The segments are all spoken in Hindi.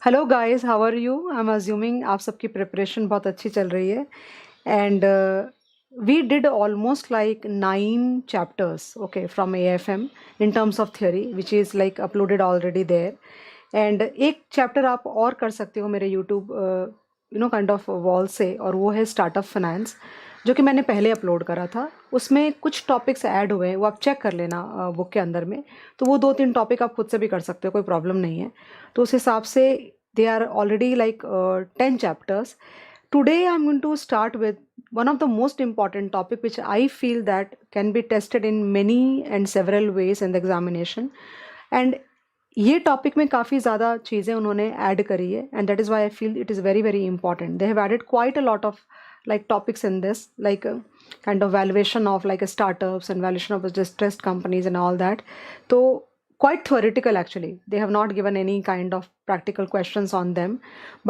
Hello guys, how are you? I am assuming आप सबकी प्रिपरेशन बहुत अच्छी चल रही है and we did almost like 9 chapters, okay, from AFM in terms of theory, which is like uploaded already there. And एक चैप्टर आप और कर सकते हो मेरे यूट्यूब काइंड ऑफ वॉल से, और वो है स्टार्टअप फाइनेंस, जो कि मैंने पहले अपलोड करा था। उसमें कुछ टॉपिक्स ऐड हुए हैं, वो आप चेक कर लेना बुक के अंदर में। तो वो 2-3 टॉपिक आप खुद से भी कर सकते हो, कोई प्रॉब्लम नहीं है। तो उस हिसाब से they are already like 10 chapters. Today I'm going to start with one of the most important topic which I feel that can be tested in many and several ways in the examination. And ये टॉपिक में काफ़ी ज़्यादा चीज़ें उन्होंने ऐड करी है, and that is why I feel it is very very important. They have added quite a lot of like topics in this, like kind of valuation of like startups and valuation of distressed companies and all that. So quite theoretical actually. They have not given any kind of practical questions on them.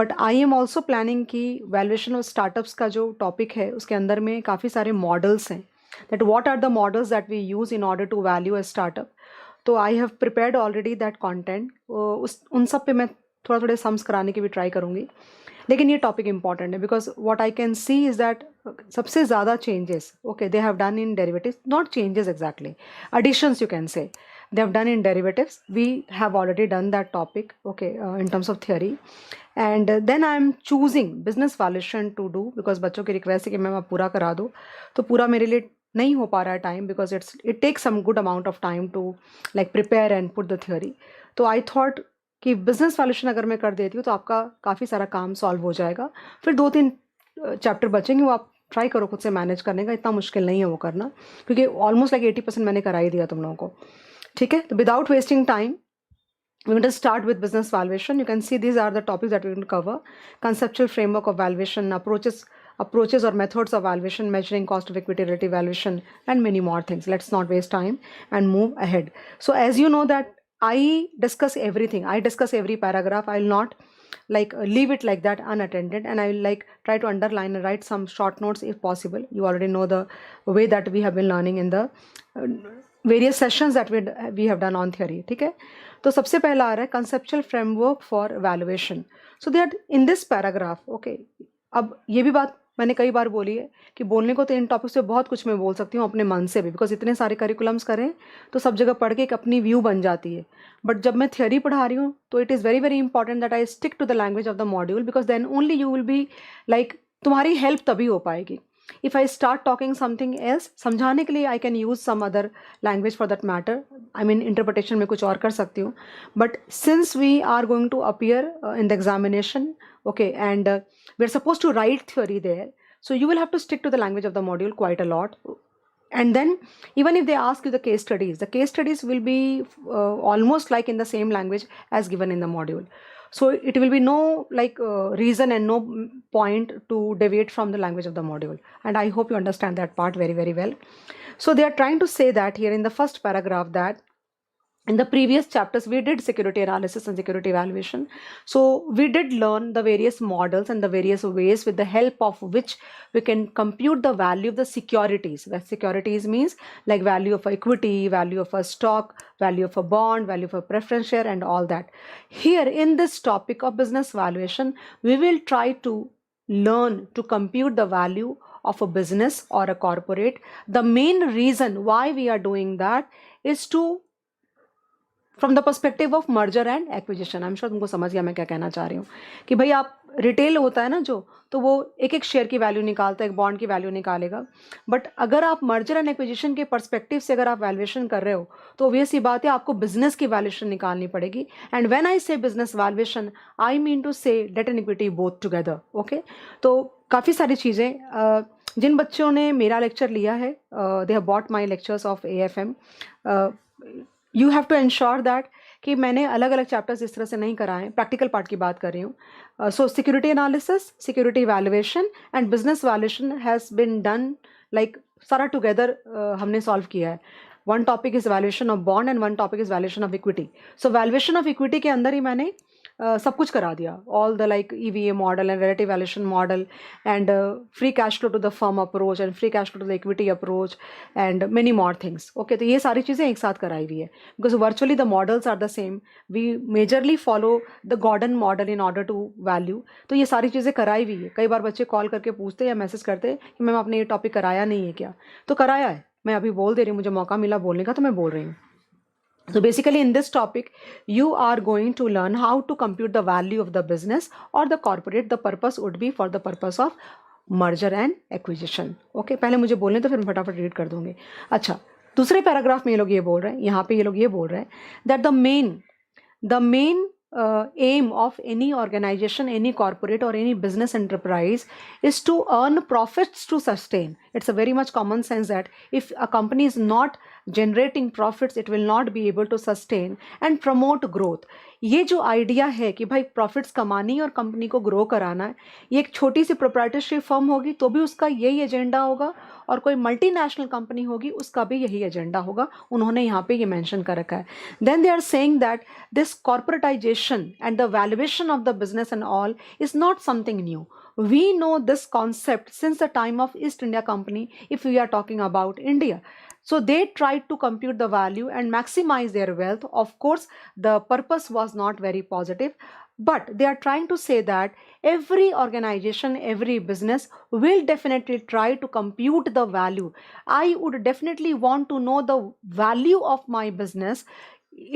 But I am also planning कि valuation of startups का जो topic है उसके अंदर में काफ़ी सारे models हैं, that what are the models that we use in order to value a startup. तो I have prepared already that content. उस उन सब पे मैं थोड़ा थोड़े सम्स कराने की भी ट्राई करूँगी. लेकिन ये टॉपिक इंपॉर्टेंट है because what I can see is that सबसे ज़्यादा changes, okay, they have done in derivatives, not changes exactly, additions you can say, they have done in derivatives. We have already done that topic, okay, in terms of theory. And then I am choosing business valuation to do because बच्चों की रिक्वेस्ट है कि मैं पूरा करा दूँ. तो पूरा मेरे लिए नहीं हो पा रहा है time, because it takes some good amount of time to like prepare and put the theory. तो आई थॉट कि बिजनेस वैल्यूएशन अगर मैं कर देती हूँ तो आपका काफ़ी सारा काम सॉल्व हो जाएगा. फिर 2-3 चैप्टर बचेंगे, वो आप ट्राई करो खुद से मैनेज करने का. इतना मुश्किल नहीं है वो करना, क्योंकि ऑलमोस्ट लाइक 80% मैंने करा ही दिया तुम लोगों को. ठीक है, तो without wasting time we're going to start with business valuation. You can see these are the topics that we're going to cover: conceptual framework of valuation, approaches or methods of valuation, measuring cost of equity, relative valuation, and many more things. Let's not waste time and move ahead. So as you know that I discuss everything, I discuss every paragraph. I'll not like leave it like that unattended, and I will like try to underline and write some short notes if possible. You already know the way that we have been learning in the various sessions that we have done on theory. ठीक है, तो सबसे पहला आ रहा है conceptual framework for valuation. So they are in this paragraph, okay. अब ये भी बात मैंने कई बार बोली है कि बोलने को तो इन टॉपिक्स पे बहुत कुछ मैं बोल सकती हूँ अपने मन से भी, बिकॉज इतने सारे करिकुलम्स करें तो सब जगह पढ़ के एक अपनी व्यू बन जाती है. बट जब मैं थियोरी पढ़ा रही हूँ तो it is very very important that I stick to the language of the module, because then only you will be like, तुम्हारी हेल्प तभी हो पाएगी. If I start talking something else, समझाने के लिए I can use some other language for that matter. I mean interpretation में कुछ और कर सकती हूँ. But since we are going to appear in the examination, okay, and we're supposed to write theory there, so you will have to stick to the language of the module quite a lot. And then even if they ask you the case studies will be almost like in the same language as given in the module. So it will be no like reason and no point to deviate from the language of the module, and I hope you understand that part very very well. So they are trying to say that here in the first paragraph that in the previous chapters we did security analysis and security evaluation. So we did learn the various models and the various ways with the help of which we can compute the value of the securities. Where securities means like value of equity, value of a stock, value of a bond, value of a preference share, and all that. Here in this topic of business valuation, we will try to learn to compute the value of a business or a corporate. The main reason why we are doing that is to from the perspective of merger and acquisition. I am sure तुमको समझ गया मैं क्या कहना चाह रही हूँ कि भाई आप रिटेल होता है ना जो, तो वो एक एक शेयर की वैल्यू निकालता है, एक बॉन्ड की वैल्यू निकालेगा. बट अगर आप मर्जर एंड एक्विजिशन के पर्सपेक्टिव से अगर आप वैल्यूएशन कर रहे हो तो ऑब्वियस सी बात है आपको बिजनेस की वैल्यूएशन निकालनी पड़ेगी. And when I say business valuation I mean to say debt and equity both together. Okay, तो काफ़ी सारी चीज़ें जिन बच्चों ने मेरा लेक्चर लिया है, they have bought my lectures of AFM. You have to ensure that कि मैंने अलग अलग चैप्टर्स इस तरह से नहीं कराए. प्रैक्टिकल पार्ट की बात कर रही हूँ. सो security analysis, security valuation and business valuation has been done like सारा टुगेदर हमने सॉल्व किया है. One topic is valuation of bond and one topic is valuation of equity. So valuation of equity के अंदर ही मैंने सब कुछ करा दिया, all the like EVA model and relative valuation model and free cash flow to the firm approach and free cash flow to the equity approach and many more things. Okay, तो ये सारी चीज़ें एक साथ कराई हुई है, because virtually the models are the same. We majorly follow the Gordon model in order to value. तो ये सारी चीज़ें कराई हुई है. कई बार बच्चे कॉल करके पूछते या मैसेज करते कि मैम आपने ये टॉपिक कराया नहीं है क्या, तो कराया है. मैं अभी बोल दे रही हूँ, मुझे मौका मिला बोलने का तो मैं बोल रही हूँ. So basically in this topic you are going to learn how to compute the value of the business or the corporate. The purpose would be for the purpose of merger and acquisition. Okay, पहले मुझे बोलने तो फिर मैं फटाफट रीड कर दूंगी. अच्छा, दूसरे पैराग्राफ में ये लोग ये बोल रहे हैं, यहाँ पे ये लोग ये बोल रहे हैं that the main aim of any organization, any corporate or any business enterprise is to earn profits to sustain. It's a very much common sense that if a company is not generating profits, it will not be able to sustain and promote growth. ये जो आइडिया है कि भाई प्रॉफिट्स कमानी है और कंपनी को ग्रो कराना है, ये एक छोटी सी प्रोप्राइटरशिप फर्म होगी तो भी उसका यही एजेंडा होगा, और कोई मल्टीनेशनल कंपनी होगी उसका भी यही एजेंडा होगा. उन्होंने यहाँ पे ये मेंशन कर रखा है. Then they are saying that this corporatisation and the valuation of the business and all is not something new. We know this concept since the time of East India Company if we are talking about India. So they tried to compute the value and maximize their wealth. Of course, the purpose was not very positive, but they are trying to say that every organization, every business will definitely try to compute the value. I would definitely want to know the value of my business.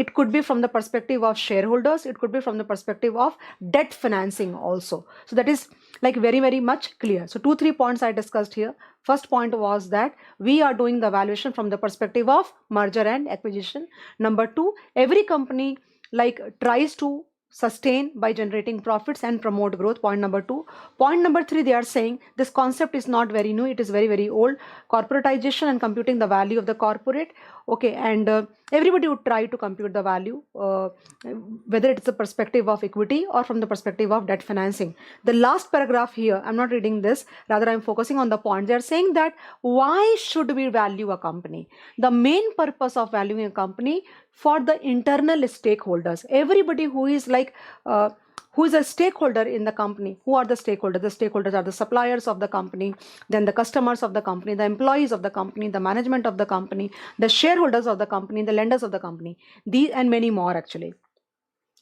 It could be from the perspective of shareholders, it could be from the perspective of debt financing also. So that is like very, very much clear. So 2-3 points I discussed here. First point was that we are doing the valuation from the perspective of merger and acquisition. Number 2, every company like tries to sustain by generating profits and promote growth. Point number 2. Point number 3, they are saying this concept is not very new, it is very, very old. Corporatization and computing the value of the corporate. Okay, and everybody would try to compute the value, whether it's the perspective of equity or from the perspective of debt financing. The last paragraph here, I'm not reading this, rather I'm focusing on the point. They're saying that why should we value a company? The main purpose of valuing a company for the internal stakeholders, everybody who is like who is a stakeholder in the company. Who are the stakeholders? The stakeholders are the suppliers of the company, then the customers of the company, the employees of the company, the management of the company, the shareholders of the company, the lenders of the company, these and many more actually.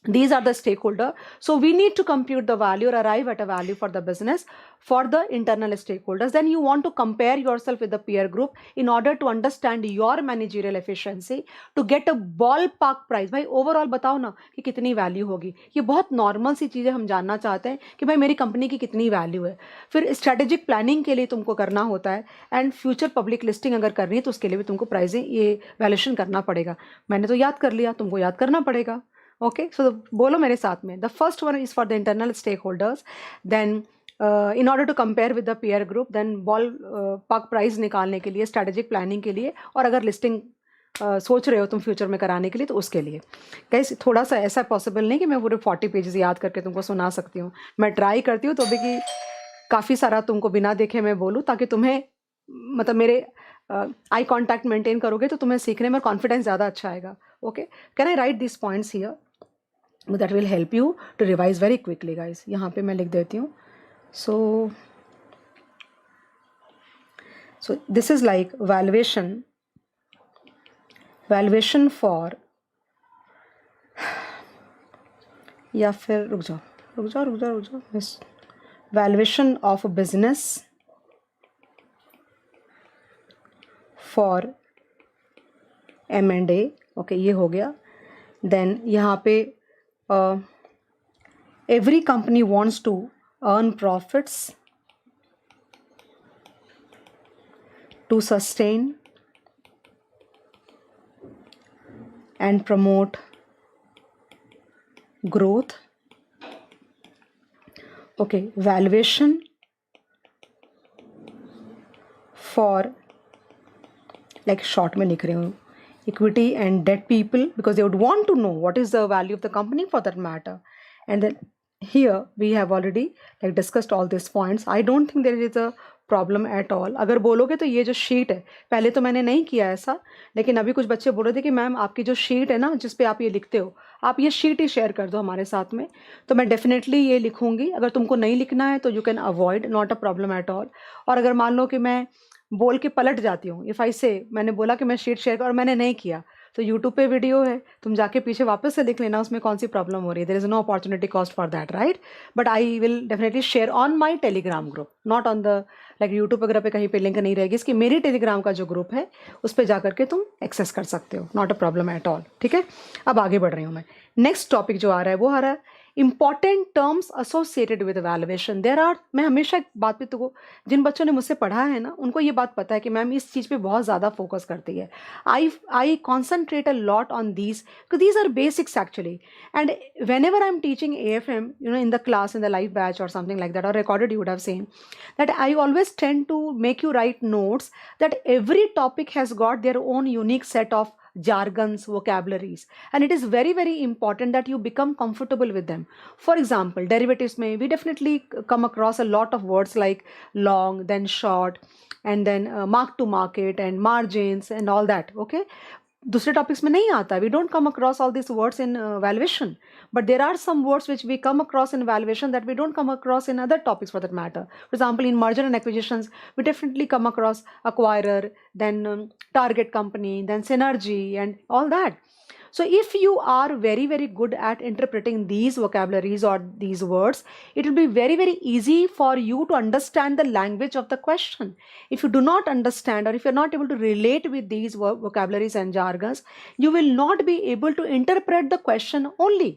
These are the stakeholder. So we need to compute the value or arrive at a value for the business for the internal stakeholders. Then you want to compare yourself with the peer group in order to understand your managerial efficiency, to get a ballpark price. भाई overall बताओ ना कि कितनी value होगी. ये बहुत normal सी चीज़ें हम जानना चाहते हैं कि भाई मेरी कंपनी की कितनी value है. फिर strategic planning के लिए तुमको करना होता है, and future public listing अगर करनी है तो उसके लिए भी तुमको pricing ये valuation करना पड़ेगा. मैंने तो याद कर लिया, तुमको याद करना पड़ेगा. Okay, so बोलो मेरे साथ में. The first one is for the internal stakeholders. Then in order to compare with the peer group, then ballpark price निकालने के लिए, strategic planning के लिए, और अगर listing सोच रहे हो तुम फ्यूचर में कराने के लिए तो उसके लिए. गाइस थोड़ा सा ऐसा पॉसिबल नहीं कि मैं पूरे 40 पेजेस याद करके तुमको सुना सकती हूँ. मैं ट्राई करती हूँ तो भी कि काफ़ी सारा तुमको बिना देखे मैं बोलूँ, ताकि तुम्हें मतलब मेरे आई कॉन्टैक्ट मेंटेन करोगे तो तुम्हें सीखने में कॉन्फिडेंस ज़्यादा अच्छा आएगा. Okay, can I right this points here? That will help you to revise very quickly, guys. यहाँ पे मैं लिख देती हूँ. So this is like valuation for, या फिर रुक जाओ miss, valuation of a business for M&A. Okay, ये हो गया. Then यहाँ पे every company wants to earn profits to sustain and promote growth. Okay, valuation for, like short में लिख रही हूँ, equity and debt people, because they would want to know what is the value of the company for that matter. And then here we have already like discussed all these points. I don't think there is a problem at all. अगर बोलोगे तो ये जो शीट है, पहले तो मैंने नहीं किया ऐसा, लेकिन अभी कुछ बच्चे बोल रहे थे कि मैम आपकी जो शीट है ना जिस पे आप ये लिखते हो, आप ये शीट ही शेयर कर दो हमारे साथ में। तो मैं डेफिनेटली ये लिखूंगी। अगर तुमको नहीं लिखना है तो you can avoid, not a problem at all. और अगर मान लो कि मैं बोल के पलट जाती हूँ, इफ़ आई से मैंने बोला कि मैं शीट शेयर कर और मैंने नहीं किया, तो यूट्यूब पे वीडियो है, तुम जाके पीछे वापस से देख लेना, उसमें कौन सी प्रॉब्लम हो रही है। There is no opportunity cost for that, right? But I will definitely share on my Telegram group, not on the like YouTube वगैरह पे कहीं पे लिंक नहीं रहेगी इसकी। मेरी टेलीग्राम का जो ग्रुप है उस पर जाकर के तुम एक्सेस कर सकते हो, not a problem at all. ठीक है, अब आगे बढ़ रही हूँ मैं। नेक्स्ट टॉपिक जो आ रहा है वो आ रहा है important terms associated with valuation. There are, मैं हमेशा एक बात पे, तो जिन बच्चों ने मुझसे पढ़ा है ना उनको ये बात पता है कि मैम इस चीज़ पे बहुत ज़्यादा फोकस करती है। I concentrate a lot on these, these are basics actually. And whenever I am teaching AFM, in the class, in the live batch or something like that, or recorded, you would have seen that I always tend to make you write notes that every topic has got their own unique set of jargons, vocabularies, and it is very very important that you become comfortable with them. For example, derivatives may we definitely come across a lot of words like long, then short, and then mark to market and margins and all that. Okay, दूसरे टॉपिक्स में नहीं आता, we don't come across all this words in valuation, but there are some words which we come across in valuation that we don't come across in other topics for that matter. For example, in merger and acquisitions we definitely come across acquirer, then target company, then synergy and all that. So if you are very very good at interpreting these vocabularies or these words, it will be very very easy for you to understand the language of the question. If you do not understand, or if you're not able to relate with these vocabularies and jargons, you will not be able to interpret the question only.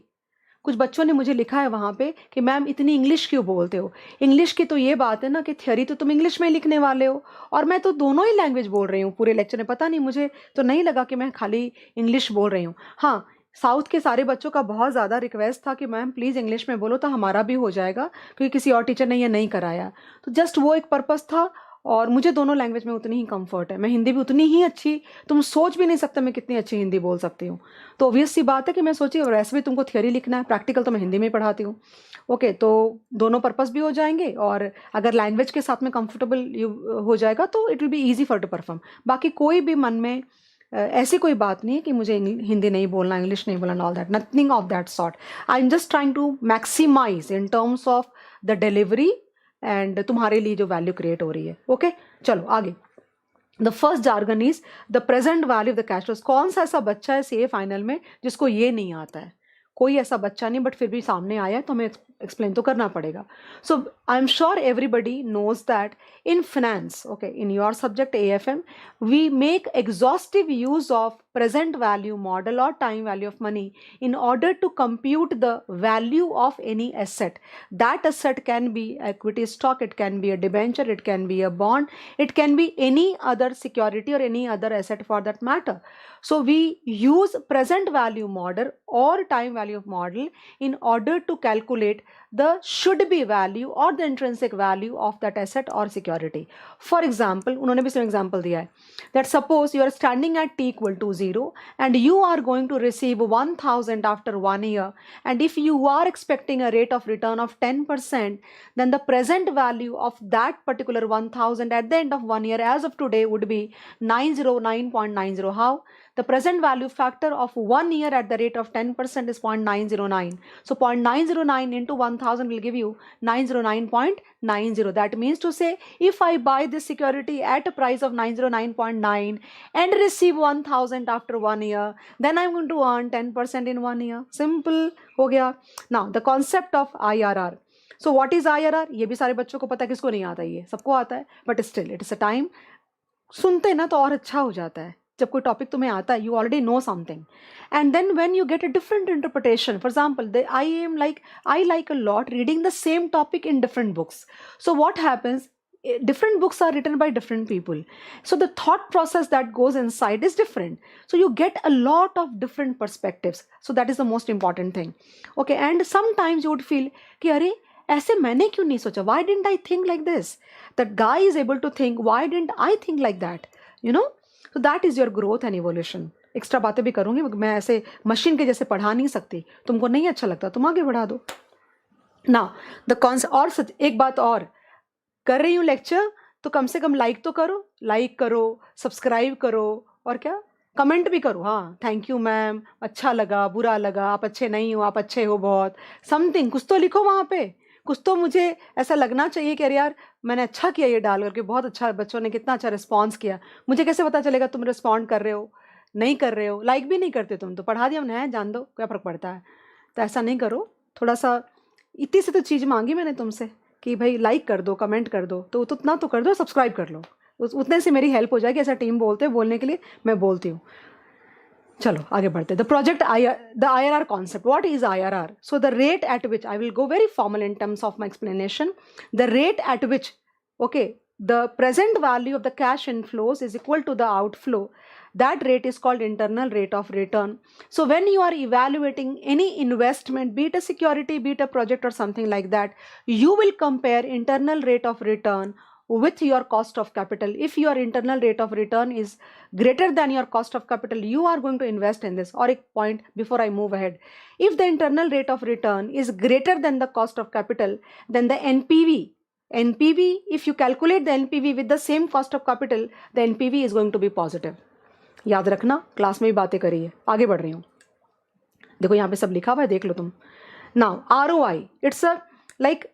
कुछ बच्चों ने मुझे लिखा है वहाँ पे कि मैम इतनी इंग्लिश क्यों बोलते हो? इंग्लिश की तो ये बात है ना कि थ्योरी तो तुम इंग्लिश में लिखने वाले हो, और मैं तो दोनों ही लैंग्वेज बोल रही हूँ पूरे लेक्चर में। पता नहीं, मुझे तो नहीं लगा कि मैं खाली इंग्लिश बोल रही हूँ। हाँ, साउथ के सारे बच्चों का बहुत ज़्यादा रिक्वेस्ट था कि मैम प्लीज़ इंग्लिश में बोलो, तो हमारा भी हो जाएगा, क्योंकि किसी और टीचर ने ये नहीं कराया। तो जस्ट वो एक पर्पज़ था, और मुझे दोनों लैंग्वेज में उतनी ही कंफर्ट है। मैं हिंदी भी उतनी ही अच्छी, तुम सोच भी नहीं सकते मैं कितनी अच्छी हिंदी बोल सकती हूँ। तो ऑब्वियस सी बात है कि मैं सोची, और वैसे भी तुमको थियोरी लिखना है, प्रैक्टिकल तो मैं हिंदी में पढ़ाती हूँ। ओके, तो दोनों पर्पस भी हो जाएंगे, और अगर लैंग्वेज के साथ में कंफर्टेबल हो जाएगा तो it will be easy for to perform. बाकी कोई भी मन में ऐसी कोई बात नहीं है कि मुझे हिंदी नहीं बोलना, इंग्लिश नहीं बोलना, all that, nothing of that sort. I am just trying to maximise in terms of the delivery and तुम्हारे लिए जो वैल्यू क्रिएट हो रही है। ओके, चलो आगे। The first jargon is the present value of the cash flows. कौन सा ऐसा बच्चा है CA फाइनल में जिसको ये नहीं आता है? कोई ऐसा बच्चा नहीं, बट फिर भी सामने आया है तो हमें एक्सप्लेन तो करना पड़ेगा। So I am sure everybody knows that in finance, okay, in your subject AFM, we make exhaustive use of present value model or time value of money in order to compute the value of any asset. That asset can be equity stock, it can be a debenture, it can be a bond, it can be any other security or any other asset for that matter. So we use present value model or time value of model in order to calculate the should be value or the intrinsic value of that asset or security. For example, उन्होंने भी सिर्फ example दिया है that suppose you are standing at t equal to 0 and you are going to receive 1000 after 1 year, and if you are expecting a rate of return of 10%, then the present value of that particular 1000 at the end of 1 year as of today would be 909.90. How? The present value factor of 1 year at the rate of 10% is 0.909. So 0.909 into 1000 will give you 909.90. That means to say, if I buy this security at a price of 909.9 and receive 1000 after 1 year, then I'm going to earn 10% in 1 year. Simple हो गया. Now the concept of IRR. So what is IRR? ये भी सारे बच्चों को पता है, किसको नहीं आता? ये सबको आता है, but still it is a time. सुनते ना तो और अच्छा हो जाता है जब कोई टॉपिक तुम्हें आता है, you already know something, and then when you get a different interpretation. For example, I like a lot reading the same topic in different books. So what happens, different books are written by different people, so the thought process that goes inside is different, so you get a lot of different perspectives. So that is the most important thing. Okay, and sometimes you would feel कि अरे ऐसे मैंने क्यों नहीं सोचा, why didn't I think like this? That guy is able to think, why didn't I think like that? So that is your growth and evolution. Extra बातें भी करूंगी, मैं ऐसे मशीन के जैसे पढ़ा नहीं सकती, तुमको नहीं अच्छा लगता तुम आगे बढ़ा दो ना। द कॉन्सेप्ट, और एक बात और कर रही हूँ लेक्चर, तो कम से कम लाइक तो करो, लाइक करो, सब्सक्राइब करो, और क्या, कमेंट भी करो। हाँ, थैंक यू मैम, अच्छा लगा, बुरा लगा, आप अच्छे नहीं हो, आप अच्छे हो बहुत, समथिंग कुछ तो लिखो वहाँ पे। कुछ तो मुझे ऐसा लगना चाहिए कि अरे यार मैंने अच्छा किया ये डाल करके, बहुत अच्छा, बच्चों ने कितना अच्छा रिस्पॉन्स किया। मुझे कैसे पता चलेगा तुम रिस्पॉन्ड कर रहे हो, नहीं कर रहे हो, लाइक भी नहीं करते तुम तो, पढ़ा दिया हमने, जान दो, क्या फ़र्क पड़ता है। तो ऐसा नहीं करो, थोड़ा सा, इतनी सी तो चीज़ मांगी मैंने तुमसे कि भाई लाइक कर दो, कमेंट कर दो, तो उतना तो कर दो, सब्सक्राइब कर लो, उतने से मेरी हेल्प हो जाएगी। ऐसा टीम बोलते हैं, बोलने के लिए मैं बोलती हूँ। चलो आगे बढ़ते। The project the IRR concept. What is IRR? So the rate at which, I will go very formal in terms of my explanation. The rate at which, okay, the present value of the cash inflows is equal to the outflow. That rate is called internal rate of return. So when you are evaluating any investment, be it a security, be it a project or something like that, you will compare internal rate of return with your cost of capital. If your internal rate of return is greater than your cost of capital, you are going to invest in this. Or a point before I move ahead, if the internal rate of return is greater than the cost of capital, then the NPV, if you calculate the NPV with the same cost of capital, the NPV is going to be positive. याद रखना, क्लास में भी बातें करी है, आगे बढ़ रही हूँ। देखो यहाँ पे सब लिखा हुआ है, देख लो तुम। Now ROI, it's a like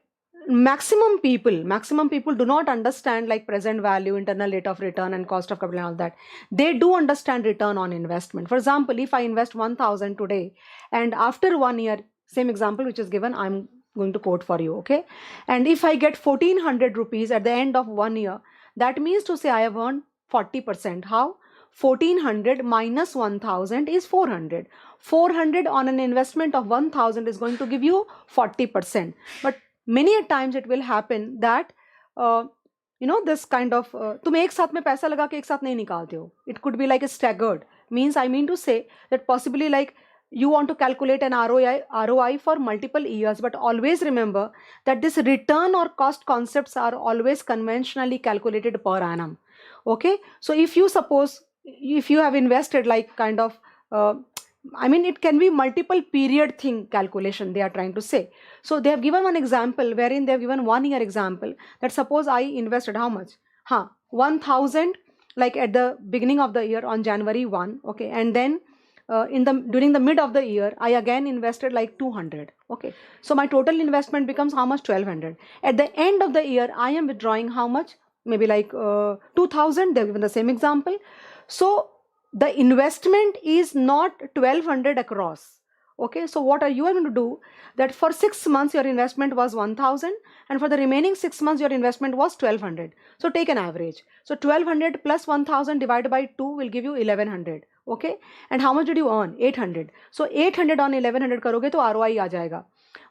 maximum people do not understand like present value, internal rate of return, and cost of capital and all that. They do understand return on investment. For example, if I invest 1,000 today, and after 1 year, same example which is given, I'm going to quote for you, okay? And if I get 1,400 rupees at the end of 1 year, that means to say I have earned 40%. How? 1,400 minus 1,000 is 400. 400 on an investment of 1,000 is going to give you 40%. But many a times it will happen that this kind of तुम एक साथ में पैसा लगा के एक साथ नहीं निकालते हो. It could be like a staggered. Means I mean to say that possibly like you want to calculate an ROI for multiple years, but always remember that this return or cost concepts are always conventionally calculated per annum. Okay, so if you suppose if you have invested like kind of it can be multiple period thing calculation they are trying to say. So they have given one example wherein they have given 1 year example, that suppose I invested how much? 1,000 like at the beginning of the year on January 1, okay, and then during the mid of the year I again invested like 200, okay, so my total investment becomes how much? 1,200. At the end of the year I am withdrawing how much? Maybe like 2,000. They've given the same example. So the investment is not 1,200 across. Okay, so what are you going to do? That for 6 months your investment was 1,000, and for the remaining 6 months your investment was 1,200. So take an average. So 1,200 plus 1,000 divided by 2 will give you 1,100. Okay, and how much did you earn? 800. So 800 on 1,100 करोगे तो ROI आ जाएगा.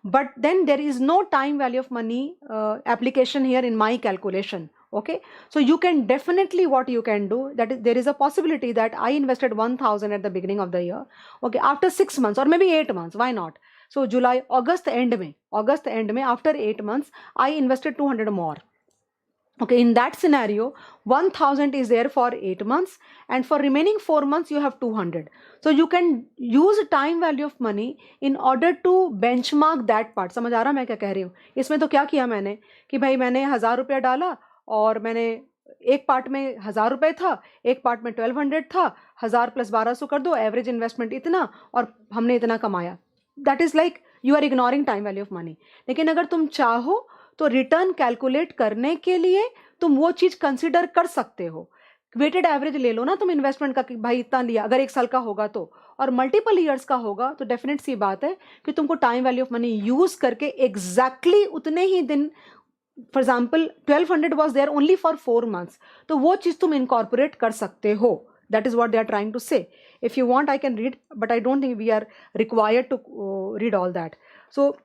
But then there is no time value of money application here in my calculation. Okay, so you can definitely, what you can do, that is there is a possibility that I invested 1,000 at the beginning of the year. Okay, after 6 months or maybe 8 months, why not? So July, August end में after 8 months I invested 200 more. Okay, in that scenario 1,000 is there for 8 months, and for remaining 4 months you have 200. So you can use time value of money in order to benchmark that part. समझ आ रहा मैं क्या कह रही हूँ? इसमें तो क्या किया मैंने कि भाई मैंने 1,000 रुपया डाला और मैंने एक पार्ट में 1,000 रुपये था, एक पार्ट में 1,200 था, 1,000 प्लस 1,200 कर दो, एवरेज इन्वेस्टमेंट इतना और हमने इतना कमाया. That is like you are ignoring time value of money. लेकिन अगर तुम चाहो तो रिटर्न कैलकुलेट करने के लिए तुम वो चीज कंसिडर कर सकते हो. वेटेड एवरेज ले लो ना तुम इन्वेस्टमेंट का कि भाई इतना लिया, अगर 1 साल का होगा तो, और मल्टीपल ईयर्स का होगा तो डेफिनेट सी बात है कि तुमको time value of money use करके एग्जैक्टली उतने ही दिन, for example 1,200 was there only for 4 months, तो वो चीज तुम इनकॉर्पोरेट कर सकते हो. That is what they are trying to say. If you want I can read, but I don't think we are required to read all that. So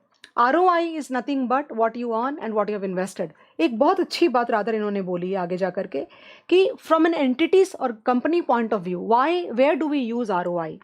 ROI is nothing but what you earn and what you have invested. एक बहुत अच्छी बात रादर इन्होंने बोली है आगे जा करके कि from an entities or company point of view, where do we use ROI?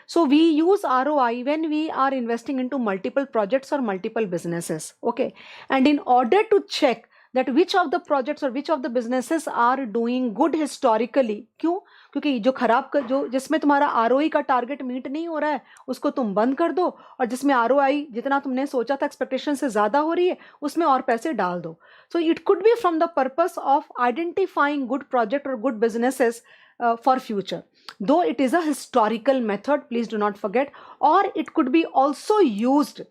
So we use ROI when we are investing into multiple projects or multiple businesses. Okay, and in order to check that which of the projects or which of the businesses are doing good historically, क्यों? क्योंकि जो खराब कर, जो जिसमें तुम्हारा आरओई का टारगेट मीट नहीं हो रहा है उसको तुम बंद कर दो, और जिसमें आरओआई जितना तुमने सोचा था एक्सपेक्टेशन से ज़्यादा हो रही है उसमें और पैसे डाल दो. So it could be from the purpose of identifying good project और good businesses for future, though it is a historical method, please do not forget. Or it could be also used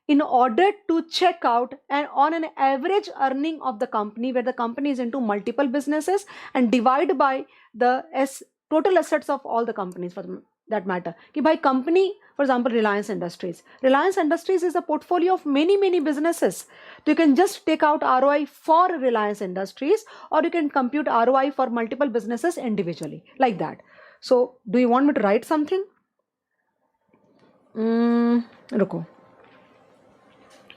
in order to check out and on an average earning of the company, where the company is into multiple businesses, and divide by the total assets of all the companies for that matter. Ki bhai company, for example, Reliance Industries is a portfolio of many businesses. So you can just take out ROI for Reliance Industries, or you can compute ROI for multiple businesses individually, like that. So do you want me to write something? रुको,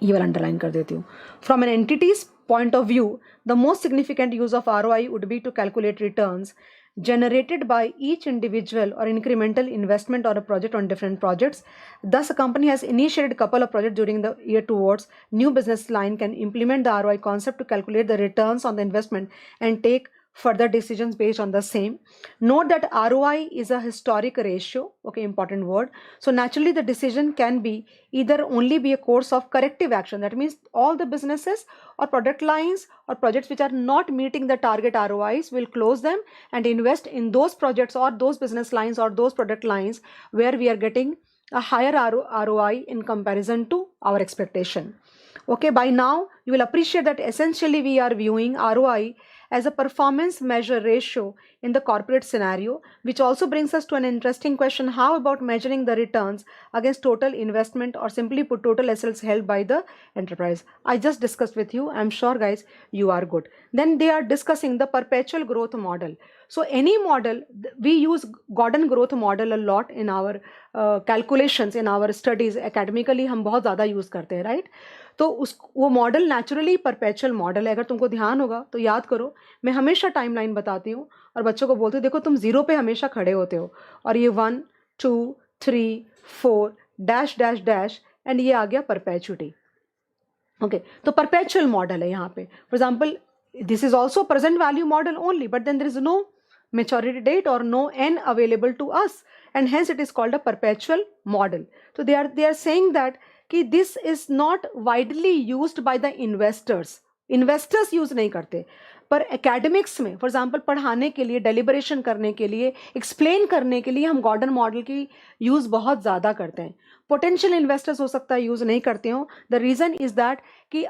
ये वाला अंडरलाइन कर देती हूँ. From an entity's point of view, the most significant use of ROI would be to calculate returns generated by each individual or incremental investment or a project on different projects. Thus, a company has initiated a couple of projects during the year towards new business line can implement the ROI concept to calculate the returns on the investment and take further decisions based on the same. Note that ROI is a historic ratio, okay, important word. So naturally the decision can be either only be a course of corrective action, that means all the businesses or product lines or projects which are not meeting the target ROIs will close them and invest in those projects or those business lines or those product lines where we are getting a higher ROI in comparison to our expectation. Okay, by now you will appreciate that essentially we are viewing ROI as a performance measure ratio in the corporate scenario, which also brings us to an interesting question: how about measuring the returns against total investment, or simply put, total assets held by the enterprise? I just discussed with you. I'm sure guys you are good. Then they are discussing the perpetual growth model. So any model, we use Gordon growth model a lot in our calculations, in our studies. Academically हम बहुत ज़्यादा use करते हैं, right? तो वो मॉडल नेचुरली परपेचुअल मॉडल है. अगर तुमको ध्यान होगा तो याद करो, मैं हमेशा टाइमलाइन बताती हूँ और बच्चों को बोलती हूँ देखो तुम जीरो पे हमेशा खड़े होते हो, और ये 1 2 3 4 डैश डैश डैश एंड ये आ गया परपेचुटी. ओके, तो परपेचुअल मॉडल है यहाँ पे. For example this is also present value model only, but then there is no maturity date or no n available to us, and hence it is called a perpetual model. So they are saying that कि this is not widely used by the investors. Investors use नहीं करते, पर academics में for example पढ़ाने के लिए, deliberation करने के लिए, explain करने के लिए हम गॉर्डन मॉडल की use बहुत ज़्यादा करते हैं. Potential investors हो सकता है use नहीं करते हो. The reason is that कि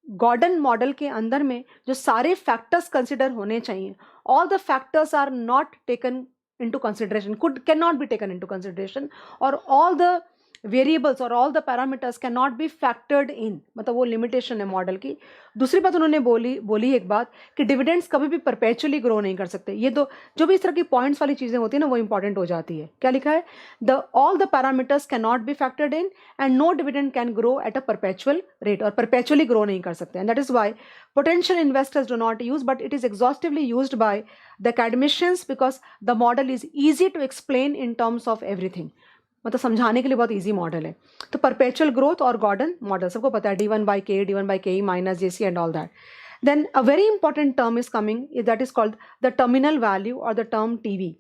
गॉर्डन मॉडल के अंदर में जो सारे फैक्टर्स कंसिडर होने चाहिए, all the factors are not taken into consideration, cannot be taken into consideration, or all the variables और all the parameters can not be factored in. मतलब वो लिमिटेशन है मॉडल की. दूसरी बात उन्होंने बोली एक बात कि डिविडेंड्स कभी भी परपेचुअली ग्रो नहीं कर सकते. ये दो जो भी इस तरह की पॉइंट्स वाली चीज़ें होती है ना, वो इंपॉर्टेंट हो जाती है. क्या लिखा है? All the parameters can not be factored in and no dividend can grow at a perpetual rate, और परपेचुअली ग्रो नहीं कर सकते. And that is why potential investors do not use, but it is exhaustively used by the academicians because the model is easy to explain in terms of everything. मतलब समझाने के लिए बहुत इजी मॉडल है. तो परपेचुअल ग्रोथ और गॉर्डन मॉडल सबको पता है, D1/K, D1/KE minus JC and all that. Then a very important term is coming, that is called the terminal value और the term TV.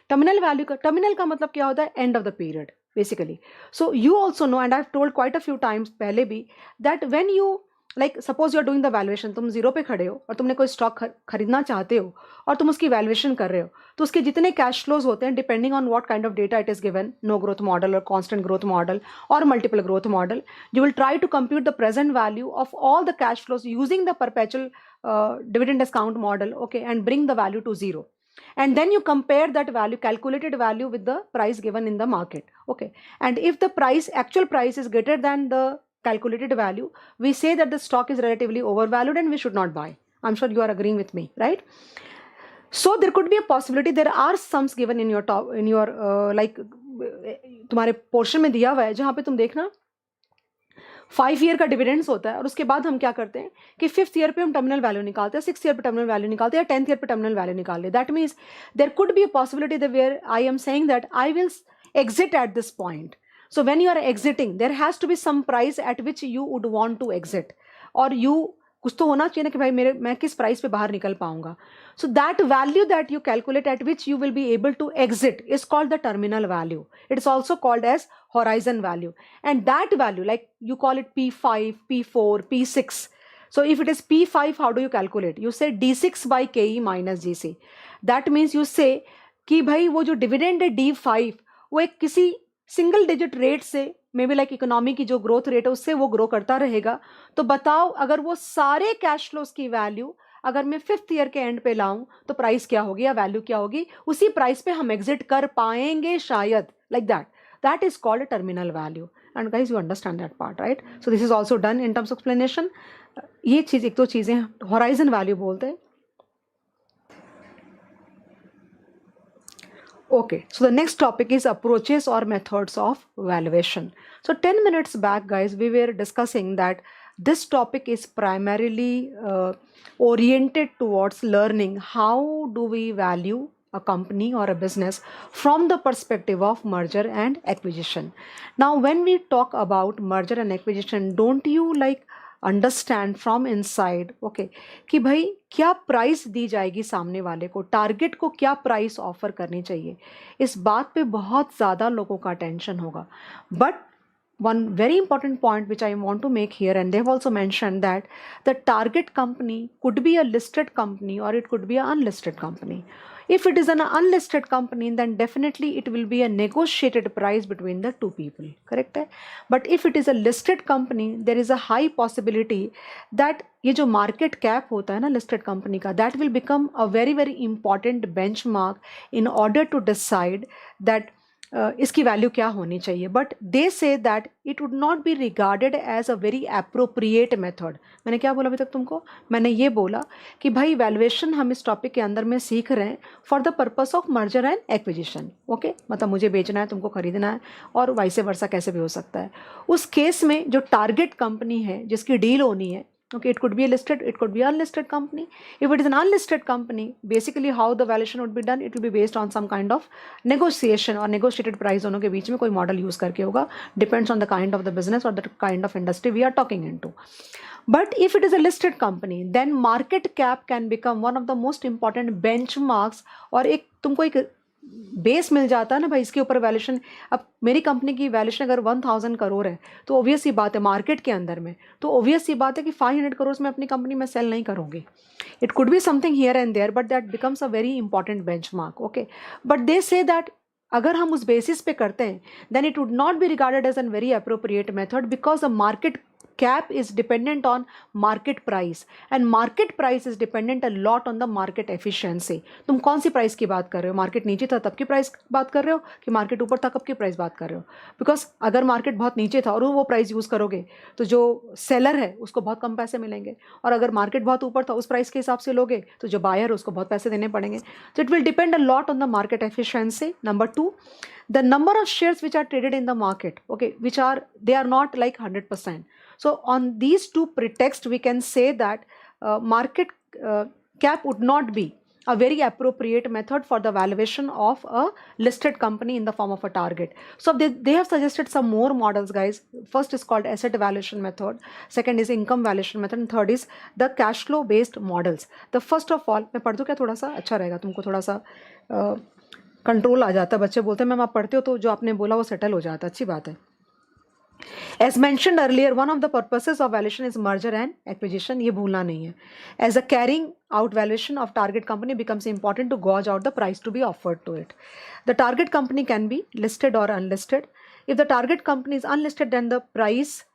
Terminal value का, टर्मिनल का मतलब क्या होता है? End of the period basically. So you also know, and I have told quite a few times पहले भी, that when you like suppose you are doing the valuation, तुम जीरो पे खड़े हो और तुमने कोई स्टॉक खरीदना चाहते हो और तुम उसकी वैल्यूएशन कर रहे हो, तो उसके जितने कैश फ्लोज होते हैं depending on what kind of data it is given, no growth model और कांस्टेंट ग्रोथ मॉडल और multiple growth model, you will try to compute the present value of all the cash flows using the perpetual dividend discount model, okay, and bring the value to zero. And then you compare that value, calculated value, with the price given in the market, okay, and if the actual price is greater than the calculated value, we say that the stock is relatively overvalued and we should not buy. I'm sure you are agreeing with me, right? So there could be a possibility, there are sums given in your top, in your like तुम्हारे पोर्शन में दिया हुआ है जहाँ पे तुम देखना 5 ईयर का डिविडेंड्स होता है, और उसके बाद हम क्या करते हैं कि 5th ईयर पे हम टर्मिनल वैल्यू निकालते हैं, 6th ईयर पे टर्मिनल वैल्यू निकालते हैं, या 10th ईयर पे टर्मिनल वैल्यू निकालते हैं. That means there could be a possibility that where I am saying that I will exit at this point. So when you are exiting, there has to be some price at which you would want to exit, or you कुछ तो होना चाहिए ना कि भाई मैं किस प्राइस पे बाहर निकल पाऊंगा. So that value that you calculate at which you will be able to exit is called the terminal value. It is also called as horizon value. And that value, like you call it P5, P4, P6. So if it is P5, how do you calculate? You say D6 by KE minus GC. That means you say कि भाई वो जो डिविडेंड है D5 वो एक किसी सिंगल डिजिट रेट से मे बी लाइक इकोनॉमी की जो ग्रोथ रेट है उससे वो ग्रो करता रहेगा. तो बताओ अगर वो सारे कैश फ्लोज की वैल्यू अगर मैं 5th ईयर के एंड पे लाऊं तो प्राइस क्या होगी या वैल्यू क्या होगी, उसी प्राइस पे हम एग्जिट कर पाएंगे शायद. Like that is called a terminal value. And guys you understand that part, right? So this is also done in terms of explanation. ये चीज एक दो चीजें हॉराइजन वैल्यू बोलते हैं. Okay, so the next topic is approaches or methods of valuation. So 10 minutes back, guys, we were discussing that this topic is primarily oriented towards learning how do we value a company or a business from the perspective of merger and acquisition. Now, when we talk about merger and acquisition, don't you like understand from inside, okay, कि भाई क्या प्राइस दी जाएगी सामने वाले को, टारगेट को क्या प्राइस ऑफर करनी चाहिए. इस बात पे बहुत ज़्यादा लोगों का टेंशन होगा. But one very important point which I want to make here, and they have also mentioned that the target company could be a listed company or it could be an unlisted company. If it is an unlisted company, then definitely it will be a negotiated price between the two people, correct है. But if it is a listed company, there is a high possibility that ये जो market cap होता है ना listed company का, that will become a very very important benchmark in order to decide that इसकी वैल्यू क्या होनी चाहिए. But they say that it would not be regarded as a very appropriate method. मैंने क्या बोला अभी तक तुमको? मैंने ये बोला कि भाई वैल्यूएशन हम इस टॉपिक के अंदर में सीख रहे हैं for the purpose of merger and acquisition. Okay, मतलब मुझे बेचना है, तुमको खरीदना है, और वाइसे वर्सा कैसे भी हो सकता है. उस केस में जो टारगेट कंपनी है जिसकी डील होनी है, okay, it could be a listed, it could be unlisted company. If it is an unlisted company, basically how the valuation would be done, it will be based on some kind of negotiation or negotiated price. दोनों के बीच में कोई मॉडल यूज करके होगा, depends on the kind of the business or the kind of industry we are talking into. But if it is a listed company, then market cap can become one of the most important benchmarks. और एक तुमको एक बेस मिल जाता है ना भाई, इसके ऊपर वैल्यूएशन. अब मेरी कंपनी की वैल्यूएशन अगर 1000 करोड़ है तो ऑब्वियस सी बात है मार्केट के अंदर में, तो ऑब्वियस सी बात है कि 500 करोड़ में अपनी कंपनी में सेल नहीं करूँगी. It could be something here and there, but that becomes a very important benchmark. Okay, but they say that अगर हम उस बेसिस पे करते हैं then it would not be regarded as an very appropriate method, because the market cap is dependent on market price and market price is dependent a lot on the market efficiency. तुम कौन सी प्राइस की बात कर रहे हो? मार्केट नीचे था तब की प्राइस बात कर रहे हो कि मार्केट ऊपर था कब की प्राइस बात कर रहे हो? बिकॉज अगर मार्केट बहुत नीचे था और वो प्राइस यूज़ करोगे तो जो सेलर है उसको बहुत कम पैसे मिलेंगे, और अगर मार्केट बहुत ऊपर था उस प्राइस के हिसाब से लोगे तो जो बायर है उसको बहुत पैसे देने पड़ेंगे. तो it will depend a lot on the market efficiency. Number 2, the number of shares which are traded in the market, okay, they are not like 100%. So on these two pretexts we can say that market cap would not be a very appropriate method for the valuation of a listed company in the form of a target. So they have suggested some more models, guys. First is called asset valuation method, second is income valuation method, and third is the cash flow based models. The first of all, मैं पढ़ दूँ क्या? थोड़ा सा अच्छा रहेगा, तुमको थोड़ा सा कंट्रोल आ जाता है. बच्चे बोलते हैं मैम आप पढ़ते हो तो जो आपने बोला वो सेटल हो जाता है, अच्छी बात है. As mentioned earlier, one of the purposes of valuation is merger and acquisition. ये भूलना नहीं है. As a carrying out valuation of target company becomes important to gauge out the price to be offered to it. The target company can be listed or unlisted. If the target company is unlisted, then the price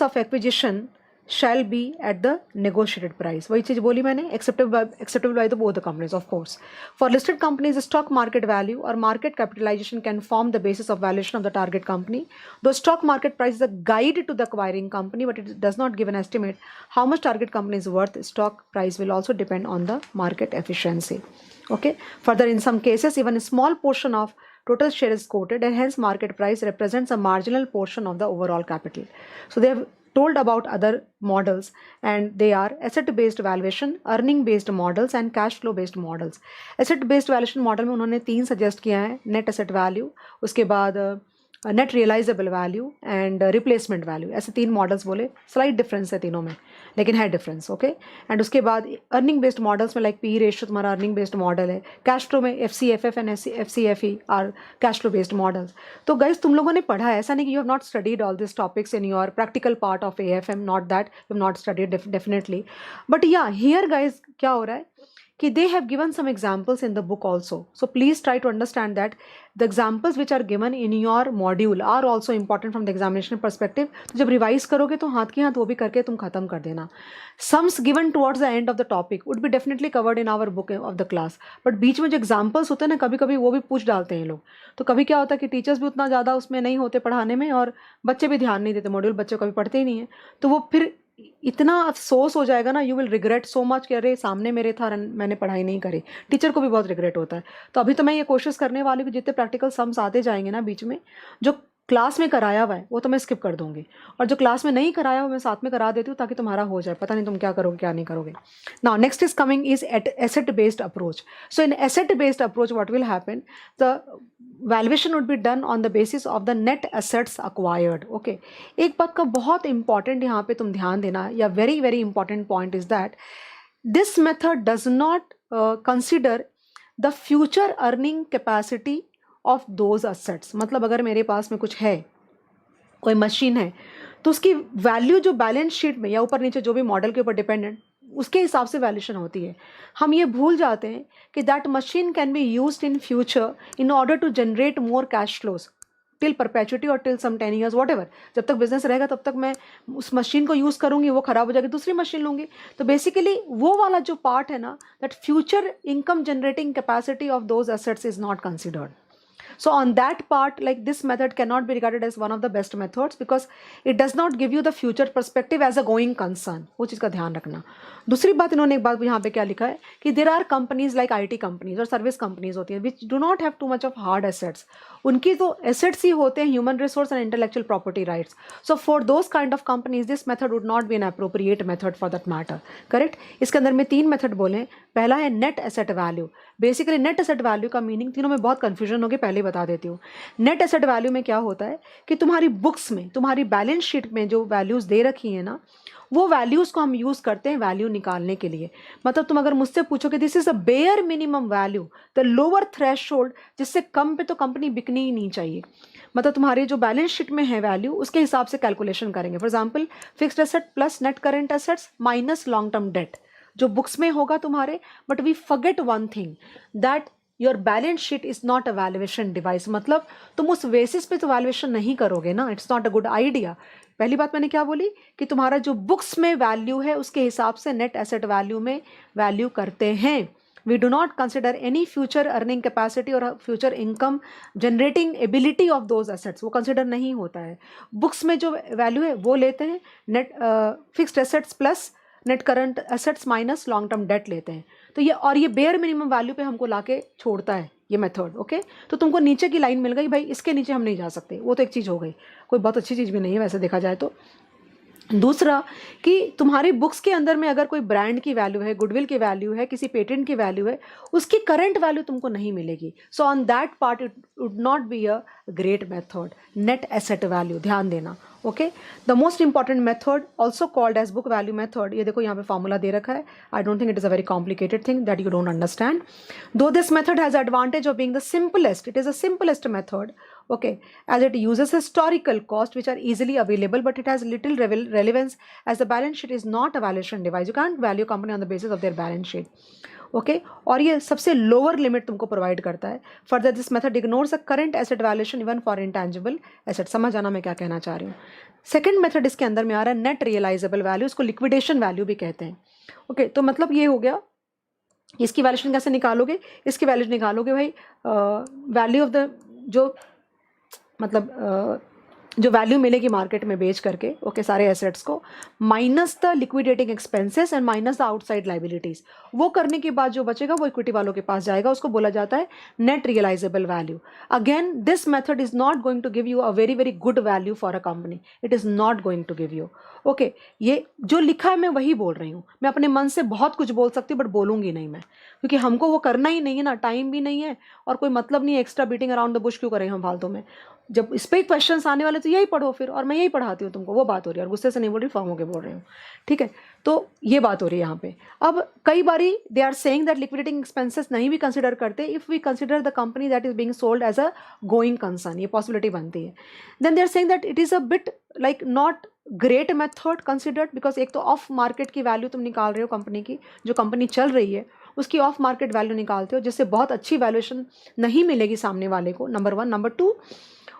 of acquisition shall be at the negotiated price. वही चीज बोली मैंने, acceptable by the both the companies, of course. For listed companies, stock market value or market capitalization can form the basis of valuation of the target company. Though stock market price is a guide to the acquiring company, but it does not give an estimate how much target company is worth. Stock price will also depend on the market efficiency. Okay. Further, in some cases, even a small portion of total share is quoted, and hence market price represents a marginal portion of the overall capital. So they have told about other models, and they are asset based valuation, earning based models and cash flow based models. Asset based valuation model में उन्होंने 3 सजेस्ट किया है. नेट एसेट वैल्यू, उसके बाद net realisable value and replacement value, ऐसे 3 मॉडल्स बोले। स्लाइट डिफरेंस है तीनों में, लेकिन है डिफरेंस, ओके। एंड उसके बाद अर्निंग बेस्ड मॉडल्स में लाइक पी रेशियो तुम्हारा अर्निंग बेस्ड मॉडल है। कैश फ्लो में FCFF and FCFE are cash flow based models. तो गाइस तुम लोगों ने पढ़ा है, ऐसा नहीं कि you have not studied all this topics in your practical part of AFM, not that you have not studied definitely, but या हियर गाइस क्या हो रहा है कि they have given some examples in the book also. So please try to understand that the examples which are given in your module are also important from the examination perspective. तो जब रिवाइज करोगे तो हाथ की हाथ वो भी करके तुम खत्म कर देना. Sums given towards the end of the topic would be definitely covered in our book of the class. But बीच में जो examples होते हैं ना, कभी कभी वो भी पूछ डालते हैं लोग. तो कभी क्या होता है कि टीचर्स भी उतना ज़्यादा उसमें नहीं होते पढ़ाने में, और बच्चे भी ध्यान नहीं देते, मॉड्यूल बच्चे कभी पढ़ते ही नहीं है, तो वो फिर इतना अफसोस हो जाएगा ना, you will regret so much कि अरे सामने मेरे था मैंने पढ़ाई नहीं करी। टीचर को भी बहुत रिग्रेट होता है। तो अभी तो मैं ये कोशिश करने वाली हूँ कि जितने प्रैक्टिकल सम्स आते जाएंगे ना बीच में, जो क्लास में कराया हुआ है वो तो मैं स्किप कर दूंगी, और जो क्लास में नहीं कराया हुआ मैं साथ में करा देती हूँ, ताकि तुम्हारा हो जाए, पता नहीं तुम क्या करोगे क्या नहीं करोगे। Now next is coming is asset based approach. So in asset based approach what will happen, the valuation would be done on the basis of the net assets acquired, okay. एक बात का बहुत इंपॉर्टेंट यहाँ पे तुम ध्यान देना, या very very important point is that this method does not consider the future earning capacity of those assets. मतलब अगर मेरे पास में कुछ है, कोई मशीन है, तो उसकी वैल्यू जो बैलेंस शीट में या ऊपर नीचे जो भी मॉडल के ऊपर डिपेंडेंट, उसके हिसाब से वैल्यूएशन होती है। हम ये भूल जाते हैं कि that machine can be used in future in order to generate more cash flows till perpetuity और till some 10 years whatever. जब तक बिजनेस रहेगा तब तक मैं उस मशीन को यूज़ करूँगी, वो ख़राब हो जाएगी, दूसरी मशीन लूँगी। तो बेसिकली वो वाला जो पार्ट है ना, that future income generating capacity of those assets is not considered. So on that part, like this method cannot be regarded as one of the best methods because it does not give you the future perspective as a going concern. वो चीज़ का ध्यान रखना. दूसरी बात, इन्होंने एक बात यहाँ पे क्या लिखा है कि there are companies like IT companies और सर्विस कंपनीज होती हैं which do not have too much of hard assets. उनकी तो assets ही होते हैं human resource and intellectual property rights. So for those kind of companies, this method would not be an appropriate method for that matter. Correct? इसके अंदर में 3 मेथड बोले. पहला है net asset value. Basically net asset value का मीनिंग तीनों में बहुत कन्फ्यूजन होगी, पहले बता देती हूँ. नेट एसेट वैल्यू में क्या होता है कि तुम्हारी बुक्स में, तुम्हारी बैलेंस शीट में जो वैल्यूज़ दे रखी हैं ना, वो वैल्यूज़ को हम यूज़ करते हैं वैल्यू निकालने के लिए. मतलब तुम अगर मुझसे पूछो कि this is a bare minimum value, the lower threshold, जिससे कम पे तो कंपनी बिकनी ही नहीं चाहिए. मतलब तुम्हारी जो बैलेंस शीट में है वैल्यू, उसके हिसाब से कैलकुलेशन करेंगे. For example fixed asset plus net current assets minus long term debt, जो बुक्स में होगा तुम्हारे. But we forget one thing, that your balance sheet is not a valuation device. मतलब तुम उस बेसिस पे तो वैल्यूएशन नहीं करोगे ना, it's not a good idea. पहली बात मैंने क्या बोली कि तुम्हारा जो बुक्स में वैल्यू है उसके हिसाब से नेट एसेट वैल्यू में वैल्यू करते हैं. We do not consider any future earning capacity और future income generating ability of those assets, वो कंसिडर नहीं होता है. बुक्स में जो वैल्यू है वो लेते हैं, net fixed assets plus net current assets minus long term date लेते हैं. तो ये, और ये बेयर मिनिमम वैल्यू पे हमको लाके छोड़ता है ये मेथड, ओके. तो तुमको नीचे की लाइन मिल गई, भाई इसके नीचे हम नहीं जा सकते, वो तो एक चीज़ हो गई, कोई बहुत अच्छी चीज़ भी नहीं है वैसे देखा जाए तो. दूसरा कि तुम्हारी बुक्स के अंदर में अगर कोई ब्रांड की वैल्यू है, गुडविल की वैल्यू है, किसी पेटेंट की वैल्यू है, उसकी करंट वैल्यू तुमको नहीं मिलेगी. So on that part it would not be a great method. Net asset value ध्यान देना, okay. The most important method also called as book value method. ये देखो यहाँ पे फॉर्मूला दे रखा है. I don't think it is a very complicated thing that you don't understand. Though this method has advantage of being the simplest, it is the simplest method, okay, as it uses historical cost which are easily available, but it has little relevance as the balance sheet is not a valuation device. You can't value company on the basis of their balance sheet, okay. और ये सबसे लोअर लिमिट तुमको प्रोवाइड करता है. Further this method ignores a current asset valuation even for intangible asset. समझ आना मैं क्या कहना चाह रही हूँ. सेकंड मेथड इसके अंदर में आ रहा है नेट रियलाइजेबल वैल्यू, उसको लिक्विडेशन वैल्यू भी कहते हैं, ओके. तो मतलब ये हो गया, इसकी वैल्यूएशन कैसे निकालोगे, इसकी वैल्यू निकालोगे भाई वैल्यू ऑफ द, जो मतलब जो वैल्यू मिलेगी मार्केट में बेच करके, ओके, सारे एसेट्स को, minus the liquidating expenses and minus the outside liabilities. वो करने के बाद जो बचेगा वो इक्विटी वालों के पास जाएगा, उसको बोला जाता है net realisable value. Again this method is not going to give you a very very good value for a company. It is not going to give you, okay. ये जो लिखा है मैं वही बोल रही हूँ. मैं अपने मन से बहुत कुछ बोल सकती हूँ बट बोलूँगी नहीं मैं, क्योंकि हमको वो करना ही नहीं है ना, टाइम भी नहीं है और कोई मतलब नहीं है extra beating around the Bush क्यों करें हम फालतू में। जब इस पे क्वेश्चन आने वाले तो यही पढ़ो फिर, और मैं यही पढ़ाती हूँ तुमको, वो बात हो रही है। और गुस्से से नहीं बोल रही, फॉर्म होकर बोल रही हूँ, ठीक है। तो ये बात हो रही है यहाँ पे। अब कई बारी they are saying that liquidating expenses नहीं भी कंसिडर करते if we consider the company that is being sold as a going concern, ये पॉसिबिलिटी बनती है। Then they are saying that it is a bit like not great method considered, because एक तो ऑफ मार्केट की वैल्यू तुम निकाल रहे हो कंपनी की, जो कंपनी चल रही है उसकी ऑफ मार्केट वैल्यू निकालते हो, जिससे बहुत अच्छी वैल्यूएशन नहीं मिलेगी सामने वाले को, number one. Number two,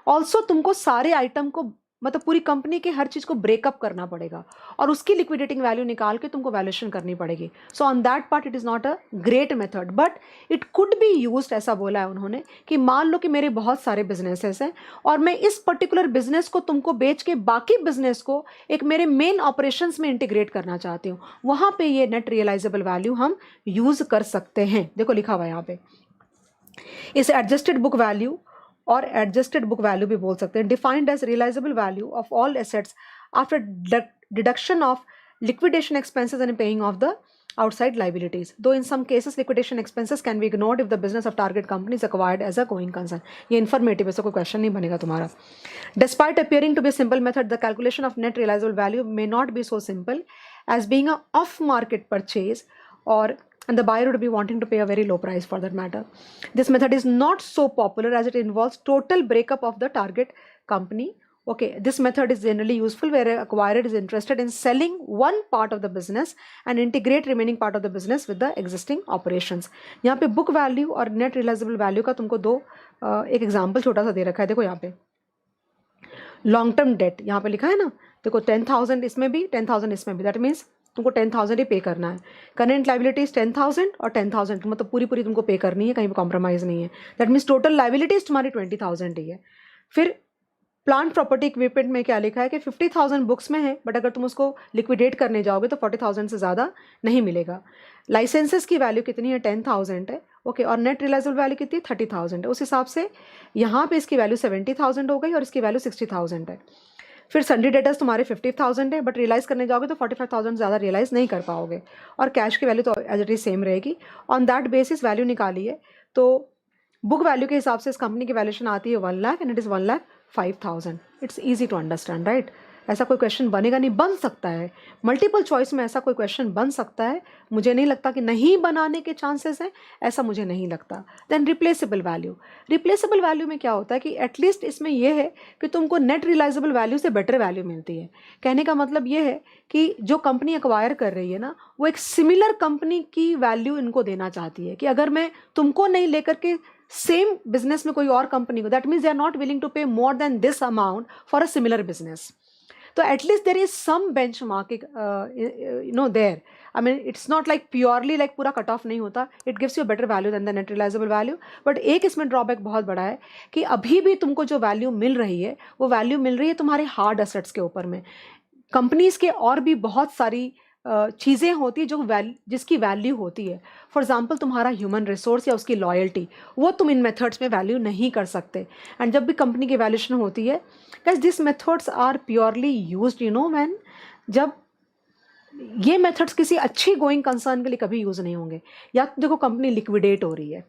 also तुमको सारे आइटम को, मतलब पूरी कंपनी के हर चीज़ को ब्रेकअप करना पड़ेगा और उसकी लिक्विडेटिंग वैल्यू निकाल के तुमको वैल्यूएशन करनी पड़ेगी। सो on that part it is not a great method, but it could be used, ऐसा बोला है उन्होंने कि मान लो कि मेरे बहुत सारे बिजनेसेस हैं और मैं इस पर्टिकुलर बिजनेस को तुमको बेच के बाकी बिजनेस को एक मेरे मेन ऑपरेशंस में इंटीग्रेट करना चाहती हूँ, वहाँ पे ये नेट रियलाइजेबल वैल्यू हम यूज कर सकते हैं। देखो लिखा हुआ है यहाँ पे, इस एडजस्टेड बुक वैल्यू और एडजस्टेड बुक वैल्यू भी बोल सकते हैं, defined as realisable value of all assets after deduction of liquidation expenses and paying off the outside liabilities. Though in some cases liquidation expenses can be ignored if the business of target company is acquired as a going concern. ये informative है, so कोई question नहीं बनेगा तुम्हारा. Despite appearing to be a simple method, the calculation of net realizable value may not be so simple, as being a off-market purchase and the buyer would be wanting to pay a very low price for that matter. This method is not so popular as it involves total breakup of the target company. Okay, this method is generally useful where an acquirer is interested in selling one part of the business and integrate remaining part of the business with the existing operations. यहाँ पे book value और net realizable value का तुमको एक example छोटा सा दे रखा है। देखो यहाँ पे long term debt यहाँ पे लिखा है ना, देखो 10,000 इसमें भी 10,000 इसमें भी, that means तुमको 10,000 ही पे करना है। करेंट लाइबिलिटीज 10,000 और 10,000, मतलब पूरी तुमको पे करनी है, कहीं भी कॉम्प्रोमाइज नहीं है। दैट मीन्स टोटल लाइबिलिटीज तुम्हारी 20,000 ही है। फिर प्लांट प्रॉपर्टी इक्विपमेंट में क्या लिखा है कि 50,000 बुक्स में है, बट अगर तुम उसको लिक्विडेट करने जाओगे तो 40,000 से ज़्यादा नहीं मिलेगा। लाइसेंसेस की वैल्यू कितनी है, 10,000 है, ओके, और नेट रियलाइजेबल वैल्यू कितनी, 30,000 है। उस हिसाब से यहाँ पे इसकी वैल्यू 70,000 हो गई और इसकी वैल्यू 60,000 है। फिर सन्डी डेटर्स तुम्हारे 50,000 है, बट रियलाइज करने जाओगे तो 45,000 ज़्यादा रियलाइज नहीं कर पाओगे, और कैश की वैल्यू तो एज इट इज सेम रहेगी। ऑन दैट बेसिस वैल्यू निकालिए तो बुक वैल्यू के हिसाब से इस कंपनी की वैल्यूएशन आती है 1 lakh and it is 1,05,000। It's easy to understand, right. ऐसा कोई क्वेश्चन बनेगा नहीं, बन सकता है मल्टीपल चॉइस में, ऐसा कोई क्वेश्चन बन सकता है, मुझे नहीं लगता कि नहीं बनाने के चांसेस हैं, ऐसा मुझे नहीं लगता। Then replaceable value, replaceable value में क्या होता है कि एटलीस्ट इसमें यह है कि तुमको नेट रियलाइजेबल वैल्यू से बेटर वैल्यू मिलती है। कहने का मतलब ये है कि जो कंपनी एक्वायर कर रही है ना, वो एक सिमिलर कंपनी की वैल्यू इनको देना चाहती है कि अगर मैं तुमको नहीं लेकर के सेम बिजनेस में कोई और कंपनी को, that means they are not willing to pay more than this amount for a similar business. तो at least there is some benchmarking there. I mean it's not like purely like पूरा कट ऑफ नहीं होता, it gives you better value than the net realisable value. But एक इसमें ड्रॉबैक बहुत बड़ा है कि अभी भी तुमको जो वैल्यू मिल रही है वो वैल्यू मिल रही है तुम्हारे हार्ड एसेट्स के ऊपर में। कंपनीज के और भी बहुत सारी चीज़ें होती है जिसकी वैल्यू होती है। फॉर एग्जाम्पल तुम्हारा ह्यूमन रिसोर्स या उसकी लॉयल्टी, वो तुम इन मेथड्स में वैल्यू नहीं कर सकते। एंड जब भी कंपनी की वैल्यूएशन होती है, guys this methods are purely used when, जब ये मेथड्स किसी अच्छी गोइंग कंसर्न के लिए कभी यूज़ नहीं होंगे। या देखो कंपनी लिक्विडेट हो रही है,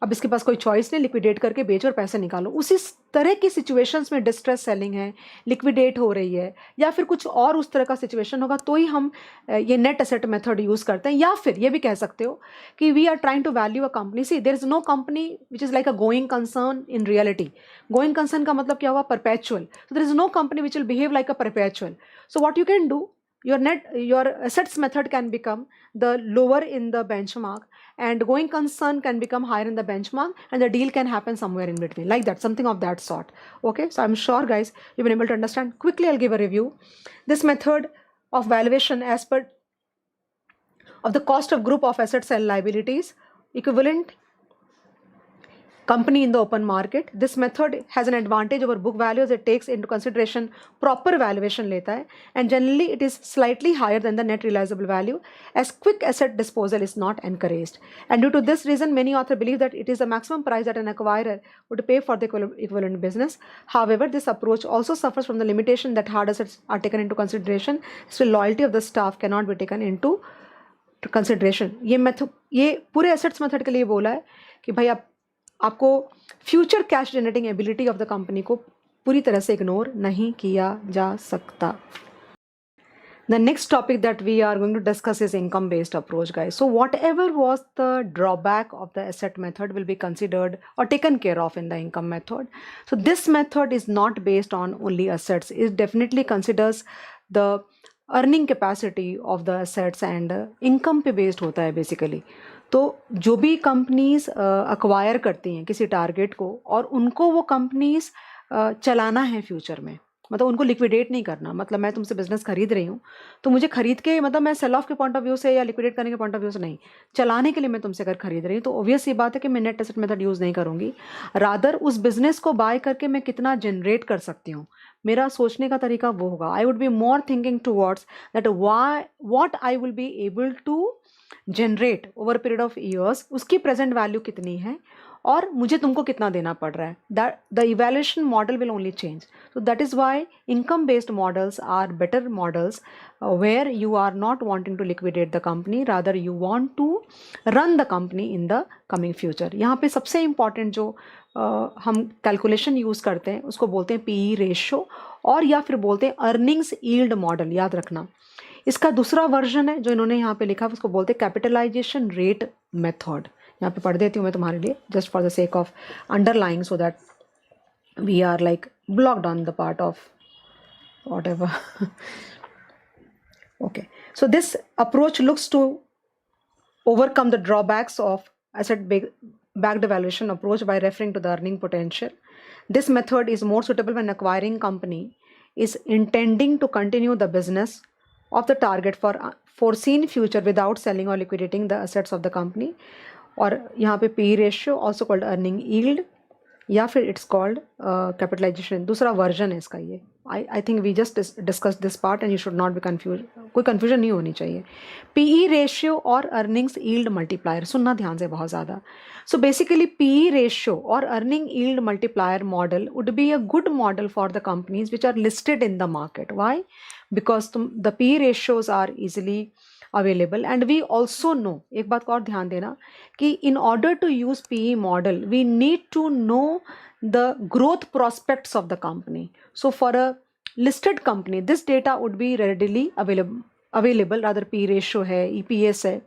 अब इसके पास कोई चॉइस नहीं, लिक्विडेट करके बेचो और पैसे निकालो। उसी तरह की सिचुएशंस में डिस्ट्रेस सेलिंग है, लिक्विडेट हो रही है, या फिर कुछ और उस तरह का सिचुएशन होगा तो ही हम ये नेट एसेट मेथड यूज़ करते हैं। या फिर ये भी कह सकते हो कि we are trying to value a company, see there is no company which is like a going concern in reality. Going concern का मतलब क्या हुआ, perpetual. so there is no company which will behave like a perpetual. So what you can do, your assets method can become the lower in the benchmark and going concern can become higher in the benchmark, and the deal can happen somewhere in between, like that, something of that sort. Okay, so I'm sure guys you've been able to understand. Quickly I'll give a review. This method of valuation as per of the cost of group of assets and liabilities equivalent company in the open market. This method has an advantage over book value as it takes into consideration proper valuation लेता है, and generally it is slightly higher than the net realizable value, as quick asset disposal is not encouraged. And due to this reason, many authors believe that it is the maximum price that an acquirer would pay for the equivalent business. However, this approach also suffers from the limitation that hard assets are taken into consideration. Still, loyalty of the staff cannot be taken into consideration, ये पूरे एसेट्स मेथड के लिए बोला है कि भाई आपको future cash generating ability of the company को पूरी तरह से इग्नोर नहीं किया जा सकता. The next topic that we are going to discuss is income based approach, guys. So whatever was the drawback of the asset method will be considered or taken care of in the income method. So this method is not based on only assets. It definitely considers the earning capacity of the assets and income पे based होता है basically. तो जो भी कंपनीज अक्वायर करती हैं किसी टारगेट को और उनको वो कंपनीज चलाना है फ्यूचर में, मतलब उनको लिक्विडेट नहीं करना. मतलब मैं तुमसे बिजनेस खरीद रही हूँ तो मुझे खरीद के, मतलब मैं सेल ऑफ के पॉइंट ऑफ व्यू से या लिक्विडेट करने के पॉइंट ऑफ व्यू से नहीं, चलाने के लिए मैं तुमसे अगर खरीद रही हूँ तो ऑब्वियस ये बात है कि मैं नेट एसेट मेथड यूज़ नहीं करूँगी. रादर उस बिजनेस को बाय करके मैं कितना जनरेट कर सकती हूँ, मेरा सोचने का तरीका वो होगा. I would be more thinking towards that what I will be able to generate over period of years, उसकी प्रेजेंट वैल्यू कितनी है और मुझे तुमको कितना देना पड़ रहा है. That the evaluation model will only change. So that is why income based models are better models where you are not wanting to liquidate the company, rather you want to run the company in the coming future. यहाँ पे सबसे important जो हम कैलकुलेशन यूज़ करते हैं उसको बोलते हैं PE रेशियो और या फिर बोलते हैं अर्निंग्स यील्ड मॉडल. याद रखना इसका दूसरा वर्जन है जो इन्होंने यहाँ पे लिखा है, उसको बोलते हैं कैपिटलाइजेशन रेट मेथड. यहाँ पे पढ़ देती हूँ मैं तुम्हारे लिए just for the sake of underlying so that we are like blocked on the part of whatever. Okay, so this approach looks to overcome the drawbacks of asset backed valuation approach by referring to the earning potential. This method is more suitable when acquiring company is intending to continue the business of the target for foreseen future without selling or liquidating the assets of the company. और यहाँ पे PE ratio also called earning yield या फिर इट्स कॉल्ड कैपिटलाइजेशन. दूसरा वर्जन है इसका ये. I think we just discuss this part and you should not be confuse. कोई कन्फ्यूजन नहीं होनी चाहिए. PE रेशियो और अर्निंग्स यील्ड मल्टीप्लायर, सुनना ध्यान से बहुत ज़्यादा. सो बेसिकली PE रेशियो और earning yield multiplier model would be a good model for the companies which are listed in the market. Why? Because the PE ratios are easily available and we also know, एक बात को और ध्यान देना कि in order to use PE model we need to know the growth prospects of the company. So for a listed company this data would be readily available. rather PE ratio है, EPS है,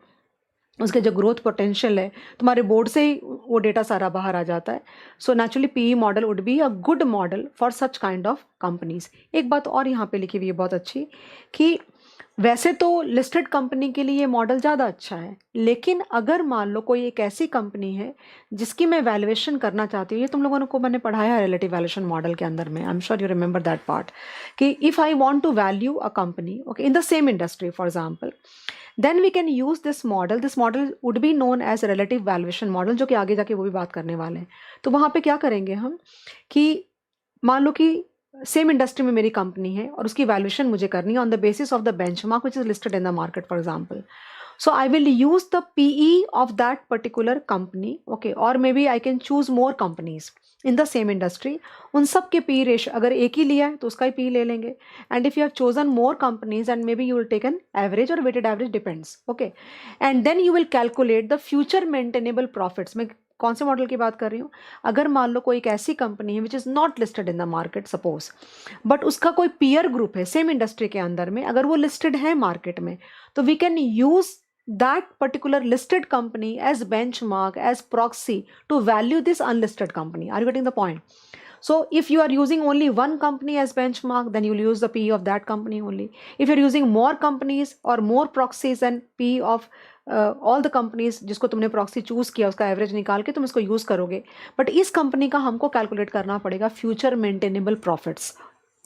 उसके जो ग्रोथ पोटेंशियल है तुम्हारे बोर्ड से ही वो डेटा सारा बाहर आ जाता है. So naturally PE model would be a good model for such kind of companies. एक बात और यहाँ पे लिखी हुई है बहुत अच्छी कि वैसे तो लिस्टेड कंपनी के लिए ये मॉडल ज़्यादा अच्छा है, लेकिन अगर मान लो कोई एक ऐसी कंपनी है जिसकी मैं वैल्यूएशन करना चाहती हूँ, ये तुम लोगों को मैंने पढ़ाया है रिलेटिव वैल्यूएशन मॉडल के अंदर में, I am sure you remember that part, कि if I want to value a company okay in the same industry for example, then we can use this model. This model would be known as relative valuation model, जो कि आगे जाके वो भी बात करने वाले हैं. तो वहाँ पे क्या करेंगे हम कि मान लो कि सेम इंडस्ट्री में मेरी कंपनी है और उसकी वैल्यूएशन मुझे करनी है on the basis of the benchmark which is listed in the market for example. So I will use the PE of that particular company okay, और maybe I can choose more companies in the same industry. उन सब के PE रेशियो अगर एक ही लिया है तो उसका ही PE ले लेंगे. And if you have chosen more companies and maybe you will take an average और weighted average depends okay, and then you will calculate the future maintainable profits. मैं कौन से मॉडल की बात कर रही हूँ? अगर मान लो कोई एक ऐसी कंपनी है which is not listed in the market suppose, but उसका कोई पीयर ग्रुप है सेम इंडस्ट्री के अंदर में, अगर वो लिस्टेड है मार्केट में, तो we can use that particular listed company as benchmark, as proxy to value this unlisted company. Are you getting the point? So if you are using only one company as benchmark, then you will use the PE of that company only. If you're using more companies or more proxies and PE of all the companies जिसको तुमने proxy choose किया उसका average निकाल के तुम इसको use करोगे, but इस company का हमको calculate करना पड़ेगा future maintainable profits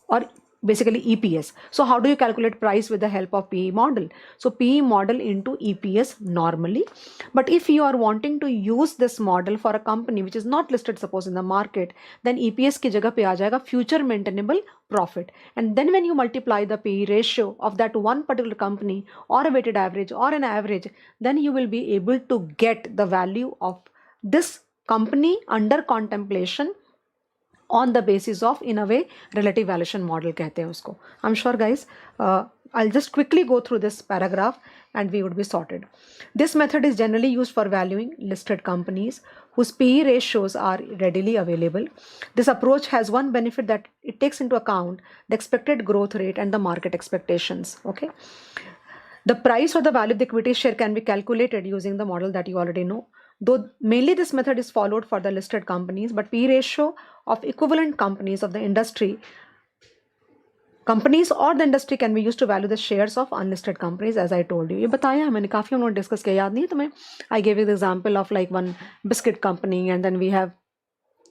और basically EPS. So how do you calculate price with the help of PE model? So PE model into EPS normally, but if you are wanting to use this model for a company which is not listed suppose in the market, then EPS की जगह पे आ जाएगा future maintainable profit, and then when you multiply the PE ratio of that one particular company or a weighted average or an average, then you will be able to get the value of this company under contemplation on the basis of in a way relative valuation model कहते हैं उसको. I'm sure guys I'll just quickly go through this paragraph and we would be sorted. This method is generally used for valuing listed companies whose PE ratios are readily available. This approach has one benefit, that it takes into account the expected growth rate and the market expectations. Okay. The price or the value of the equity share can be calculated using the model that you already know. Though mainly this method is followed for the listed companies, but PE ratio of equivalent companies of the industry, companies or the industry, can be used to value the shares of unlisted companies, as I told you. ये बताया है मैंने, काफ़ी हम लोग डिस्कस किया, याद नहीं है तुम्हें? I gave you the example of like one biscuit company and then we have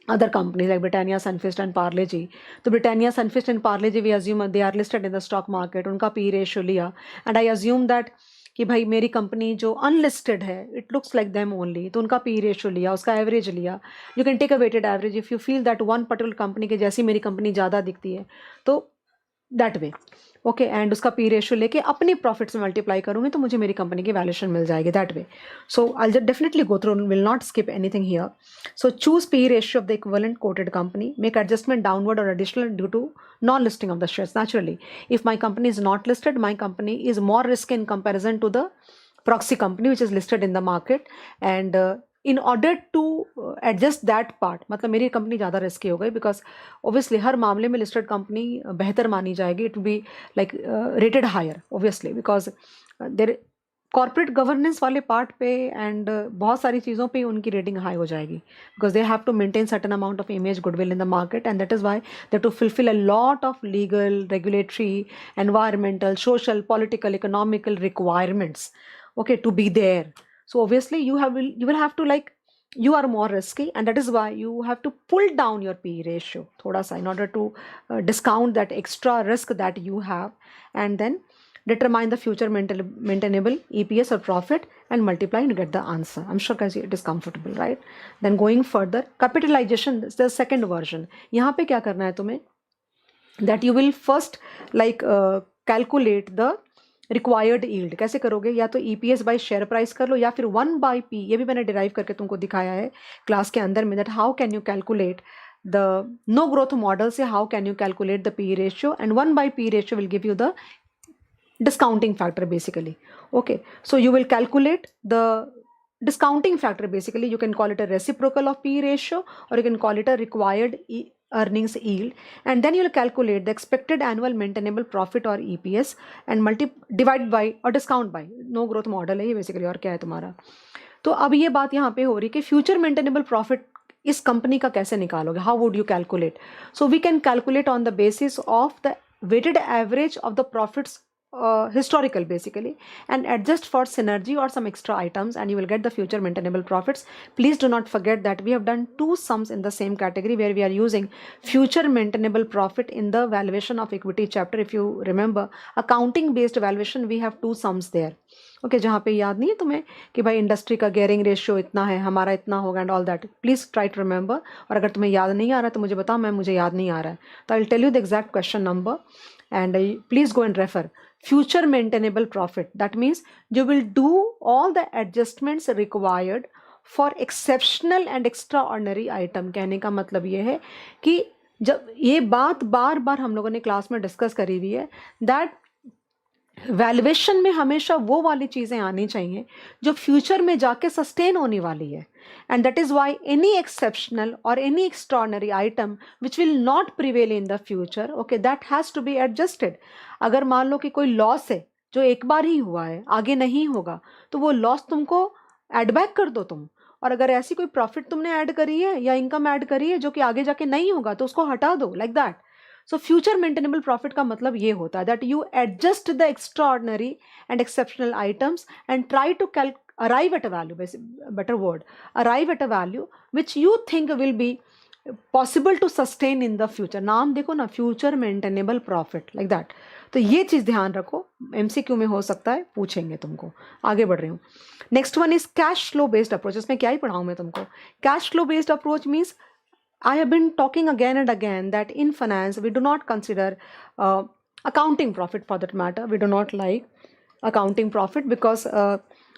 other companies like Britannia, Sunfeast and Parle-G. तो Britannia, Sunfeast and Parle-G, we assume they are listed in the stock market, उनका PE ratio लिया, and I assume that कि भाई मेरी कंपनी जो अनलिस्टेड है, it looks like them only, तो उनका पी रेशियो लिया, उसका एवरेज लिया. You can take a weighted average if you feel that one particular company के जैसी मेरी कंपनी ज़्यादा दिखती है, तो दैट वे. ओके, एंड उसका पी रेशियो लेके अपनी प्रॉफिट्स में मल्टीप्लाई करूँगी तो मुझे मेरी कंपनी की वैल्यूएशन मिल जाएगी, that way. So I just definitely go through, will not skip anything here. So choose P ratio of the equivalent quoted company, make adjustment downward और additional due to non-listing of the shares. Naturally, if my company is not listed, my company is more risky in comparison to the proxy company which is listed in the market, and in order to adjust that part, मतलब मेरी कंपनी ज़्यादा रिस्की हो गई, बिकॉज ओबियसली हर मामले में लिस्टेड कंपनी बेहतर मानी जाएगी, it will be like rated higher obviously, because there corporate governance वाले पार्ट पे एंड बहुत सारी चीज़ों पे उनकी रेटिंग हाई हो जाएगी, because they have to maintain certain amount of image goodwill in the market, and that is why they to fulfil a lot of legal, regulatory, environmental, social, political, economical requirements, okay, to be there. So obviously you will have to, like, you are more risky, and that is why you have to pull down your PE ratio thoda sa in order to discount that extra risk that you have, and then determine the future maintainable EPS or profit and multiply and get the answer. I'm sure guys it is comfortable, right? Then going further, capitalization is the second version. यहाँ पे क्या करना है तुम्हें, that you will first like calculate the required yield. कैसे करोगे, या तो EPS बाई शेयर प्राइस कर लो, या फिर 1/P. ये भी मैंने डिराइव करके तुमको दिखाया है क्लास के अंदर में, that how can you calculate the no growth model से how can you calculate the PE ratio, and 1/P ratio will give you the discounting factor basically. Okay, so you will calculate the discounting factor basically. You can call it a reciprocal of PE ratio, or you can call it a required earnings yield, and then you will calculate the expected annual maintainable profit or EPS and divide by or discount by no growth model है ये basically, और क्या है तुम्हारा. तो अब ये बात यहाँ पे हो रही कि फ्यूचर मेंटेनेबल प्रॉफिट इस कंपनी का कैसे निकालोगे, how would you calculate. So we can calculate on the basis of the weighted average of the profits, historical basically, and adjust for synergy or some extra items, and you will get the future maintainable profits. Please do not forget that we have done two sums in the same category where we are using future maintainable profit in the valuation of equity chapter. If you remember, accounting based valuation, we have two sums there. Okay, जहाँ पे याद नहीं है तुम्हें कि भाई इंडस्ट्री का गेयरिंग रेशियो इतना है, हमारा इतना होगा and all that, please try to remember. और अगर तुम्हें याद नहीं आ रहा तो मुझे बताओ, मुझे याद नहीं आ रहा है तो I will tell you the exact question number, and please go and refer. Future maintainable profit, that means you will do all the adjustments required for exceptional and extraordinary item. कहने का मतलब ये है कि जब ये बात बार बार हम लोगों ने क्लास में डिस्कस करी हुई है, दैट वैल्यूएशन में हमेशा वो वाली चीज़ें आनी चाहिए जो फ्यूचर में जाके सस्टेन होने वाली है, and that is why any exceptional और any extraordinary item which will not prevail in the future, okay, that has to be adjusted. अगर मान लो कि कोई लॉस है जो एक बार ही हुआ है, आगे नहीं होगा, तो वो लॉस तुमको एड बैक कर दो तुम. और अगर ऐसी कोई प्रॉफिट तुमने ऐड करी है या इनकम ऐड करी है जो कि आगे जाके नहीं होगा, तो उसको हटा दो, like that. So future maintainable profit का मतलब ये होता है that you adjust the extraordinary and exceptional items and try to arrive at a value, better word, arrive at a value which you think will be possible to sustain in the future. नाम देखो ना, future maintainable profit, like that. तो ये चीज़ ध्यान रखो, MCQ में हो सकता है पूछेंगे तुमको. आगे बढ़ रही हूँ. Next one is cash flow based approach. इसमें क्या ही पढ़ाऊँ मैं तुमको. Cash flow based approach means I have been talking again and again that in finance we do not consider accounting profit, for that matter. We do not like accounting profit because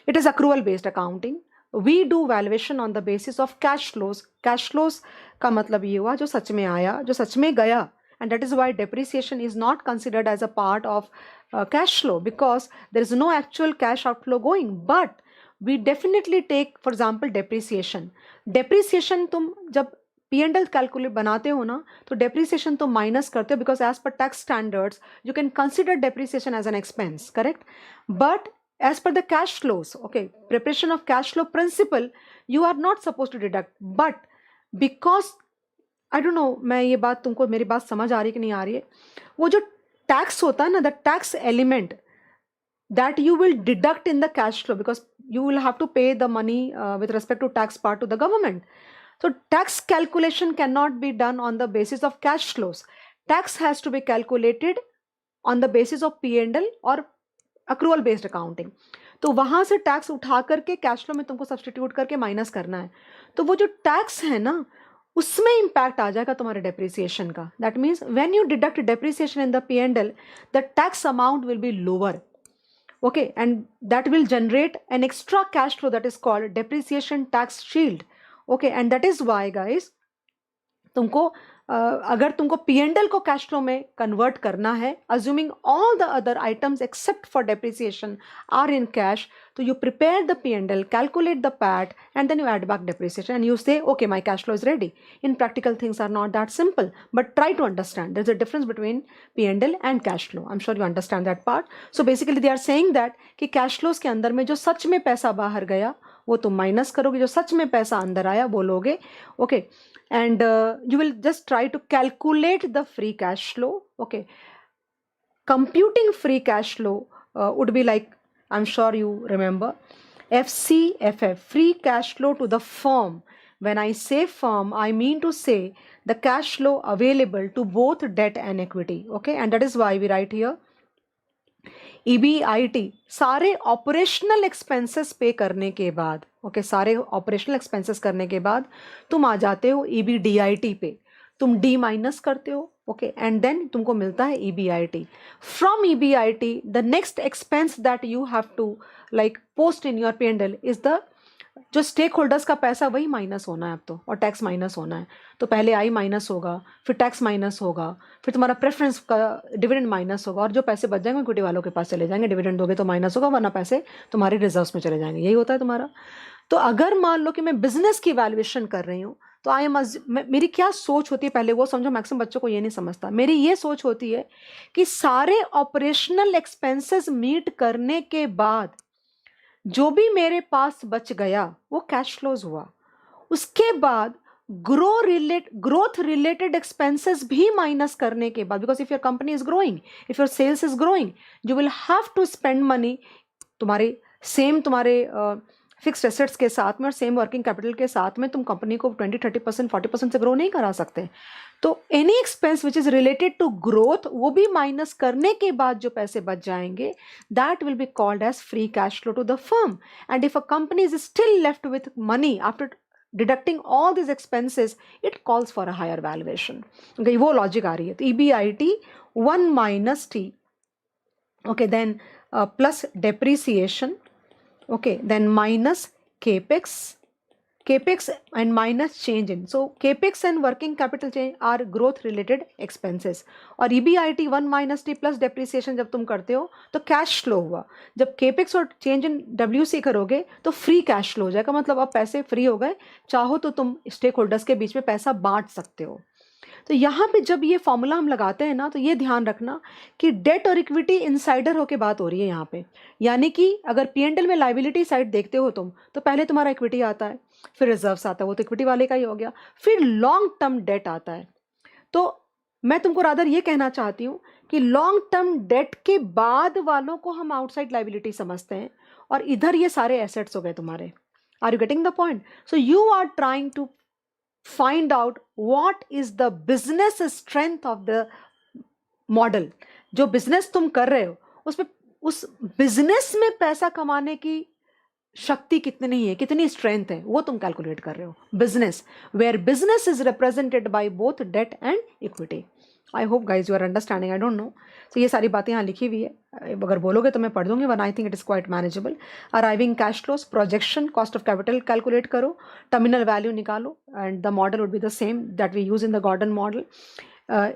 it is accrual based accounting. We do valuation on the basis of cash flows. Cash flows का मतलब ये हुआ जो सच में आया, जो सच में गया, and that is why depreciation is not considered as a part of cash flow because there is no actual cash outflow going. But we definitely take, for example, depreciation. Depreciation तुम जब P&L कैलकुलेट बनाते हो ना, तो डेप्रिसिएशन तो माइनस करते हो because as per tax standards you can consider depreciation as an expense, correct? But as per the cash flows, okay, preparation of cash flow principle, you are not supposed to deduct. But because I don't know, मैं ये बात तुमको, मेरी बात समझ आ रही कि नहीं आ रही है, वो जो टैक्स होता है ना, the tax element that you will deduct in the cash flow because you will have to pay the money with respect to tax part to the government. So tax calculation cannot be done on the basis of cash flows. Tax has to be calculated on the basis of P&L or accrual based accounting. तो वहां से टैक्स उठा करके कैश फ्लो में तुमको सब्सटीट्यूट करके माइनस करना है. तो वो जो टैक्स है ना, उसमें इंपैक्ट आ जाएगा तुम्हारे डेप्रिसिएशन का. That means when you deduct depreciation in the P&L, the tax amount will be lower. Okay, and that will generate an extra cash flow that is called depreciation tax shield. Okay, and that is why guys, तुमको अगर तुमको P&L को कैश फ्लो में कन्वर्ट करना है, assuming all the other items except for depreciation are in cash, तो you prepare the P&L, calculate the PAT, and then you add back depreciation and you say, okay, my cash flow is ready. In practical, things are not that simple, but try to understand. There's a difference between P&L and cash flow. I'm sure you understand that part. So basically, they are saying that कि cash flows के अंदर में जो सच में पैसा बाहर गया, वो तुम माइनस करोगे, जो सच में पैसा अंदर आया वो लोगे. Okay. And you will just try to calculate the free cash flow. Okay, computing free cash flow would be like, I'm sure you remember, FCFF, free cash flow to the firm. When I say firm, I mean to say the cash flow available to both debt and equity. Okay, and that is why we write here EBIT. सारे ऑपरेशनल एक्सपेंसेस पे करने के बाद, ओके, सारे ऑपरेशनल एक्सपेंसेस करने के बाद तुम आ जाते हो EBDIT पे. तुम डी माइनस करते हो, ओके, एंड देन तुमको मिलता है EBIT. From EBIT the next expense that you have to like post in your P&L is the, जो स्टेक होल्डर्स का पैसा वही माइनस होना है अब तो, और टैक्स माइनस होना है. तो पहले आई माइनस होगा, फिर टैक्स माइनस होगा, फिर तुम्हारा प्रेफरेंस का डिविडेंड माइनस होगा, और जो पैसे बच जाएंगे इक्विटी वालों के पास चले जाएंगे. डिविडेंड दोगे तो माइनस होगा, वरना पैसे तुम्हारे रिजर्व्स में चले जाएंगे. यही होता है तुम्हारा. तो अगर मान लो कि मैं बिजनेस की वैल्यूएशन कर रही हूँ, तो मेरी क्या सोच होती है पहले वो समझो. मैक्सिमम बच्चों को ये नहीं समझता. मेरी ये सोच होती है कि सारे ऑपरेशनल एक्सपेंसेस मीट करने के बाद जो भी मेरे पास बच गया वो कैश फ्लोज हुआ. उसके बाद ग्रोथ रिलेटेड एक्सपेंसेस भी माइनस करने के बाद, because if your company is growing, if your sales is growing, you will have to spend money. तुम्हारे फिक्स्ड एसेट्स के साथ में और सेम वर्किंग कैपिटल के साथ में तुम कंपनी को 20-30%, 40% से ग्रो नहीं करा सकते. तो any expense which is related to growth, वो भी माइनस करने के बाद जो पैसे बच जाएंगे, that will be called as free cash flow to the firm. And if a company is still left with money after deducting all this expenses, it calls for a higher valuation. Okay, वो लॉजिक आ रही है. तो EBIT 1 - T, okay, then plus depreciation, okay, then minus capex and minus change in. So capex and working capital change are growth related expenses. और EBIT 1 - T plus depreciation जब तुम करते हो तो कैश फ्लो हुआ. जब capex और change in WC करोगे तो फ्री कैश फ्लो हो जाएगा. मतलब अब पैसे फ्री हो गए, चाहो तो तुम स्टेक होल्डर्स के बीच में पैसा बांट सकते हो. तो यहाँ पे जब ये फॉर्मूला हम लगाते हैं ना, तो ये ध्यान रखना कि डेट और इक्विटी इनसाइडर होके बात हो रही है यहाँ पे. यानी कि अगर P&L में लाइबिलिटी साइड देखते हो तुम, तो पहले तुम्हारा इक्विटी आता है, फिर रिजर्व्स आता है, वो तो इक्विटी वाले का ही हो गया, फिर लॉन्ग टर्म डेट आता है. तो मैं तुमको रादर ये कहना चाहती हूँ कि लॉन्ग टर्म डेट के बाद वालों को हम आउटसाइड लाइबिलिटी समझते हैं, और इधर ये सारे एसेट्स हो गए तुम्हारे. Are you getting the point? So you are trying to find out what is the business strength of the model. जो बिजनेस तुम कर रहे हो उसमें, उस बिजनेस में पैसा कमाने की शक्ति कितनी है, कितनी स्ट्रेंथ है, वो तुम कैलकुलेट कर रहे हो. Business where business is represented by both debt and equity. I hope guys you are understanding. I don't know. तो ये सारी बातें यहाँ लिखी हुई है, अगर बोलोगे तो मैं पढ़ दूंगी, one I think it is quite manageable. Arriving cash flows, projection, cost of capital calculate करो, टर्मिनल वैल्यू निकालो, and the model would be the same that we use in the Gordon model.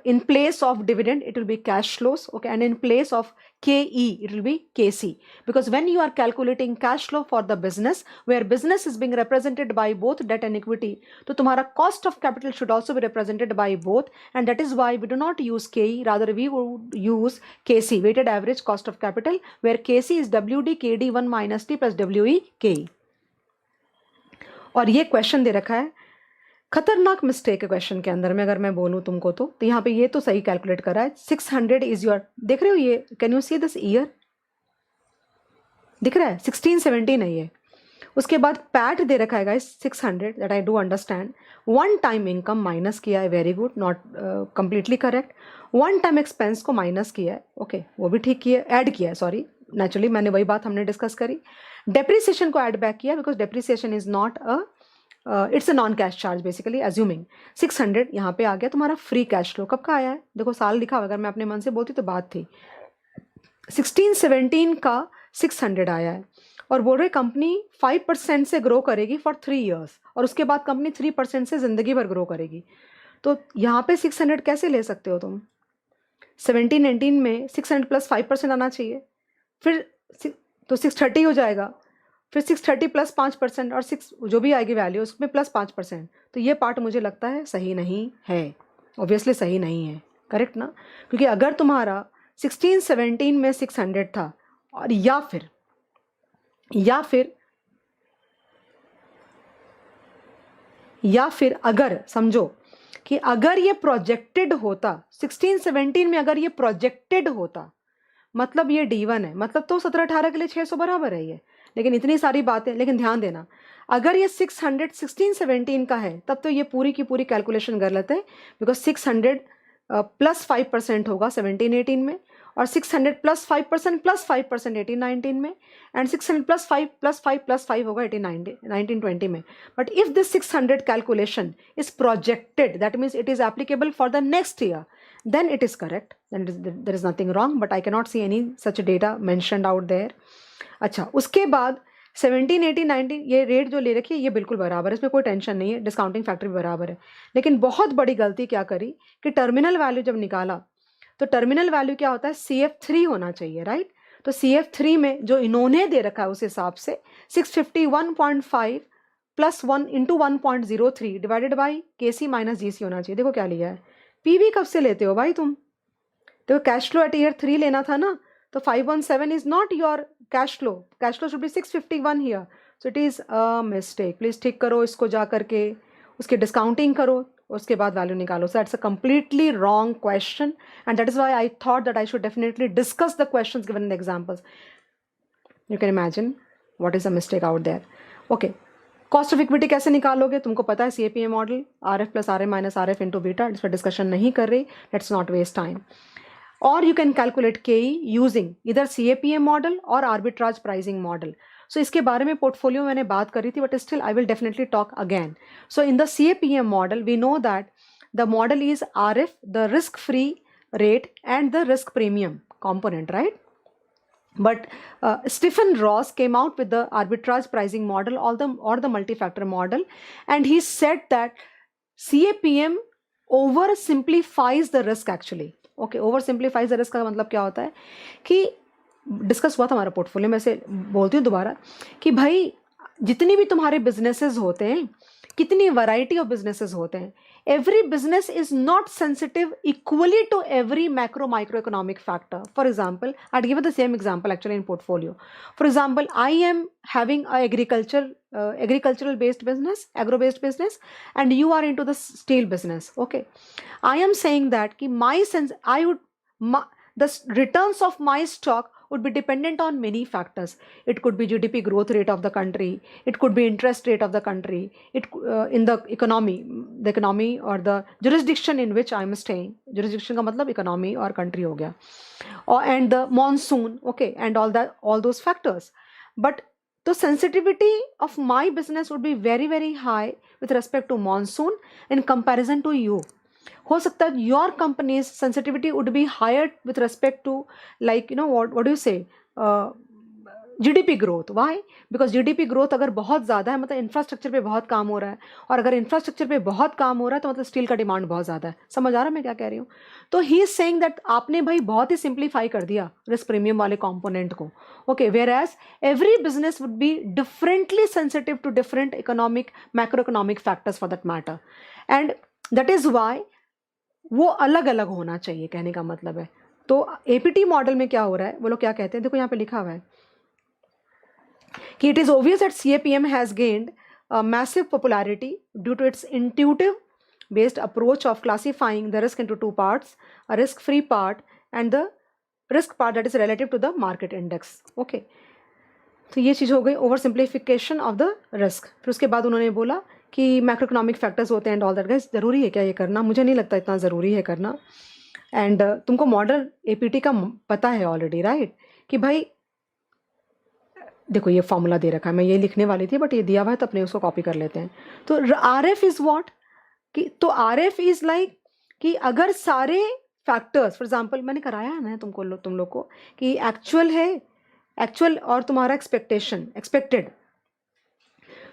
in place of dividend it will be cash flows, okay, and in place of KE it will be KC, because when you are calculating cash flow for the business where business is being represented by both debt and equity, तो तुम्हारा cost of capital should also be represented by both, and that is why we do not use KE, rather we would use KC, weighted average cost of capital, where KC is WD KD1 minus T plus WE KE. और ये क्वेश्चन दे रखा है, खतरनाक मिस्टेक है क्वेश्चन के अंदर में अगर मैं बोलूँ तुमको तो यहाँ पे ये तो सही कैलकुलेट करा है, 600 इज योर, देख रहे हो ये, can you see this year, दिख रहा है 16-17 है ये। उसके बाद पैट दे रखा है guys 600, that I do understand, one time income minus किया है, very good, not completely correct, one time expense को माइनस किया है, ओके वो भी ठीक किया, ऐड किया है, सॉरी नेचुरली मैंने वही बात हमने डिस्कस करी, डेप्रिसिएशन को ऐड बैक किया because depreciation is not a it's a non cash charge basically, assuming 600 यहाँ पे आ गया तुम्हारा फ्री कैश फ्लो। कब का आया है देखो, साल लिखा हुआ, अगर मैं अपने मन से बोलती तो बात थी, 16-17 का 600 आया है, और बोल रहे कंपनी 5% से ग्रो करेगी फॉर 3 ईयर्स, और उसके बाद कंपनी 3% से ज़िंदगी भर ग्रो करेगी, तो यहाँ पे 600 कैसे ले सकते हो तुम, 17-18 में 600 प्लस 5% आना चाहिए, फिर तो 630 हो जाएगा, फिर 630 प्लस 5% और 6 जो भी आएगी वैल्यू उसमें प्लस 5%, तो ये पार्ट मुझे लगता है सही नहीं है, ऑब्वियसली सही नहीं है, करेक्ट ना, क्योंकि अगर तुम्हारा 16-17 में 600 था, और या फिर अगर समझो कि अगर ये प्रोजेक्टेड होता 16-17 में, अगर ये प्रोजेक्टेड होता मतलब ये D1 है, मतलब तो 17-18 के लिए 600 बराबर है ये, लेकिन इतनी सारी बातें, लेकिन ध्यान देना अगर ये 600 16-17 का है तब तो ये पूरी की पूरी कैलकुलेशन कर लेते हैं, बिकॉज 600 प्लस 5% होगा 17-18 में, और 600 प्लस 5% प्लस 5% 18-19 में, एंड 600 प्लस 5 प्लस 5 प्लस 5 होगा 19-20 में। But if this 600 calculation is projected, that means it is applicable for the next year, then it is correct, then there is nothing wrong, but I cannot see any such data mentioned out there। अच्छा, उसके बाद 17, 18, 19 ये रेट जो ले रखी है ये बिल्कुल बराबर है, इसमें कोई टेंशन नहीं है, डिस्काउंटिंग फैक्टर भी बराबर है, लेकिन बहुत बड़ी गलती क्या करी कि टर्मिनल वैल्यू जब निकाला तो टर्मिनल वैल्यू क्या होता है, CF3 होना चाहिए, राइट, तो CF3 में जो इन्होंने दे रखा है उस हिसाब से 651.5 plus 1 into 1.03 divided by KC minus GC होना चाहिए। देखो क्या लिया है, पीवी कब से लेते हो भाई तुम, तो कैश फ्लो एट ईयर 3 लेना था ना, तो 517 is not your cash flow should be 651 here, so it is a mistake, please ठीक करो इसको जा करके, उसकी डिस्काउंटिंग करो, उसके बाद वैल्यू निकालो, so that's a completely wrong question, and that is why I thought that I should definitely discuss the questions given in the examples, you can imagine what is the mistake out there. Okay, cost of equity कैसे निकालोगे, तुमको पता है CAPM model, RF plus RM minus RF into beta, इस पर डिस्कशन नहीं कर रही, लेट्स नॉट वेस्ट टाइम। और you can calculate KE using इधर CAPM मॉडल और आर्बिट्राज प्राइसिंग मॉडल। सो इसके बारे में पोर्टफोलियो मैंने बात करी थी, but still I will definitely talk again. So in the CAPM model we know that the model is RF, the risk free rate and the risk premium component, right? But Stephen Ross came out with the arbitrage pricing model or the multi-factor model, and he said that CAPM oversimplifies the risk actually. Okay, oversimplifies the risk का मतलब क्या होता है कि डिस्कस हुआ था हमारा पोर्टफोलियो में, से बोलती हूँ दोबारा कि भाई जितनी भी तुम्हारे बिजनेसेस होते हैं, कितनी वैरायटी ऑफ बिजनेसेस होते हैं, every business is not sensitive equally to every macro microeconomic factor. For example, I'd give you the same example actually in portfolio. For example, I am having a agricultural based business, agro based business, and you are into the steel business. Okay, I am saying that the returns of my stock would be dependent on many factors. It could be GDP growth rate of the country, it could be interest rate of the country, in the economy or the jurisdiction in which I am staying. Jurisdiction का मतलब economy और country हो गया, and the monsoon, okay, and all those factors. But the sensitivity of my business would be very very high with respect to monsoon in comparison to you. हो सकता है your company's sensitivity would be higher with respect to, like you know what do you say, GDP growth. Why? Because GDP growth अगर बहुत ज़्यादा है मतलब इंफ्रास्ट्रक्चर पे बहुत काम हो रहा है, और अगर इंफ्रास्ट्रक्चर पे बहुत काम हो रहा है तो मतलब स्टील का डिमांड बहुत ज़्यादा है। समझ आ रहा है मैं क्या कह रही हूँ? तो ही इज सेइंग दैट आपने भाई बहुत ही सिंप्लीफाई कर दिया रिस्क प्रीमियम वाले कॉम्पोनेंट को। Okay, whereas every business would be differently sensitive to different economic macro economic factors for that matter, and that is why वो अलग अलग होना चाहिए, कहने का मतलब है। तो एपीटी मॉडल में क्या हो रहा है, वो लोग क्या कहते हैं, देखो यहाँ पे लिखा हुआ है कि it is obvious that CAPM has gained massive popularity due to its intuitive based approach of classifying the risk into two parts, a risk free part and the risk part that is relative to the market index. Okay, तो ये चीज़ हो गई over simplification of the risk. फिर उसके बाद उन्होंने बोला कि मैक्रो इकोनॉमिक फैक्टर्स होते हैं एंड ऑल दैट। गाइस ज़रूरी है क्या ये करना? मुझे नहीं लगता इतना ज़रूरी है करना। एंड तुमको मॉडल एपीटी का पता है ऑलरेडी, राइट? कि भाई देखो ये फॉर्मूला दे रखा है, मैं ये लिखने वाली थी बट ये दिया हुआ है तो अपने उसको कॉपी कर लेते हैं। तो आर एफ इज वॉट कि, तो आर एफ इज लाइक कि अगर सारे फैक्टर्स, फॉर एग्जाम्पल मैंने कराया है ना तुम लोग को कि एक्चुअल है, एक्चुअल और तुम्हारा एक्सपेक्टेशन एक्सपेक्टेड,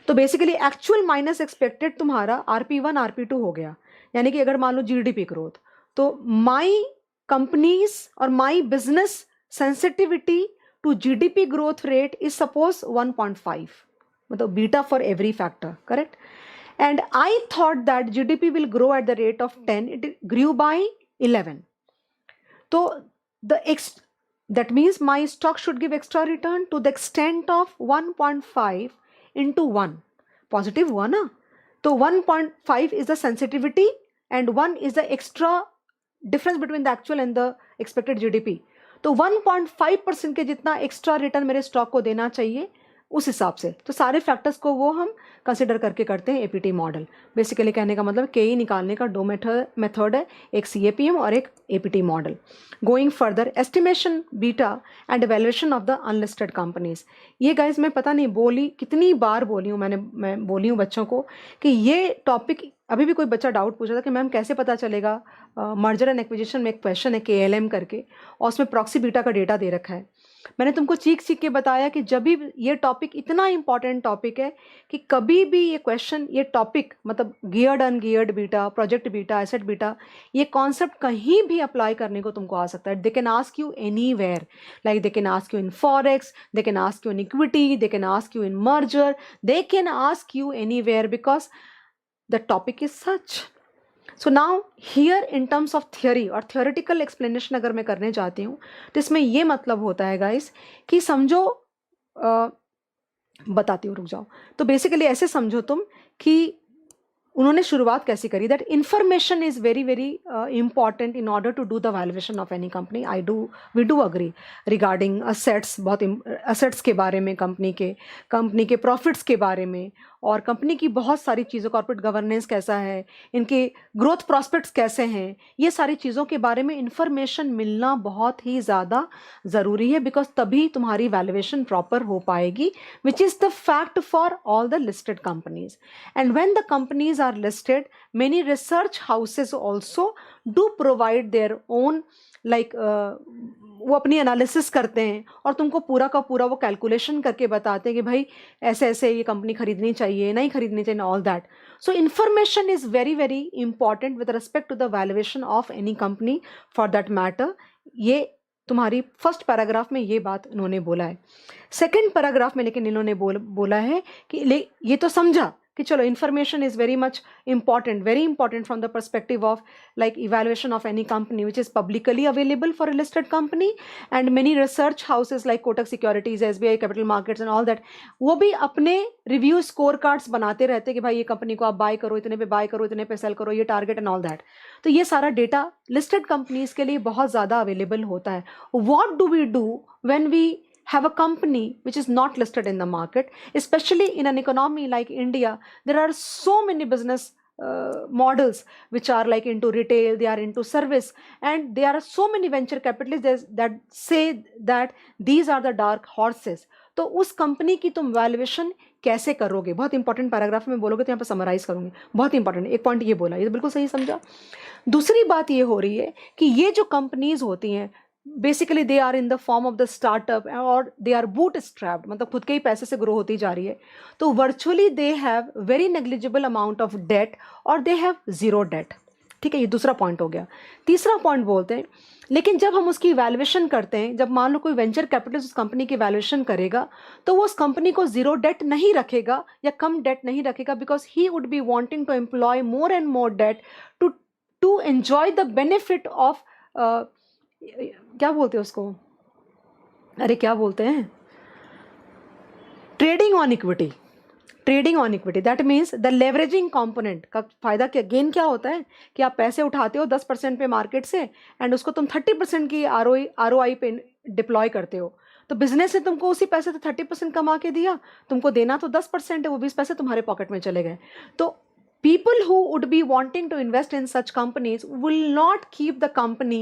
तो बेसिकली एक्चुअल माइनस एक्सपेक्टेड तुम्हारा आरपी1 आरपी2 हो गया। यानी कि अगर मान लो जीडीपी ग्रोथ, तो माई कंपनीज और my business sensitivity to GDP growth rate is suppose 1.5, मतलब beta for every factor, correct? And I thought that GDP will grow at the rate of 10, it grew by 11. So that means my stock should give extra return to the extent of 1.5 into 1, positive 1 ना? तो 1.5 is the sensitivity and 1 is the extra difference between the actual and the expected GDP. तो 1.5% के जितना एक्स्ट्रा रिटर्न मेरे स्टॉक को देना चाहिए उस हिसाब से। तो सारे फैक्टर्स को वो हम कंसिडर करके करते हैं एपीटी मॉडल। बेसिकली कहने का मतलब केई निकालने का दो मेथड है, एक सीएपीएम और एक APT model. Going further, estimation beta and valuation of the unlisted companies. ये गाइज मैं पता नहीं बोली कितनी बार बोली हूँ, मैं बोली हूँ बच्चों को कि ये टॉपिक, अभी भी कोई बच्चा डाउट पूछा था कि मैम कैसे पता चलेगा, मर्जर एंड एक्विजिशन में एक क्वेश्चन है केएलएम करके और उसमें प्रॉक्सी बीटा का डेटा दे रखा है। मैंने तुमको चीख के बताया कि जब भी ये टॉपिक इतना इंपॉर्टेंट टॉपिक है कि कभी भी ये क्वेश्चन, ये टॉपिक मतलब geared ungeared beta, project beta, asset beta, ये कॉन्सेप्ट कहीं भी अप्लाई करने को तुमको आ सकता है। They can ask you anywhere, like they can ask you in forex, they can ask you in equity, they can ask you in merger, they can ask you anywhere because the topic is such. So now here in terms of theory और थियोरेटिकल एक्सप्लेनेशन अगर मैं करने जाती हूँ तो इसमें ये मतलब होता है गाइस कि समझो, बताती हूँ, रुक जाओ। तो बेसिकली ऐसे समझो तुम कि उन्होंने शुरुआत कैसी करी, that information is very very important in order to do the valuation of any company. We do agree regarding assets, बहुत असेट्स के बारे में, कंपनी के प्रॉफिट्स के बारे में, और कंपनी की बहुत सारी चीज़ों, कॉर्पोरेट गवर्नेंस कैसा है, इनके ग्रोथ प्रॉस्पेक्ट्स कैसे हैं, ये सारी चीज़ों के बारे में इंफॉर्मेशन मिलना बहुत ही ज़्यादा ज़रूरी है, बिकॉज तभी तुम्हारी वैल्यूएशन प्रॉपर हो पाएगी, which is the fact for all the listed companies. And when the companies are listed, many research houses also do provide their own like वो अपनी एनालिसिस करते हैं और तुमको पूरा का पूरा वो कैलकुलेशन करके बताते हैं कि भाई ऐसे ऐसे ये कंपनी खरीदनी चाहिए, नहीं खरीदनी चाहिए, all that. So information is very very important with respect to the valuation of any company for that matter. ये तुम्हारी फर्स्ट पैराग्राफ में ये बात इन्होंने बोला है। सेकेंड पैराग्राफ में लेकिन इन्होंने बोला है कि ये तो समझा कि चलो information is very much important, very important from the perspective of like evaluation of any company which is publicly available for a listed company, and many research houses like Kotak Securities, SBI Capital Markets and all that, वो भी अपने रिव्यू स्कोर कार्ड्स बनाते रहते हैं कि भाई ये कंपनी को आप बाय करो, इतने पे बाय करो, इतने पे सेल करो, ये टारगेट एंड ऑल दैट। तो ये सारा डेटा लिस्टेड कंपनीज के लिए बहुत ज़्यादा अवेलेबल होता है। What do we do when we have a company which is not listed in the market, especially in an economy like India? There are so many business models which are like into retail, they are into service, and there are so many venture capitalists that say that these are the dark horses. तो उस कंपनी की तुम वैल्यूएशन कैसे करोगे? बहुत इंपॉर्टेंट पैराग्राफ में बोलोगे तो यहाँ पर समराइज करूंगी, बहुत इंपॉर्टेंट। एक पॉइंट ये बोला, ये तो बिल्कुल सही समझा। दूसरी बात ये हो रही है कि ये जो कंपनीज होती हैं basically they are in the form of the startup और दे आर बूट स्ट्रैप्ड, मतलब खुद के ही पैसे से ग्रो होती जा रही है, तो virtually they have very negligible amount of debt और दे हैव जीरो डेट। ठीक है, ये दूसरा पॉइंट हो गया। तीसरा पॉइंट बोलते हैं, लेकिन जब हम उसकी वैल्यूएशन करते हैं, जब मान लो कोई वेंचर कैपिटलिस्ट उस कंपनी की वैल्यूएशन करेगा, तो वो उस कंपनी को जीरो डेट नहीं रखेगा या कम डेट नहीं रखेगा, because he would be wanting to employ more and more debt to to enjoy the benefit of, क्या बोलते हैं उसको, अरे क्या बोलते हैं, trading on equity. Trading on equity that means the leveraging component का फायदा क्या, गेन क्या होता है कि आप पैसे उठाते हो 10% पे मार्केट से एंड उसको तुम 30% की आरओआई पे डिप्लॉय करते हो। तो बिजनेस ने तुमको उसी पैसे से 30% कमा के दिया, तुमको देना तो 10% है, वो 20 पैसे तुम्हारे पॉकेट में चले गए। तो people who would be wanting to invest in such companies will not keep the company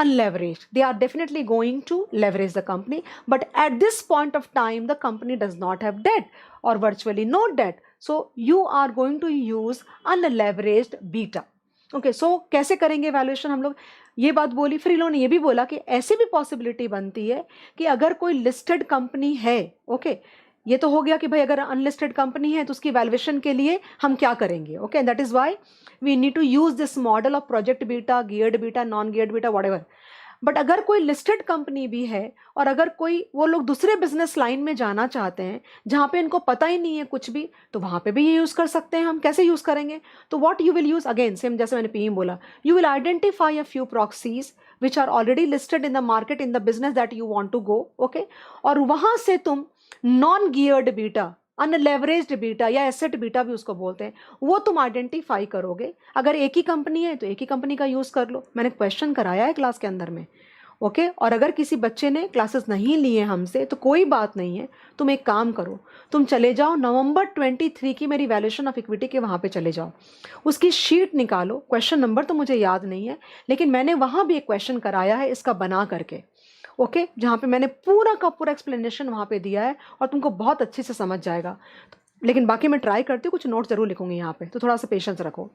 unleveraged. They are definitely going to leverage the company, but at this point of time the company does not have debt or virtually no debt, so you are going to use unleveraged beta. Okay, so कैसे करेंगे वैल्यूएशन हम लोग, ये बात बोली। फिर इन्होंने ये भी बोला कि ऐसी भी पॉसिबिलिटी बनती है कि अगर कोई लिस्टेड कंपनी है, ओके, ये तो हो गया कि भाई अगर अनलिस्टेड कंपनी है तो उसकी वैल्यूएशन के लिए हम क्या करेंगे, okay, that is why we need to use this model of project beta, geared beta, non geared beta, whatever. But अगर कोई लिस्टेड कंपनी भी है और अगर कोई वो लोग दूसरे बिजनेस लाइन में जाना चाहते हैं जहाँ पे इनको पता ही नहीं है कुछ भी, तो वहाँ पे भी ये यूज़ कर सकते हैं हम। कैसे यूज़ करेंगे, तो what you will use, again same जैसे मैंने पीएम बोला, you will identify a few proxies which are already listed in the market in the business that you want to go, okay, और वहाँ से तुम non geared beta, unleveraged beta या एसेट बीटा भी उसको बोलते हैं, वो तुम आइडेंटिफाई करोगे। अगर एक ही कंपनी है तो एक ही कंपनी का यूज़ कर लो, मैंने क्वेश्चन कराया है क्लास के अंदर में, ओके। और अगर किसी बच्चे ने क्लासेस नहीं लिए हमसे तो कोई बात नहीं है, तुम एक काम करो, तुम चले जाओ नवंबर 23 की मेरी वैल्यूएशन ऑफ इक्विटी के वहाँ पे चले जाओ, उसकी शीट निकालो, क्वेश्चन नंबर तो मुझे याद नहीं है लेकिन मैंने वहाँ भी एक क्वेश्चन कराया है इसका बना करके, ओके, जहाँ पे मैंने पूरा का पूरा एक्सप्लेनेशन वहाँ पे दिया है और तुमको बहुत अच्छे से समझ जाएगा। लेकिन बाकी मैं ट्राई करती हूँ, कुछ नोट जरूर लिखूंगी यहाँ पे, तो थोड़ा सा पेशेंस रखो।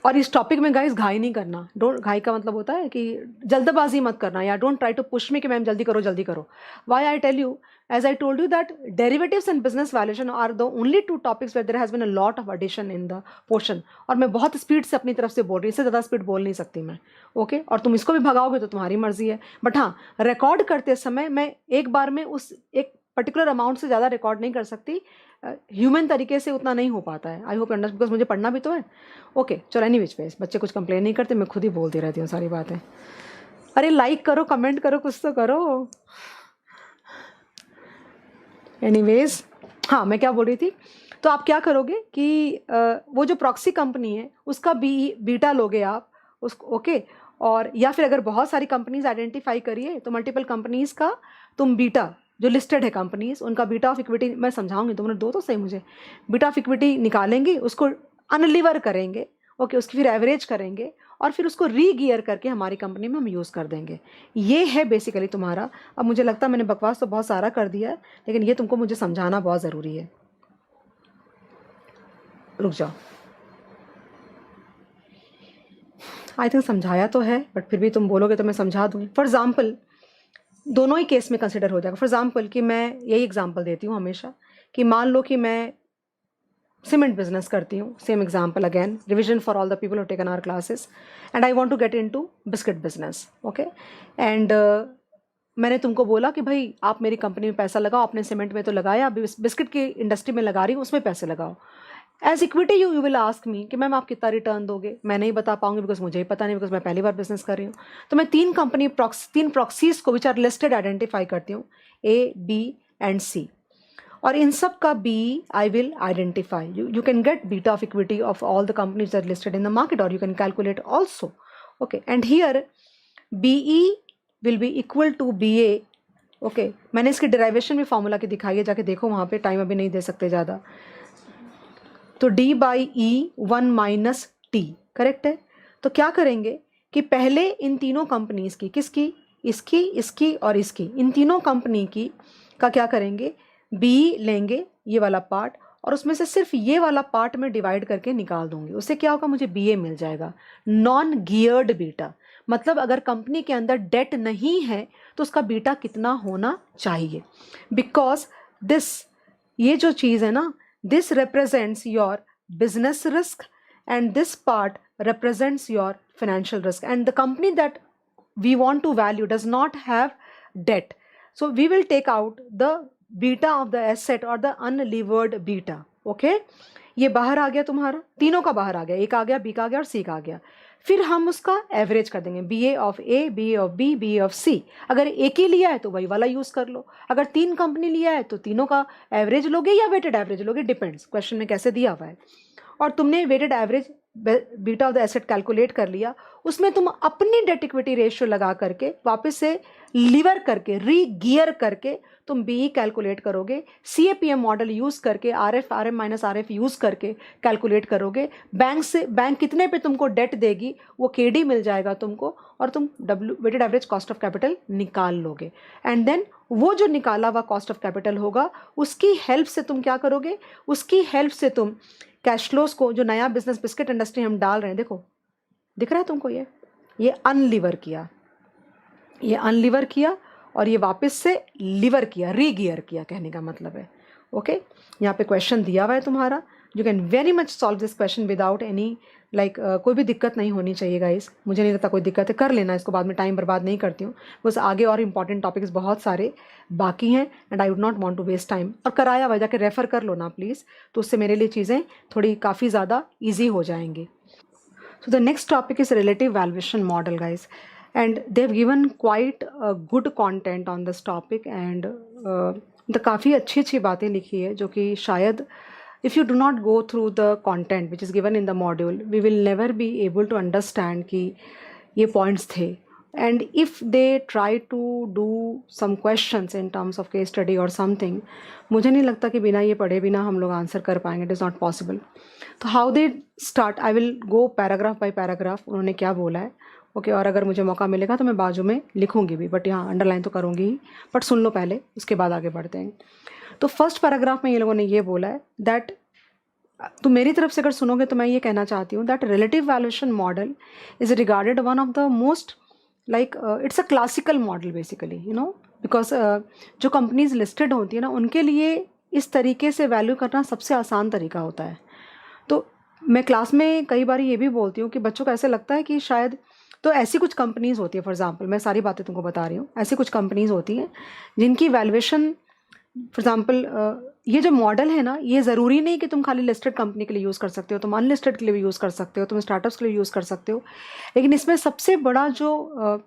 और इस टॉपिक में गाइस घाई नहीं करना, डोंट, घाई का मतलब होता है कि जल्दबाजी मत करना, या don't try to push me कि मैम जल्दी करो जल्दी करो। Why I tell you, as I told you that derivatives and business valuation are the only two topics where there has been a lot of addition in the portion. और मैं बहुत स्पीड से अपनी तरफ से बोल रही हूँ, इससे ज़्यादा स्पीड बोल नहीं सकती मैं, ओके। और तुम इसको भी भगाओगे तो तुम्हारी मर्जी है, बट हाँ, रिकॉर्ड करते समय मैं एक बार में उस एक पर्टिकुलर अमाउंट से ज़्यादा रिकॉर्ड नहीं कर सकती, ह्यूमन तरीके से उतना नहीं हो पाता है। आई होप अंडरस्टैंड, बिकॉज मुझे पढ़ना भी तो है, ओके। चलो एनीवेज पे बच्चे कुछ कंप्लेन नहीं करते, मैं खुद ही बोलती रहती हूँ सारी बातें। अरे लाइक करो, कमेंट करो, कुछ तो करो। एनीवेज, हाँ मैं क्या बोल रही थी, तो आप क्या करोगे कि वो जो प्रॉक्सी कंपनी है उसका बीटा लोगे आप उसको, ओके। और या फिर अगर बहुत सारी कंपनीज आइडेंटिफाई करिए तो मल्टीपल कंपनीज का तुम बीटा, जो लिस्टेड है कंपनीज उनका बीटा ऑफ इक्विटी मैं समझाऊंगी, तुमने दो तो सही मुझे, बीटा ऑफ इक्विटी निकालेंगे, उसको अनलीवर करेंगे, ओके, उसकी फिर एवरेज करेंगे और फिर उसको रीगियर करके हमारी कंपनी में हम यूज़ कर देंगे। ये है बेसिकली तुम्हारा। अब मुझे लगता है मैंने बकवास तो बहुत सारा कर दिया है, लेकिन ये तुमको मुझे समझाना बहुत ज़रूरी है। रुक जाओ, आई थिंक समझाया तो है, बट फिर भी तुम बोलोगे तो मैं समझा दूँगी। फॉर एग्जाम्पल, दोनों ही केस में कंसिडर हो जाएगा। फॉर एग्जाम्पल कि मैं यही एग्जाम्पल देती हूँ हमेशा कि मान लो कि मैं सीमेंट बिजनेस करती हूँ, same example again, revision for all the people who taken our classes, and I want to get into biscuit business, okay. And मैंने तुमको बोला कि भाई आप मेरी कंपनी में पैसा लगाओ, आपने सीमेंट में तो लगाया, अभी बिस्किट की इंडस्ट्री में लगा रही हूँ, उसमें पैसे लगाओ। As equity you will ask me कि मैम आप कितना रिटर्न दोगे, मैं नहीं बता पाऊंगी बिकॉज मुझे ही पता नहीं, बिकॉज मैं पहली बार बिजनेस कर रही हूँ। तो मैं तीन प्रॉक्सीज को विच आर लिस्टेड आइडेंटिफाई करती हूँ, ए, बी एंड सी, और इन सब का B I will identify. You can get beta of equity of all the companies are listed in the market और you can calculate also, okay. And here BE will be equal to BA, okay. मैंने इसकी डेरिवेशन भी फॉर्मूला की दिखाई है, जाके देखो वहाँ पे, टाइम अभी नहीं दे सकते ज़्यादा। तो D/E 1 - T, करेक्ट है। तो क्या करेंगे कि पहले इन तीनों कंपनीज की, किसकी, इसकी, इसकी और इसकी, इन तीनों कंपनी की का क्या करेंगे, BE लेंगे ये वाला पार्ट, और उसमें से सिर्फ ये वाला पार्ट में डिवाइड करके निकाल दूंगी, उससे क्या होगा, मुझे बीए मिल जाएगा। नॉन गियर्ड बीटा, मतलब अगर कंपनी के अंदर डेट नहीं है तो उसका बीटा कितना होना चाहिए, बिकॉज दिस, ये जो चीज़ है ना, this represents your business risk and this part represents your financial risk, and the company that we want to value does not have debt, so we will take out the beta of the asset or the unlevered beta. Okay, ये बाहर आ गया तुम्हारा, तीनों का बाहर आ गया, एक आ गया, बी का आ गया और सी का आ गया। फिर हम उसका एवरेज कर देंगे, B A of A, B A of B, B A of C. अगर एक ही लिया है तो वही वाला यूज कर लो, अगर तीन कंपनी लिया है तो तीनों का एवरेज लोगे या वेटेड एवरेज लोगे, डिपेंड्स क्वेश्चन में कैसे दिया हुआ है। और तुमने weighted average beta of the asset calculate कर लिया, उसमें तुम अपनी डेट इक्विटी रेशियो लगा करके वापस से लीवर करके री गियर करके तुम बीई कैलकुलेट करोगे, सीएपीएम मॉडल यूज करके RF RM minus RF use करके कैलकुलेट करोगे, बैंक से बैंक कितने पे तुमको डेट देगी वो केडी मिल जाएगा तुमको, और तुम W weighted average cost of capital निकाल लोगे। एंड देन वो जो निकाला हुआ कॉस्ट ऑफ कैपिटल होगा उसकी हेल्प से तुम क्या करोगे, उसकी हेल्प से तुम कैश फ्लोज को, जो नया बिजनेस बिस्किट इंडस्ट्री हम डाल रहे हैं, देखो दिख रहा है तुमको, ये अनलीवर किया, ये अनलीवर किया और ये वापस से लीवर किया, रीगियर किया, कहने का मतलब है। ओके, यहाँ पे क्वेश्चन दिया हुआ है तुम्हारा, you can very much solve this question without any like, कोई भी दिक्कत नहीं होनी चाहिए गाइस, मुझे नहीं लगता कोई दिक्कत है, कर लेना इसको, बाद में टाइम बर्बाद नहीं करती हूँ, बस आगे और इंपॉर्टेंट टॉपिक्स बहुत सारे बाकी हैं and I would not want to waste time. और कराया हुआ जाके रेफर कर लो ना प्लीज़, तो उससे मेरे लिए चीज़ें थोड़ी काफ़ी ज़्यादा ईजी हो जाएंगी। So the next topic is relative valuation model guys, and they've given quite a good content on this topic, and the काफ़ी अच्छी अच्छी बातें लिखी है जो कि शायद if you do not go through the content which is given in the module, we will never be able to understand कि ये points थे, and if they try to do some questions in terms of case study or something, मुझे नहीं लगता कि बिना ये पढ़े बिना हम लोग आंसर कर पाएंगे, it is not possible। तो how they start, I will go paragraph by paragraph, उन्होंने क्या बोला है, ओके और अगर मुझे मौका मिलेगा तो मैं बाजू में लिखूंगी भी, बट यहाँ अंडरलाइन तो करूँगी ही, बट सुन लो पहले, उसके बाद आगे बढ़ते हैं। तो फर्स्ट पैराग्राफ में ये लोगों ने ये बोला है दैट, तो मेरी तरफ से अगर सुनोगे तो मैं ये कहना चाहती हूँ that relative valuation model is regarded one of the most like, it's a classical model basically, you know, because जो कंपनीज लिस्टेड होती है ना उनके लिए इस तरीके से वैल्यू करना सबसे आसान तरीका होता है। तो मैं क्लास में कई बार ये भी बोलती हूँ कि बच्चों को ऐसे लगता है कि शायद, तो ऐसी कुछ कंपनीज होती है, फॉर एग्जांपल मैं सारी बातें तुमको बता रही हूँ, ऐसी कुछ कंपनीज होती हैं जिनकी वैल्यूएशन, फॉर एग्जांपल ये जो मॉडल है ना, ये ज़रूरी नहीं कि तुम खाली लिस्टेड कंपनी के लिए यूज़ कर सकते हो, तुम अनलिस्टेड के लिए भी यूज़ कर सकते हो, तुम स्टार्टअप्स के लिए यूज़ कर सकते हो, लेकिन इसमें सबसे बड़ा जो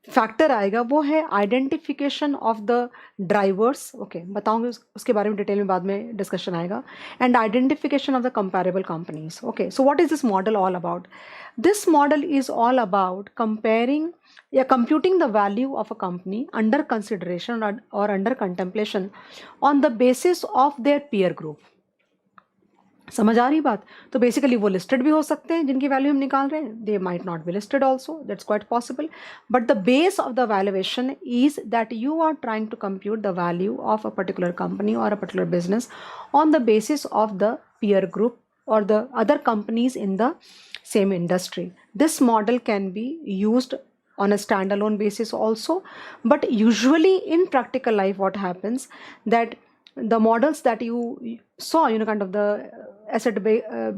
फैक्टर आएगा वो है identification of the drivers. Okay, बताऊंगी उसके बारे में डिटेल में, बाद में डिस्कशन आएगा, and identification of the comparable companies. Okay, so what is this model all about? This model is all about comparing या computing the value of a company under consideration or under contemplation on the basis of their peer group। समझ आ रही बात? तो बेसिकली वो लिस्टेड भी हो सकते हैं जिनकी वैल्यू हम निकाल रहे हैं, they might not be listed also, that's quite possible, but the base of the valuation is that you are trying to compute the value of a particular company और a particular business on the basis of the peer group or the other companies in the same industry। This model can be used on a standalone basis also, but usually in practical life what happens that the models that you saw, you know, kind of the asset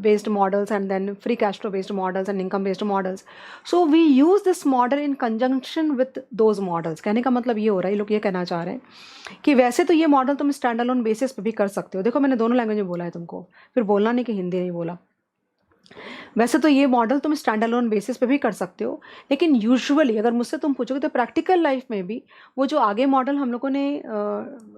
based models and then free cash flow based models and income based models, so we use this model in conjunction with those models। कहने का मतलब ये हो रहा है, ये लोग ये कहना चाह रहे हैं कि वैसे तो ये मॉडल तुम स्टैंड अलोन बेसिस पे भी कर सकते हो, देखो मैंने दोनों लैंग्वेज में बोला है तुमको, फिर बोलना नहीं कि हिंदी नहीं बोला, वैसे तो ये मॉडल तुम स्टैंड अलोन बेसिस पे भी कर सकते हो, लेकिन यूजुअली अगर मुझसे तुम पूछोगे तो प्रैक्टिकल लाइफ में भी वो जो आगे मॉडल हम लोगों ने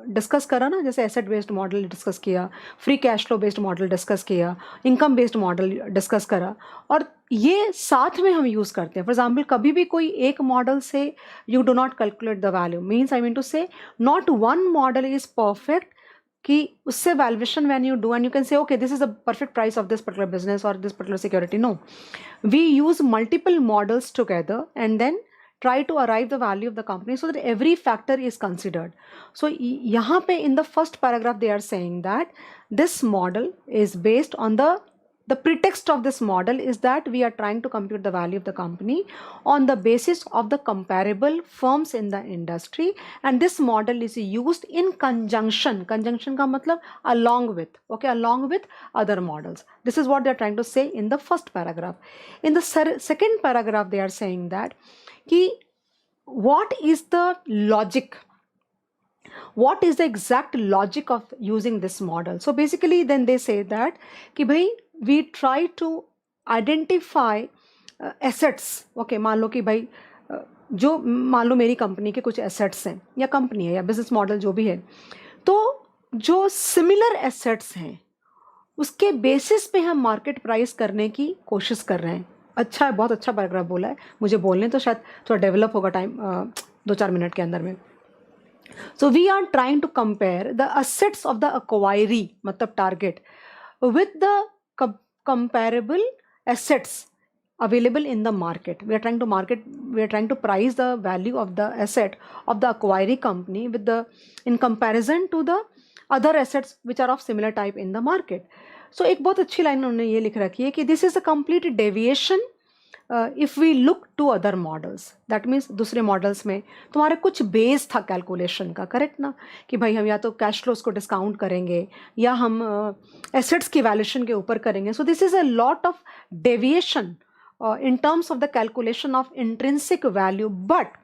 डिस्कस करा ना, जैसे एसेट बेस्ड मॉडल डिस्कस किया, free cash flow based model discuss किया, इनकम बेस्ड मॉडल डिस्कस करा, और ये साथ में हम यूज़ करते हैं। फॉर एग्जाम्पल कभी भी कोई एक मॉडल से you do not calculate the value, means I mean to say not one model is perfect कि उससे valuation when you do and you can say okay this is the perfect price of this particular business और this particular security, no, we use multiple models together and then try to arrive the value of the company so that every factor is considered. So यहाँ पे in the first paragraph they are saying that this model is based on the pretext of this model is that we are trying to compute the value of the company on the basis of the comparable firms in the industry, and this model is used in conjunction का मतलब along with, okay, along with other models. This is what they are trying to say in the first paragraph. In the second paragraph they are saying that कि what is the logic, what is the exact logic of using this model. So basically then they say that कि भाई we try to identify assets. Okay, मान लो कि भाई जो मान लो मेरी कंपनी के कुछ एसेट्स हैं या कंपनी है या बिजनेस मॉडल जो भी है, तो जो सिमिलर एसेट्स हैं उसके बेसिस पे हम मार्केट प्राइस करने की कोशिश कर रहे हैं. अच्छा है, बहुत अच्छा पैराग्राफ बोला है, मुझे बोलने तो शायद थोड़ा डेवलप होगा टाइम 2-4 मिनट के अंदर में. So we are trying to compare the assets of the acquiree, मतलब target, with the comparable assets available in the market. We are trying to price the value of the asset of the acquiring company with the in comparison to the other assets which are of similar type in the market. So एक बहुत अच्छी लाइन उन्होंने ये लिख रखी है कि this is a complete deviation if we look to other models. That means दूसरे मॉडल्स में तुम्हारे कुछ बेस था कैलकुलेशन का, करेक्ट ना, कि भाई हम या तो कैश फ्लोज को डिस्काउंट करेंगे या हम एसेट्स की वैल्यूएशन के ऊपर करेंगे. So this is a lot of deviation in terms of the calculation of intrinsic value. But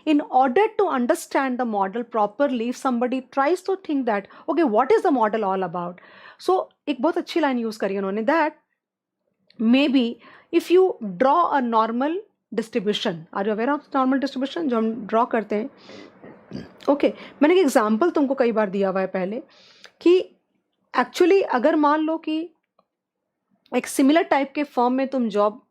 in order to understand the model properly, if somebody tries to think that okay, what is the model all about, so एक बहुत अच्छी लाइन यूज करी उन्होंने that maybe if you draw a normal distribution, are you aware of normal distribution जो हम draw करते हैं? Okay, मैंने एक एग्जाम्पल तुमको कई बार दिया हुआ है पहले कि एक्चुअली अगर मान लो कि एक सिमिलर टाइप के फर्म में तुम जॉब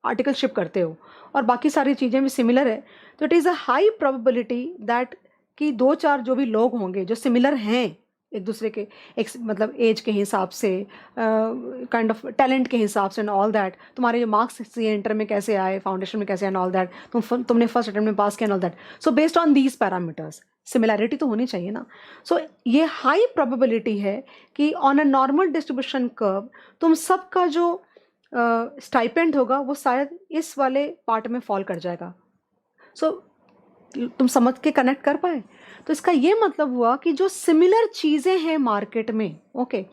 आर्टिकलशिप करते हो और बाकी सारी चीज़ें भी सिमिलर है, तो it is a high probability that कि 2-4 जो भी लोग होंगे जो सिमिलर हैं एक दूसरे के, एक मतलब एज के हिसाब से, काइंड ऑफ टैलेंट के हिसाब से एंड ऑल दैट, तुम्हारे जो मार्क्स इंटर में कैसे आए, फाउंडेशन में कैसे आए एंड ऑल दैट, तुमने फर्स्ट अटेम्प्ट में पास किया and all that. So based on these parameters similarity तो होनी चाहिए ना. सो ये हाई प्रोबेबिलिटी है कि on a normal distribution curve तुम सबका जो स्टाइपेंड होगा वो शायद इस वाले पार्ट में फॉल कर जाएगा. सो तुम समझ के कनेक्ट कर पाए? तो इसका ये मतलब हुआ कि जो सिमिलर चीज़ें हैं मार्केट में, ओके,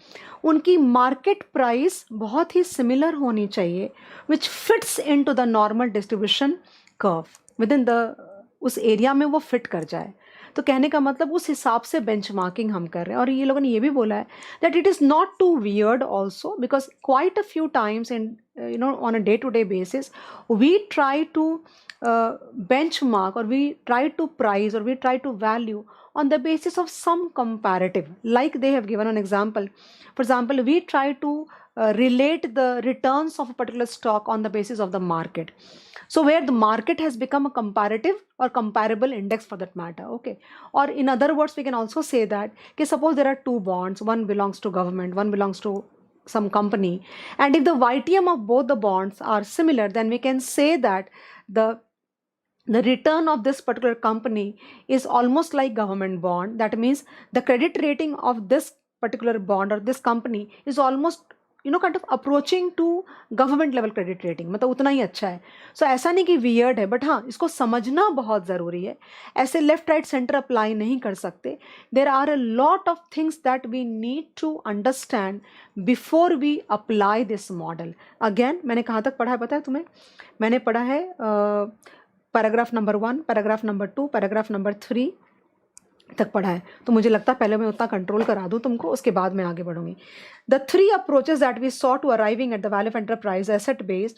उनकी मार्केट प्राइस बहुत ही सिमिलर होनी चाहिए which fits into the normal distribution curve within the उस एरिया में वो फिट कर जाए. तो कहने का मतलब उस हिसाब से बेंचमार्किंग हम कर रहे हैं. और ये लोगों ने ये भी बोला है that it is not too weird also because quite a few times in on a day to day basis we try to benchmark or we try to price or we try to value on the basis of some comparative, like they have given an example. For example, we try to relate the returns of a particular stock on the basis of the market. So where the market has become a comparative or comparable index for that matter, okay. Or in other words, we can also say that okay, suppose there are two bonds, one belongs to government, one belongs to some company, and if the YTM of both the bonds are similar, then we can say that the return of this particular company is almost like government bond. That means the credit rating of this particular bond or this company is almost kind of approaching to government level credit rating, मतलब उतना ही अच्छा है. So ऐसा नहीं कि weird है, but हाँ इसको समझना बहुत ज़रूरी है. ऐसे left right center अप्लाई नहीं कर सकते. There are a lot of things that we need to understand before we apply this model. Again, मैंने कहाँ तक पढ़ा है पता है तुम्हें? मैंने पढ़ा है paragraph number 1, paragraph number 2, paragraph number 3 तक पढ़ा है. तो मुझे लगता है पहले मैं उतना कंट्रोल करा दूँ तुमको, उसके बाद मैं आगे बढ़ूंगी. The 3 approaches that we saw to arriving at the value of enterprise, asset based,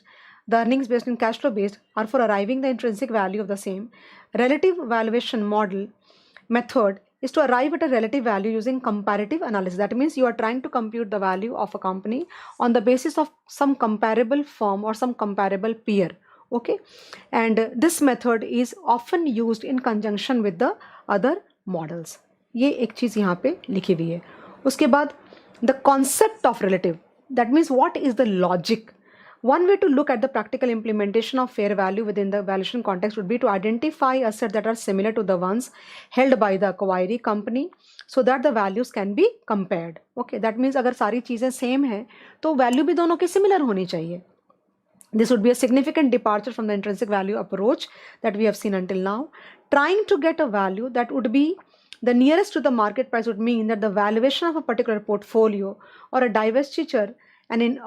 the earnings based and cash flow based, are for arriving the intrinsic value of the same. Relative valuation model method is to arrive at a relative value using comparative analysis. That means you are trying to compute the value of a company on the basis of some comparable firm or some comparable peer. Okay, and this method is often used in conjunction with the other models. ये एक चीज़ यहाँ पे लिखी हुई है. उसके बाद the concept of relative, that means what is the logic. One way to look at the practical implementation of fair value within the valuation context would be to identify assets that are similar to the ones held by the acquiring company so that the values can be compared. Okay, that means अगर सारी चीज़ें सेम हैं तो वैल्यू भी दोनों की सिमिलर होनी चाहिए. This would be a significant departure from the intrinsic value approach that we have seen until now. Trying to get a value that would be the nearest to the market price would mean that the valuation of a particular portfolio or a divestiture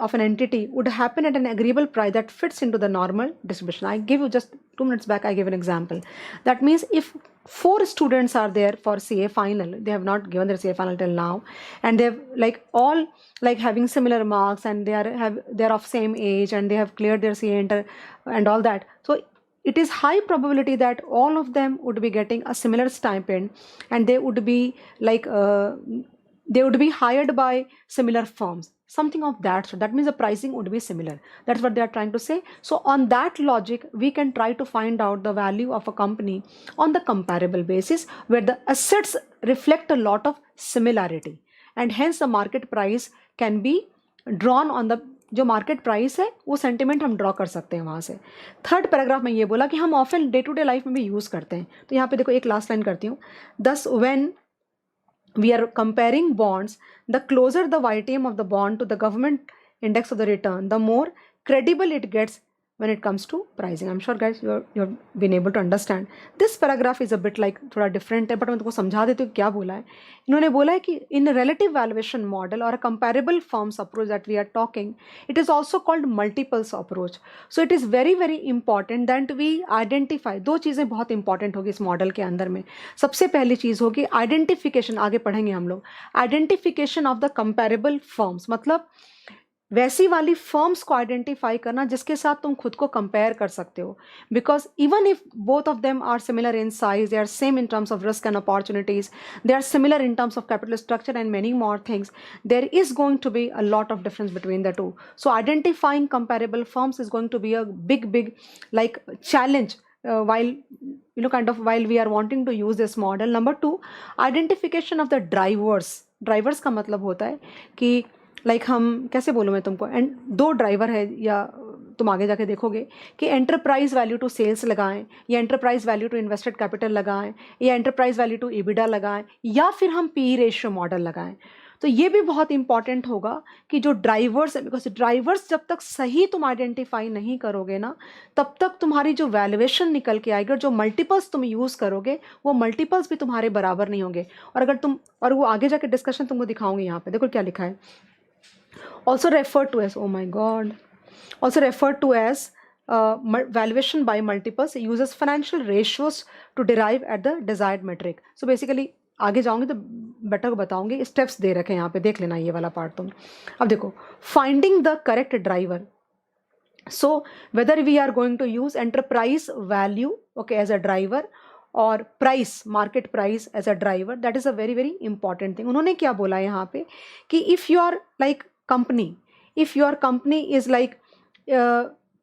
of an entity would happen at an agreeable price that fits into the normal distribution. I give you just 2 minutes back, I gave an example. That means if 4 students are there for CA final, they have not given their CA final till now, and they have like all like having similar marks, and they're of same age, and they have cleared their CA inter and all that. So it is high probability that all of them would be getting a similar stipend, and they would be like they would be hired by similar firms, something of that. So that means the pricing would be similar. That's what they are trying to say. So on that logic, we can try to find out the value of a company on the comparable basis where the assets reflect a lot of similarity, and hence the market price can be drawn on the जो मार्केट प्राइस है वो सेंटिमेंट हम ड्रॉ कर सकते हैं वहाँ से. थर्ड पैराग्राफ में ये बोला कि हम often day to day life में भी यूज़ करते हैं. तो यहाँ पे देखो एक लास्ट लाइन करती हूँ. दस when we are comparing bonds, the closer the YTM of the bond to the government index of the return, the more credible it gets when it comes to pricing. I'm sure guys you've been able to understand. This paragraph is a bit like थोड़ा different है, but मैं तुमको समझा देती हूँ क्या बोला है. इन्होंने बोला है कि in a relative valuation model or a comparable firms approach that we are talking, it is also called multiples approach. So it is very very important that we identify. दो चीज़ें बहुत important होगी इस मॉडल के अंदर में. सबसे पहली चीज़ होगी आइडेंटिफिकेशन, आगे पढ़ेंगे हम लोग. Identification of the comparable firms, मतलब वैसी वाली फर्म्स को आइडेंटिफाई करना जिसके साथ तुम खुद को कंपेयर कर सकते हो. Because even if both of them are similar in size, they are same in terms of risk and opportunities, they are similar in terms of capital structure and many more things, there is going to be a lot of difference between the two. So identifying comparable firms is going to be a big like challenge while we are wanting to use this model. Number 2, identification of the drivers का मतलब होता है कि हम कैसे बोलूँ मैं तुमको, एंड 2 ड्राइवर है, या तुम आगे जाके देखोगे कि एंटरप्राइज वैल्यू टू सेल्स लगाएं, या enterprise value to invested capital लगाएं, या एंटरप्राइज वैल्यू टू EBITDA लगाएं, या फिर हम PE रेशियो मॉडल लगाएं. तो ये भी बहुत इंपॉर्टेंट होगा कि जो ड्राइवर्स है, बिकॉज ड्राइवर्स जब तक सही तुम आइडेंटिफाई नहीं करोगे ना, तब तक तुम्हारी जो वैल्यूएशन निकल के आएगी और जो मल्टीपल्स तुम यूज़ करोगे वो मल्टीपल्स भी तुम्हारे बराबर नहीं होंगे. और वो आगे जाके डिस्कशन तुमको दिखाऊंगी. यहाँ पे देखो क्या लिखा है. Also referred to as, oh my god, also referred to as valuation by multiples, uses financial ratios to derive at the desired metric. So basically आगे जाऊंगी तो बेटर को बताऊंगी, स्टेप्स दे रखे हैं यहाँ पे, देख लेना ये वाला पार्ट तुम. अब देखो, finding the correct driver. So whether we are going to use enterprise value, okay, as a driver, और price, market price as a driver, that is a very very important thing. उन्होंने क्या बोला है यहाँ पे कि if your company is like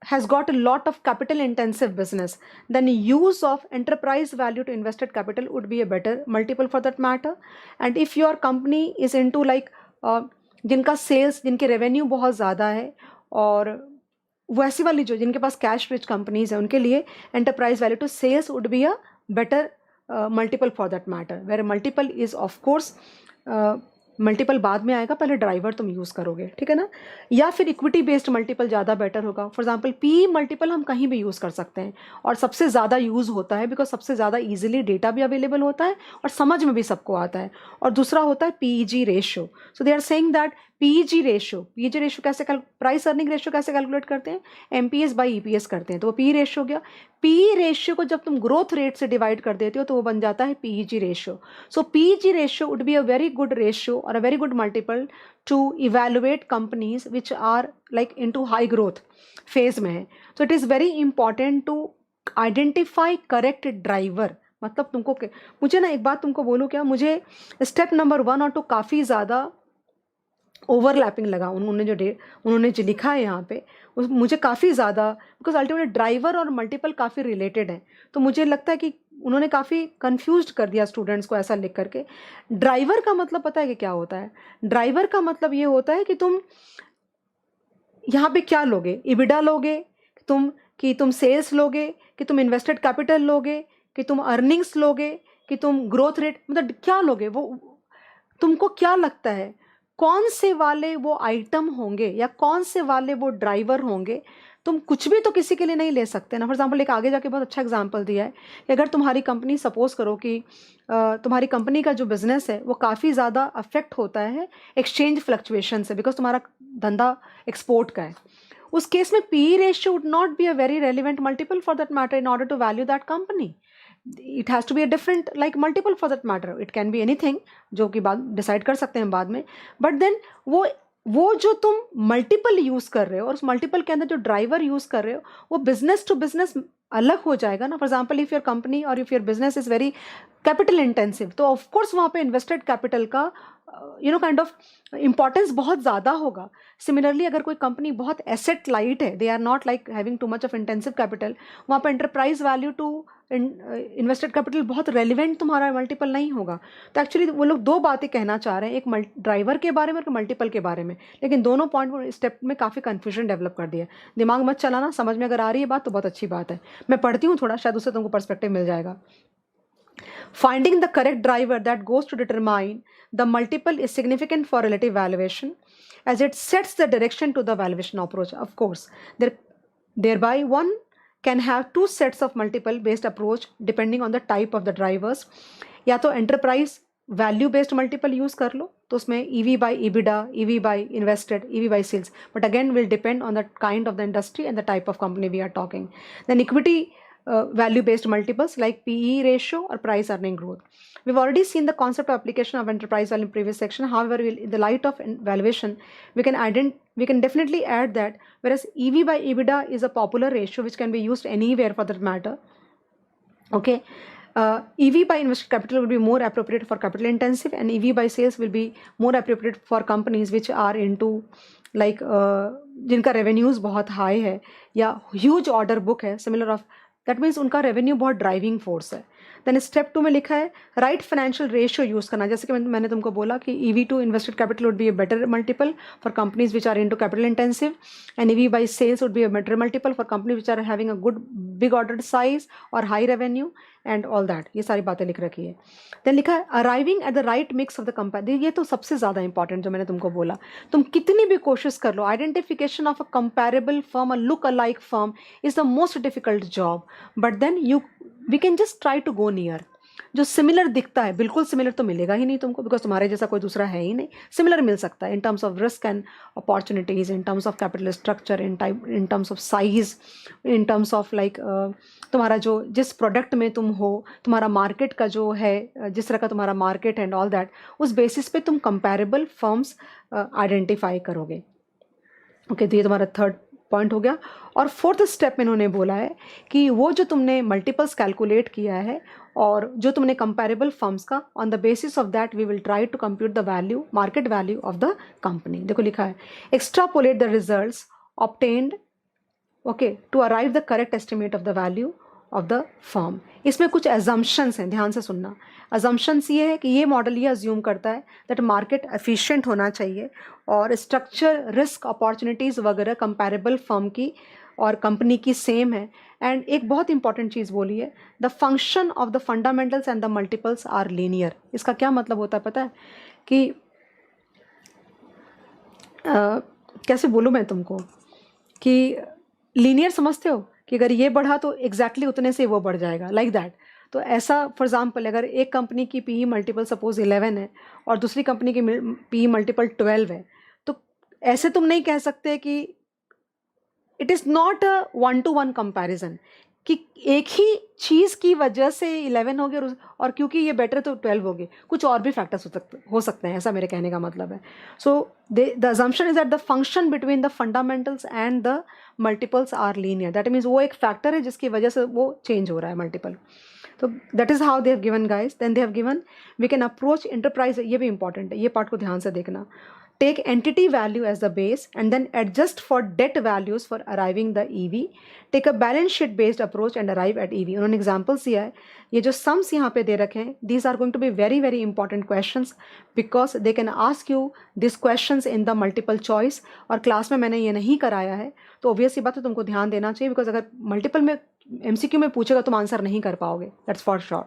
has got a lot of capital intensive business, then use of enterprise value to invested capital would be a better multiple for that matter. And if your company is into like जिनका सेल्स, जिनके रेवेन्यू बहुत ज़्यादा है, और वैसी वाली जो जिनके पास कैश रिच कंपनीज है, उनके लिए enterprise value to sales would be a better multiple for that matter, where multiple is of course multiple बाद में आएगा, पहले ड्राइवर तुम यूज़ करोगे, ठीक है ना. या फिर इक्विटी बेस्ड मल्टीपल ज़्यादा बेटर होगा. फॉर एग्जांपल PE मल्टीपल हम कहीं भी यूज़ कर सकते हैं, और सबसे ज़्यादा यूज़ होता है बिकॉज सबसे ज़्यादा इजीली डेटा भी अवेलेबल होता है और समझ में भी सबको आता है. और दूसरा होता है PEG ratio. So they are saying that PEG ratio कैसे प्राइस अर्निंग रेशियो कैसे कैलकुलेट करते हैं, MPS बाई EPS करते हैं, तो वो PE रेशियो हो गया. PE रेशियो को जब तुम ग्रोथ रेट से डिवाइड कर देते हो तो वो बन जाता है PEG ratio. So PEG ratio would be a very good ratio और a very good multiple to evaluate companies which are like into high growth phase में है. So it is very important to identify correct driver. मतलब तुमको मुझे ना एक बात तुमको बोलूँ क्या, मुझे स्टेप नंबर 1 और 2 काफ़ी ज़्यादा ओवरलैपिंग लगा. उन्होंने जो लिखा है यहाँ पे मुझे काफ़ी ज़्यादा, बिकॉज अल्टीमेटली ड्राइवर और मल्टीपल काफ़ी रिलेटेड है, तो मुझे लगता है कि उन्होंने काफ़ी कंफ्यूज कर दिया स्टूडेंट्स को ऐसा लिख करके. ड्राइवर का मतलब पता है कि क्या होता है? ड्राइवर का मतलब ये होता है कि तुम यहाँ पे क्या लोगे, इबिडा लोगे कि तुम सेल्स लोगे, कि तुम इन्वेस्टेड कैपिटल लोगे, कि तुम अर्निंग्स लोगे, कि तुम ग्रोथ रेट, मतलब क्या लोगे? वो तुमको क्या लगता है कौन से वाले वो आइटम होंगे या कौन से वाले वो ड्राइवर होंगे? तुम कुछ भी तो किसी के लिए नहीं ले सकते ना। फॉर एग्जाम्पल एक आगे जाके बहुत अच्छा एग्जाम्पल दिया है कि अगर तुम्हारी कंपनी, सपोज करो कि तुम्हारी कंपनी का जो बिजनेस है वो काफ़ी ज़्यादा अफेक्ट होता है एक्सचेंज फ्लक्चुएशन से, बिकॉज तुम्हारा धंधा एक्सपोर्ट का है, उस केस में P ratio would not be a very relevant multiple for that matter in order to value that company. It has to be a different like multiple for that matter. It can be anything, जो कि बाद डिसाइड कर सकते हैं बाद में. बट देन वो जो तुम मल्टीपल यूज़ कर रहे हो और उस मल्टीपल के अंदर जो ड्राइवर यूज़ कर रहे हो वो बिजनेस टू बिजनेस अलग हो जाएगा ना. For example if your company और if your business is very capital intensive, तो ऑफकोर्स वहाँ पे इन्वेस्टेड कैपिटल का काइंड ऑफ इंपॉर्टेंस बहुत ज़्यादा होगा. सिमिलरली अगर कोई कंपनी बहुत एसेट लाइट है, they are not like having too much of intensive capital, वहाँ पर enterprise value to invested capital बहुत रेलिवेंट तुम्हारा मल्टीपल नहीं होगा. तो एक्चुअली वो लोग दो बातें कहना चाह रहे हैं, एक ड्राइवर के बारे में और मल्टीपल के बारे में, लेकिन दोनों पॉइंट स्टेप में काफ़ी कन्फ्यूजन डेवलप कर दिया. दिमाग मत चलाना, समझ में अगर आ रही है बात तो बहुत अच्छी बात है. मैं पढ़ती हूँ थोड़ा, शायद उससे तुमको पर्सपेक्टिव मिल जाएगा. Finding the correct driver that goes to determine the multiple is significant for relative valuation, as it sets the direction to the valuation approach. Of course, thereby one can have two sets of multiple based approach depending on the type of the drivers. या तो enterprise value based multiple use कर लो, तो उसमें EV by EBITDA, EV by invested, EV by sales, but again will depend on the kind of the industry and the type of company we are talking. Then equity value based multiples like PE ratio or price earning growth. We've already seen the concept of application of enterprise value in previous section. However, in the light of valuation, we can definitely add that whereas EV by EBITDA is a popular ratio which can be used anywhere for that matter. Okay. EV by invested capital will be more appropriate for capital intensive, and EV by sales will be more appropriate for companies which are into like जिनका revenues बहुत high है या huge order book है, similar of that means उनका revenue बहुत driving force है. देन स्टेप 2 में लिखा है राइट फाइनेंशियल रेशियो यूज़ करना. जैसे कि मैंने तुमको बोला कि EV to invested capital would be a better multiple for companies which are into capital intensive, and EV by sales would be a better multiple for company which are having a good big order size और high revenue and all that. ये सारी बातें लिख रखी है. देन लिखा है arriving at the right mix of the compare. ये तो सबसे ज़्यादा इंपॉर्टेंट जो मैंने तुमको बोला. तुम कितनी भी कोशिश कर लो, identification of a comparable firm, a look alike firm is the most difficult job. But then we can just try to go near. जो सिमिलर दिखता है, बिल्कुल सिमिलर तो मिलेगा ही नहीं तुमको, बिकॉज तुम्हारे जैसा कोई दूसरा है ही नहीं. सिमिलर मिल सकता है इन terms of risk and opportunities, in terms of capital structure, in terms of size, in terms of like तुम्हारा जो जिस प्रोडक्ट में तुम हो, तुम्हारा मार्केट का जो है, जिस तरह का तुम्हारा मार्केट एंड ऑल दैट, उस बेसिस पे तुम कंपेरेबल फर्म्स आइडेंटिफाई करोगे. ओके, तो ये तुम्हारा थर्ड पॉइंट हो गया. और फोर्थ स्टेप में इन्होंने बोला है कि वो जो तुमने मल्टीपल्स कैलकुलेट किया है और जो तुमने कंपेरेबल फर्म्स का, on the basis of that we will try to compute the value, market value of the company. देखो लिखा है extrapolate the results obtained okay to arrive the correct estimate of the value of the firm. इसमें कुछ एजम्पशंस हैं, ध्यान से सुनना. एजम्पशंस ये है कि ये मॉडल ये अज्यूम करता है दैट मार्केट एफिशिएंट होना चाहिए और स्ट्रक्चर, रिस्क, अपॉर्चुनिटीज़ वगैरह कंपैरेबल फर्म की और कंपनी की सेम है. एंड एक बहुत इंपॉर्टेंट चीज़ बोली है, the function of the fundamentals and the multiples are linear. इसका क्या मतलब होता है पता है कि कैसे बोलूँ मैं तुमको कि लीनियर समझते हो कि अगर ये बढ़ा तो एग्जैक्टली उतने से वो बढ़ जाएगा, लाइक दैट. तो ऐसा फॉर एग्जांपल अगर एक कंपनी की PE मल्टीपल सपोज 11 है और दूसरी कंपनी की PE मल्टीपल 12 है, तो ऐसे तुम नहीं कह सकते कि it is not a 1-to-1 comparison कि एक ही चीज़ की वजह से 11 हो गया और क्योंकि ये बेटर तो 12 हो गए. कुछ और भी फैक्टर्स हो सकते हैं, ऐसा मेरे कहने का मतलब है. So the assumption is that the function between the fundamentals and the multiples are linear. That means वो एक फैक्टर है जिसकी वजह से वो चेंज हो रहा है मल्टीपल. तो that is how they have given guys. Then they have given we can approach enterprise. ये भी इंपॉर्टेंट है, ये पार्ट को ध्यान से देखना. take entity value as the base and then adjust for debt values for arriving the EV, take a balance sheet based approach and arrive at EV. उन्होंने examples दिया है, ये जो sums यहाँ पे दे रखे हैं, these are going to be very very important questions because they can ask you these questions in the multiple choice. और क्लास में मैंने ये नहीं कराया है, तो obvious सी बात है तुमको ध्यान देना चाहिए because अगर multiple में MCQ में पूछेगा तुम आंसर नहीं कर पाओगे, that's for sure.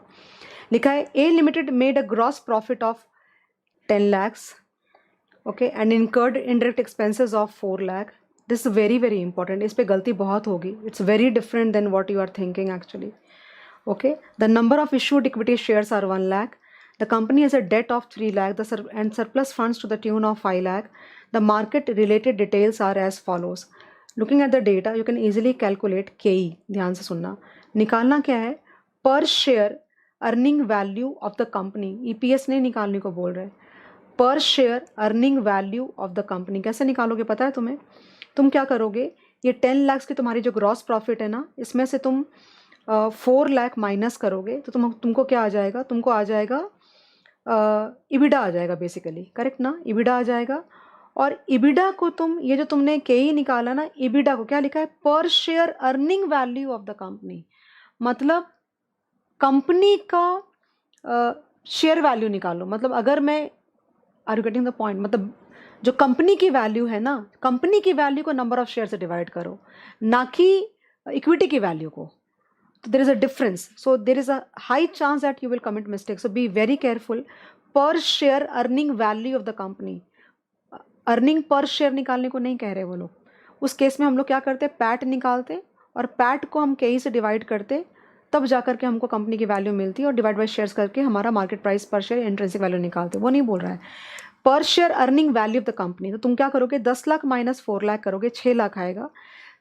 लिखा है A Limited made a gross profit of 10 lakhs. Okay, and incurred indirect expenses of 4 lakh. This is very very important. इस पे गलती बहुत होगी. It's very different than what you are thinking actually. Okay, the number of issued equity shares are 1 lakh. The company has a debt of 3 lakh and surplus funds to the tune of 5 lakh. The market related details are as follows. Looking at the data, you can easily calculate KE. ध्यान से सुनना. निकालना क्या है? Per share earning value of the company. EPS नहीं निकालने को बोल रहे. पर share earning value of the company कैसे निकालोगे पता है तुम्हें? तुम क्या करोगे, ये 10 लाख की तुम्हारी जो ग्रॉस प्रॉफिट है ना, इसमें से तुम 4 लाख माइनस करोगे तो तुमको क्या आ जाएगा? तुमको आ जाएगा इबिडा आ जाएगा बेसिकली, करेक्ट ना? इबिडा आ जाएगा। और इबिडा को तुम, ये जो तुमने के निकाला ना, इबिडा को क्या लिखा है? Per share earning value of the company, मतलब कंपनी का शेयर वैल्यू निकालो। मतलब अगर मैं, are you getting the point? मतलब जो कंपनी की वैल्यू है ना, कंपनी की वैल्यू को नंबर ऑफ शेयर से डिवाइड करो, ना कि इक्विटी की वैल्यू को। तो there is a difference, so there is a high chance that you will commit mistake, so be very careful. Per share earning value of the company, earning per share निकालने को नहीं कह रहे वो लोग। उस केस में हम लोग क्या करते, पैट निकालते और पैट को हम के से डिवाइड करते, तब जाकर के हमको कंपनी की वैल्यू मिलती है और डिवाइड बाय शेयर्स करके हमारा मार्केट प्राइस पर शेयर इंट्रिंसिक वैल्यू निकालते। वो नहीं बोल रहा है per share earning value of the company. तो तुम क्या करोगे, 10 लाख माइनस 4 लाख करोगे, 6 लाख आएगा।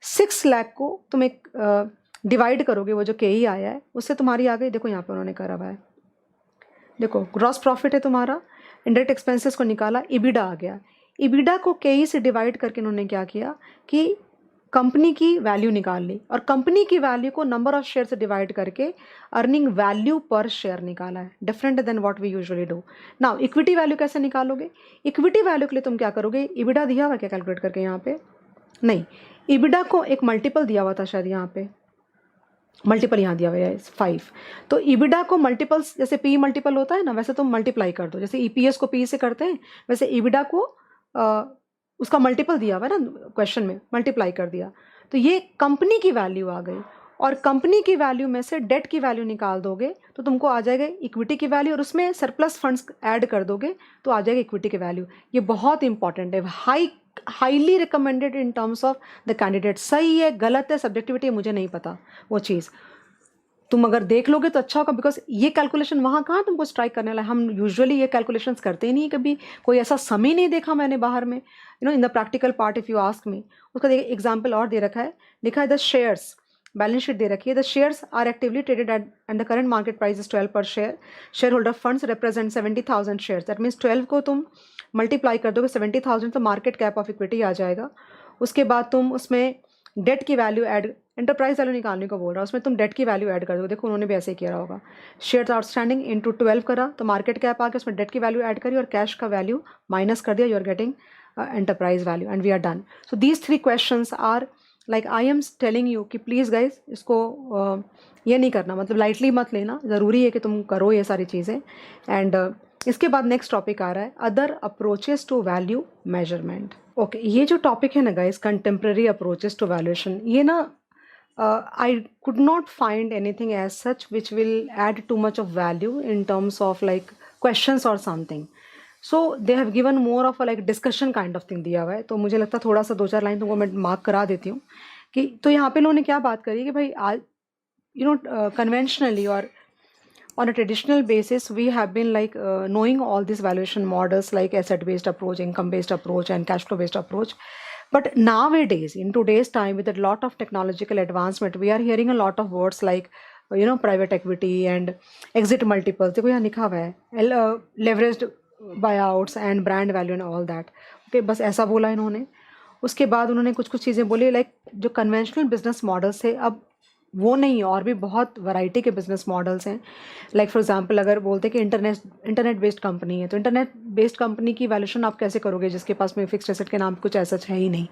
6 लाख को तुम एक डिवाइड करोगे, वो जो के ही आया है उससे तुम्हारी आ गई। देखो यहाँ पे उन्होंने करा हुआ है, देखो ग्रॉस प्रॉफिट है तुम्हारा, इंडायरेक्ट एक्सपेंसेस को निकाला, इबिडा आ गया। इबिडा को के से डिवाइड करके उन्होंने क्या किया कि कंपनी की वैल्यू निकाल ली, और कंपनी की वैल्यू को नंबर ऑफ शेयर से डिवाइड करके अर्निंग वैल्यू पर शेयर निकाला है। Different than what we usually do. Now equity value कैसे निकालोगे? इक्विटी वैल्यू के लिए तुम क्या करोगे, इबिडा दिया हुआ क्या कैलकुलेट करके? यहाँ पे नहीं, इबिडा को एक मल्टीपल दिया हुआ था शायद, यहाँ पे मल्टीपल यहाँ दिया हुआ है 5। तो इबिडा को मल्टीपल्स, जैसे पी मल्टीपल होता है ना, वैसे तुम मल्टीप्लाई कर दो। जैसे ईपीएस को पी से करते हैं, वैसे इबिडा को उसका मल्टीपल दिया हुआ है ना क्वेश्चन में, मल्टीप्लाई कर दिया। तो ये कंपनी की वैल्यू आ गई, और कंपनी की वैल्यू में से डेट की वैल्यू निकाल दोगे तो तुमको आ जाएगा इक्विटी की वैल्यू, और उसमें सरप्लस फंड्स ऐड कर दोगे तो आ जाएगा इक्विटी की वैल्यू। ये बहुत इंपॉर्टेंट है, highly recommended in terms of the candidate. सही है गलत है सब्जेक्टिविटी मुझे नहीं पता, वो चीज़ तुम अगर देख लोगे तो अच्छा होगा, बिकॉज ये कैलकुलेशन वहाँ कहाँ तुमको स्ट्राइक करने वाला है। हम यूजुअली ये कैलकुलेशंस करते ही नहीं, कभी कोई ऐसा समय नहीं देखा मैंने बाहर में, you know in the practical part if you ask me. उसका देखिए एग्जाम्पल और दे रखा है, लिखा है द शेयर्स, बैलेंस शीट दे रखी है, the shares are actively traded at and the current market price is 12 per share, share holder funds represent 70,000 shares. That means 12 को तुम मल्टीप्लाई कर दोगे 70,000 तो मार्केट कैप ऑफ इक्विटी आ जाएगा। उसके बाद तुम उसमें डेट की वैल्यू ऐड, एंटरप्राइज वैल्यू निकालने को बोल रहा है, उसमें तुम डेट की वैल्यू ऐड कर दो। देखो उन्होंने भी ऐसे ही किया होगा, शेयर्स आउटस्टैंडिंग इंटू 12 करा तो मार्केट कैप आ गया, उसमें डेट की वैल्यू ऐड करी और कैश का वैल्यू माइनस कर दिया, you are getting enterprise value and we are done. So these 3 questions are like I am telling you कि प्लीज़ गाइज इसको ये नहीं करना, मतलब लाइटली मत लेना, ज़रूरी है कि तुम करो ये सारी चीज़ें। एंड इसके बाद नेक्स्ट टॉपिक आ रहा है other approaches to value measurement. Okay, ये जो टॉपिक है ना guys, contemporary approaches to valuation, ये ना I could not find anything as such which will add too much of value in terms of like questions or something. So they have given more of a like discussion kind of thing दिया हुआ है। तो मुझे लगता है थोड़ा सा 2-4 लाइन तुमको मैं मार्क करा देती हूँ कि तो यहाँ पे लोगों ने क्या बात करी कि भाई आज you know conventionally or on a traditional basis we have been like knowing all these valuation models like asset based approach, income based approach and cash flow based approach. But nowadays, in today's time, with a lot of technological advancement, we are hearing a lot of words like, you know, private equity and exit multiples. देखो यहाँ लिखा हुआ है leveraged buyouts and brand value and all that. Okay, बस ऐसा बोला इन्होंने। उसके बाद उन्होंने कुछ चीज़ें बोली लाइक जो conventional business models है अब वो नहीं है, और भी बहुत वैरायटी के बिजनेस मॉडल्स हैं। लाइक फॉर एग्जांपल अगर बोलते हैं कि इंटरनेट बेस्ड कंपनी है, तो इंटरनेट बेस्ड कंपनी की वैल्यूएशन आप कैसे करोगे जिसके पास में फिक्स्ड एसेट के नाम पे कुछ ऐसा है ही नहीं।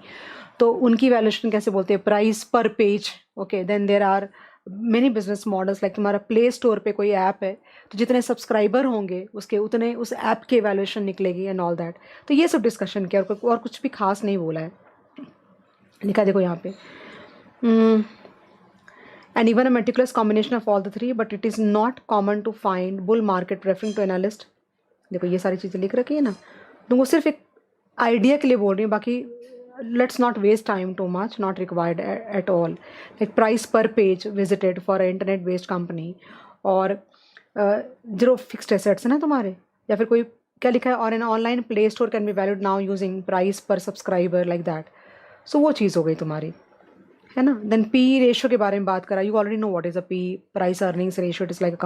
तो उनकी वैल्यूएशन कैसे बोलते हैं, price per page. Okay, then there are many business models, like तुम्हारा प्ले स्टोर पे कोई ऐप है तो जितने सब्सक्राइबर होंगे उसके उतने उस ऐप की वैल्यूएशन निकलेगी एंड ऑल दैट। तो ये सब डिस्कशन किया, और कुछ भी खास नहीं बोला है, लिखा देखो यहाँ पे। And even a meticulous combination of all the three, but it is not common to find bull market referring to analyst। देखो ये सारी चीज़ें लिख रखी है ना, तुमको सिर्फ एक आइडिया के लिए बोल रही हूँ, बाकी let's not waste time too much, not required at all। like price per page visited for an internet based company, और जो फिक्स्ड एसेट्स है ना तुम्हारे, या फिर कोई क्या लिखा है, और an online play store can be valued now using price पर सब्सक्राइबर लाइक दैट। सो वो चीज़ हो गई तुम्हारी, है ना। देन पी रेशियो के बारे में बात करा, you already know what is a P, price earnings ratio, it is like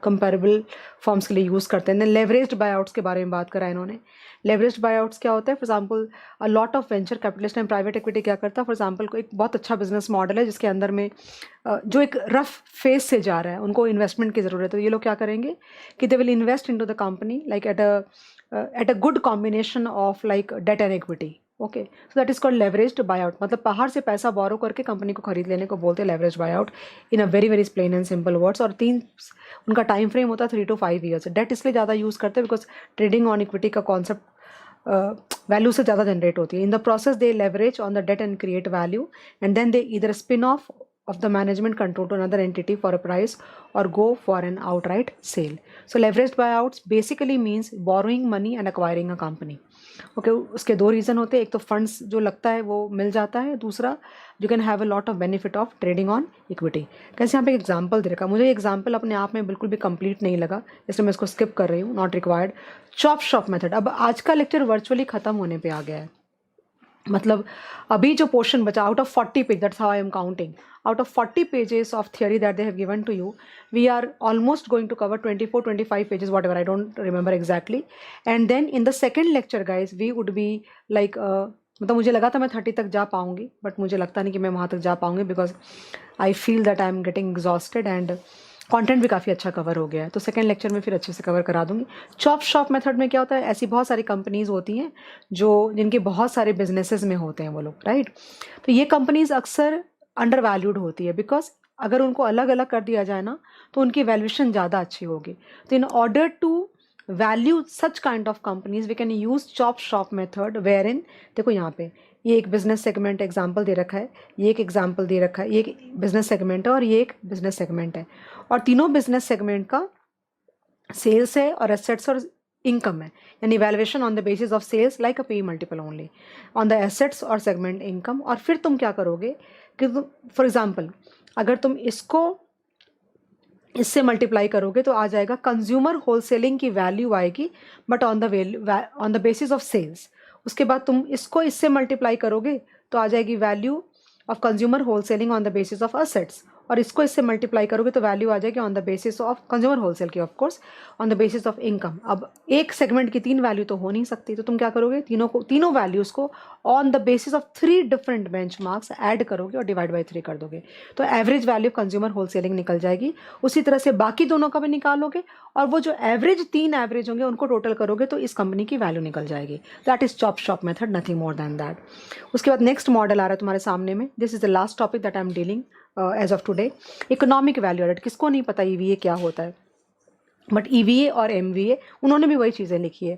comparable forms के लिए यूज़ करते हैं। देन लेवरेज्ड बायआउट्स के बारे में बात करा इन्होंने। लेवरेज्ड बायआउट्स क्या होता है, for example a lot of venture capitalist and private equity क्या करता है, फॉर एग्जांपल को एक बहुत अच्छा बिजनेस मॉडल है जिसके अंदर में जो एक रफ फेज से जा रहा है, उनको इन्वेस्टमेंट की ज़रूरत है, तो ये लोग क्या करेंगे कि they will invest into the company like at a good combination of like debt and equity. Okay, so that is called leveraged buyout, मतलब बाहर से पैसा बोरो करके कंपनी को खरीद लेने को बोलते हैं leverage buyout in a very very plain and simple words. और उनका टाइम फ्रेम होता है 3 to 5 ईयर्स। डेट इसलिए ज़्यादा यूज़ करते हैं बिकॉज ट्रेडिंग ऑन इक्विटी का कॉन्सेप्ट वैल्यू से ज़्यादा जनरेट होती है। In the process they leverage on the debt and create value, and then they either spin off the management control to another entity for a price or go for an outright sale। So leveraged buyouts basically means borrowing money and acquiring a company। Okay, उसके दो रीज़न होते हैं, एक तो फंड्स जो लगता है वो मिल जाता है, दूसरा you can have a lot of benefit of trading on equity. कैसे यहाँ पे एग्जांपल दे रखा, मुझे एग्जांपल अपने आप में बिल्कुल भी कंप्लीट नहीं लगा, इसलिए मैं इसको स्किप कर रही हूँ, not required. Chop shop method, अब आज का लेक्चर वर्चुअली ख़त्म होने पे आ गया है, मतलब अभी जो पोर्शन बचा out of 40 page, that's how I am counting, out of 40 pages of theory that they have given to you, we are almost going to cover 24-25 pages, whatever, I don't remember exactly। and then in the second lecture guys we would be like मतलब मुझे लगा था मैं 30 तक जा पाऊंगी, बट मुझे लगता नहीं कि मैं वहाँ तक जा पाऊंगी because I feel that I am getting exhausted and content भी काफ़ी अच्छा कवर हो गया है, तो सेकंड लेक्चर में फिर अच्छे से कवर करा दूंगी। चॉप शॉप मेथड में क्या होता है, ऐसी बहुत सारी कंपनीज होती हैं जो जिनके बहुत सारे बिजनेसेस में होते हैं वो लोग, राइट। तो ये कंपनीज अक्सर अंडर वैल्यूड होती है बिकॉज अगर उनको अलग अलग कर दिया जाए ना तो उनकी वैल्यूएशन ज़्यादा अच्छी होगी। तो in order to value such kind of companies we can use chop shop method, where in देखो यहाँ पे ये एक बिजनेस सेगमेंट एग्जाम्पल दे रखा है, ये एक एग्जाम्पल दे रखा है, ये एक बिजनेस सेगमेंट है और ये एक बिजनेस सेगमेंट है, और तीनों बिजनेस सेगमेंट का सेल्स है और एसेट्स और इनकम है, यानी valuation on the basis of sales like a P multiple only on the assets और सेगमेंट इनकम। और फिर तुम क्या करोगे कि फॉर एग्जांपल अगर तुम इसको इससे मल्टीप्लाई करोगे तो आ जाएगा कंज्यूमर होलसेलिंग की वैल्यू आएगी, but on the basis of sales. उसके बाद तुम इसको इससे मल्टीप्लाई करोगे तो आ जाएगी value of consumer wholesaling on the basis of assets, और इसको इससे मल्टीप्लाई करोगे तो वैल्यू आ जाएगी on the basis of consumer wholesale की, of course on the basis of income. अब एक सेगमेंट की 3 वैल्यू तो हो नहीं सकती, तो तुम क्या करोगे, तीनों वैल्यूज़ को on the basis of 3 different benchmarks add करोगे और डिवाइड बाई 3 कर दोगे, तो एवरेज वैल्यू कंज्यूमर होलसेलिंग निकल जाएगी। उसी तरह से बाकी दोनों का भी निकालोगे और वो जो एवरेज 3 एवरेज होंगे उनको टोटल करोगे तो इस कंपनी की वैल्यू निकल जाएगी। That is chop shop method, nothing more than that. उसके बाद नेक्स्ट मॉडल आ रहा है तुम्हारे सामने में, this is the last topic that I am dealing as of today, economic value added. किसको नहीं पता ईवीए क्या होता है, बट ईवीए और एमवीए उन्होंने भी वही चीज़ें लिखी है,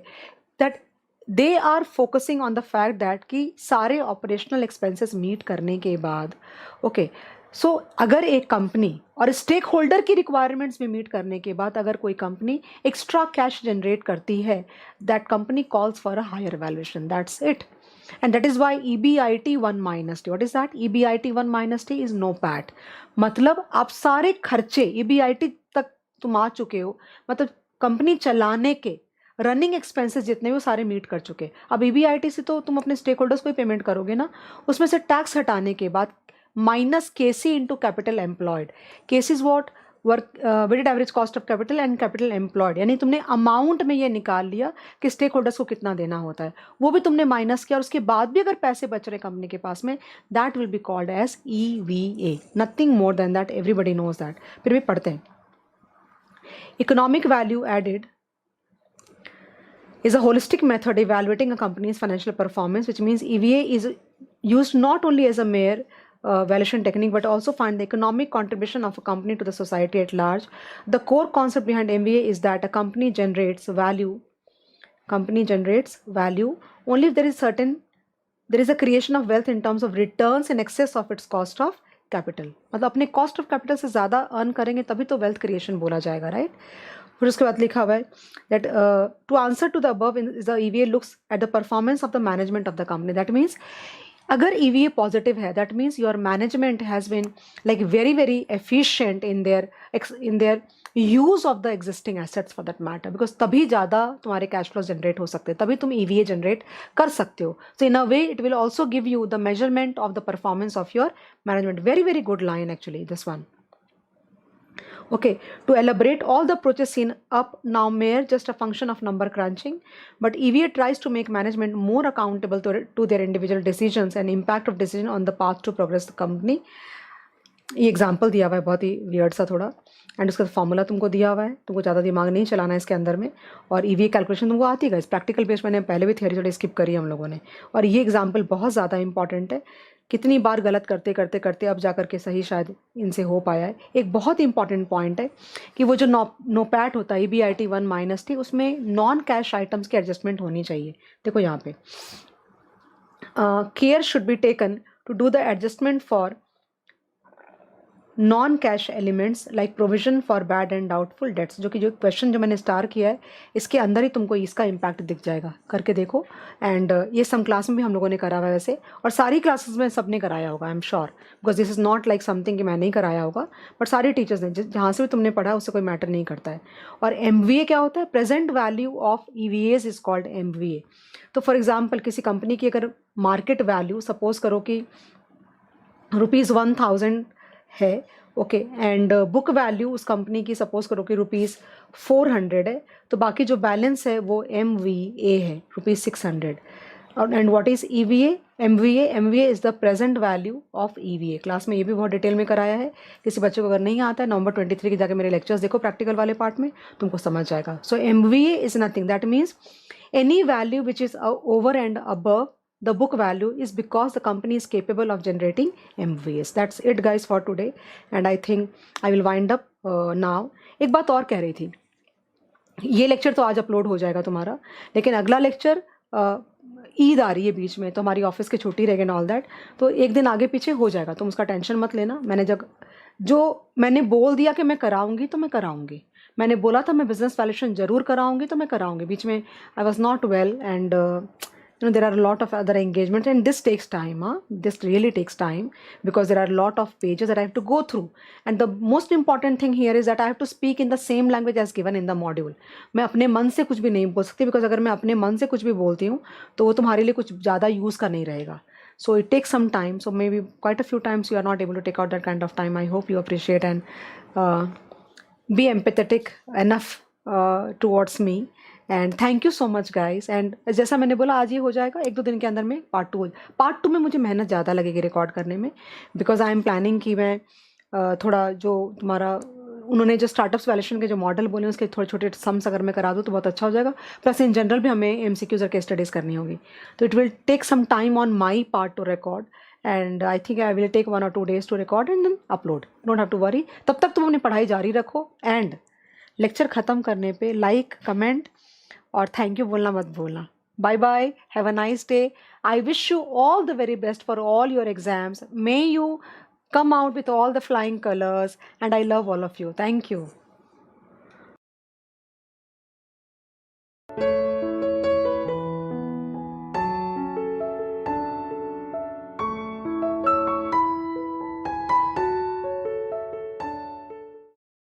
that they are focusing on the fact that कि सारे ऑपरेशनल एक्सपेंसेस मीट करने के बाद ओके सो अगर एक कंपनी और स्टेक होल्डर की रिक्वायरमेंट्स भी मीट करने के बाद अगर कोई कंपनी एक्स्ट्रा कैश जनरेट करती है, that company calls for a higher valuation, that's it. And that is why EBIT 1 minus T. What is that? EBIT 1 minus T is NOPAT। मतलब आप सारे खर्चे EBIT तक तुम आ चुके हो, मतलब कंपनी चलाने के रनिंग एक्सपेंसेस जितने वो सारे मीट कर चुके। अब EBIT से तो तुम अपने स्टेक होल्डर्स को ही पेमेंट करोगे ना, उसमें से टैक्स हटाने के बाद minus KC into capital employed. Case is what, weighted average cost of capital and capital employed, यानी तुमने अमाउंट में ये निकाल लिया कि स्टेक होल्डर्स को कितना देना होता है, वो भी तुमने माइनस किया, और उसके बाद भी अगर पैसे बच रहे कंपनी के पास में, that will be called as EVA, nothing more than that, everybody knows that, फिर भी पढ़ते हैं. Economic value added is a holistic method evaluating a company's financial performance, which means EVA is used not only as a mere valuation technique but also find the economic contribution of a company to the society at large. The core concept behind MVA is that a company generates value only if there is a creation of wealth in terms of returns in excess of its cost of capital. मतलब अपने cost of capital से ज़्यादा earn करेंगे तभी तो wealth creation बोला जाएगा, right? फिर उसके बाद लिखा हुआ है that to answer to the above is the EVA looks at the performance of the management of the company. That means अगर EVA पॉजिटिव है, that means your management has been like very very efficient in their use of the existing assets for that matter, because तभी ज़्यादा तुम्हारे कैश फ्लो जनरेट हो सकते हैं, तभी तुम EVA जनरेट कर सकते हो. So in a way it will also give you the measurement of the performance of your management. Very very good line actually this one. Okay, to elaborate all the approaches seen up, now mere just a function of number crunching, but EVA tries to make management more accountable to their individual decisions and impact of decision on the path to progress the company. ये एग्जाम्पल दिया हुआ है बहुत ही वियर्ड सा थोड़ा, एंड उसका फॉर्मूला तुमको दिया हुआ है, तुमको ज़्यादा दिमाग नहीं चलाना है इसके अंदर में, और EVA कैलकुलेशन तुमको आती है. इस प्रैक्टिकल बेस मैंने पहले भी थियरी थोड़ी स्किप करी हम लोगों ने, और ये एग्जाम्पल बहुत ज़्यादा इंपॉर्टेंट है. कितनी बार गलत करते करते करते अब जा करके सही शायद इनसे हो पाया है. एक बहुत ही इंपॉर्टेंट पॉइंट है कि वो जो नोपैट होता है EBIT 1-T, उसमें नॉन कैश आइटम्स की एडजस्टमेंट होनी चाहिए. देखो यहाँ पे care should be taken to do the adjustment for non cash elements like provision for bad and doubtful debts, जो कि जो क्वेश्चन जो मैंने स्टार किया है इसके अंदर ही तुमको इसका इम्पैक्ट दिख जाएगा. करके देखो. एंड ये सम क्लास में भी हम लोगों ने करा हुआ है वैसे, और सारी क्लासेस में सब ने कराया होगा आई am sure, because this is not like something कि मैंने ही कराया होगा, बट सारे टीचर्स ने जहाँ से भी तुमने पढ़ा उससे कोई मैटर नहीं करता है. और MVA क्या होता है? Present value of EVAs is called MVA. तो फॉर एग्जाम्पल किसी कंपनी की अगर मार्केट वैल्यू सपोज करो कि ₹1000 है, ओके, एंड बुक वैल्यू उस कंपनी की सपोज करो कि ₹400 है, तो बाकी जो बैलेंस है वो MVA है ₹600. And what is EVA? MVA is the present value of EVA. Class में ये भी बहुत डिटेल में कराया है. किसी बच्चे को अगर नहीं आता है नवंबर 23 के जाके मेरे लेक्चर्स देखो प्रैक्टिकल वाले पार्ट में, तुमको समझ जाएगा. सो MVA is nothing, that means any value which is over and above the book value is because the company is capable of generating MVAs. That's it guys for today, and I think I will wind up now. एक बात और कह रही थी, ये लेक्चर तो आज अपलोड हो जाएगा तुम्हारा, लेकिन अगला लेक्चर ईद आ रही है बीच में, तो हमारी ऑफिस की छुट्टी रहेगी एंड ऑल दैट, तो एक दिन आगे पीछे हो जाएगा, तुम उसका टेंशन मत लेना. मैंने बोल दिया कि मैं कराऊंगी तो मैं कराऊंगी. मैंने बोला था मैं बिजनेस वैल्यूएशन जरूर कराऊंगी तो मैं कराऊंगी. बीच में I was not well and there are a lot of other engagements, and this takes time. This really takes time because there are a lot of pages that I have to go through, and the most important thing here is that I have to speak in the same language as given in the module. मैं अपने मन से कुछ भी नहीं बोल सकती, because अगर मैं अपने मन से कुछ भी बोलती हूँ तो वो तुम्हारे लिए कुछ ज़्यादा यूज़ का नहीं रहेगा. So it takes some time. So maybe quite a few times you are not able to take out that kind of time. I hope you appreciate and be empathetic enough towards me. And thank you so much guys. And जैसा मैंने बोला आज ये हो जाएगा, 1-2 दिन के अंदर में पार्ट टू में मुझे मेहनत ज़्यादा लगेगी रिकॉर्ड करने में, बिकॉज आई एम प्लानिंग कि मैं थोड़ा जो तुम्हारा उन्होंने जो स्टार्टअप्स वैल्यूएशन के जो मॉडल बोले उसके थोड़े छोटे सम्स अगर मैं करा दूँ तो बहुत अच्छा हो जाएगा. प्लस इन जनरल भी हमें MCQs और केस स्टडीज़ करनी होगी, तो it will take some time on my part to record, and I think I will take 1 or 2 days to record and then upload. Don't have to worry. तब तक तुम अपनी पढ़ाई जारी रखो, एंड लेक्चर ख़त्म करने पर लाइक, कमेंट और थैंक यू बोलना मत भूलना. Bye bye, have a nice day. I wish you all the very best for all your exams. May you come out with all the flying colors, and I love all of you. Thank you.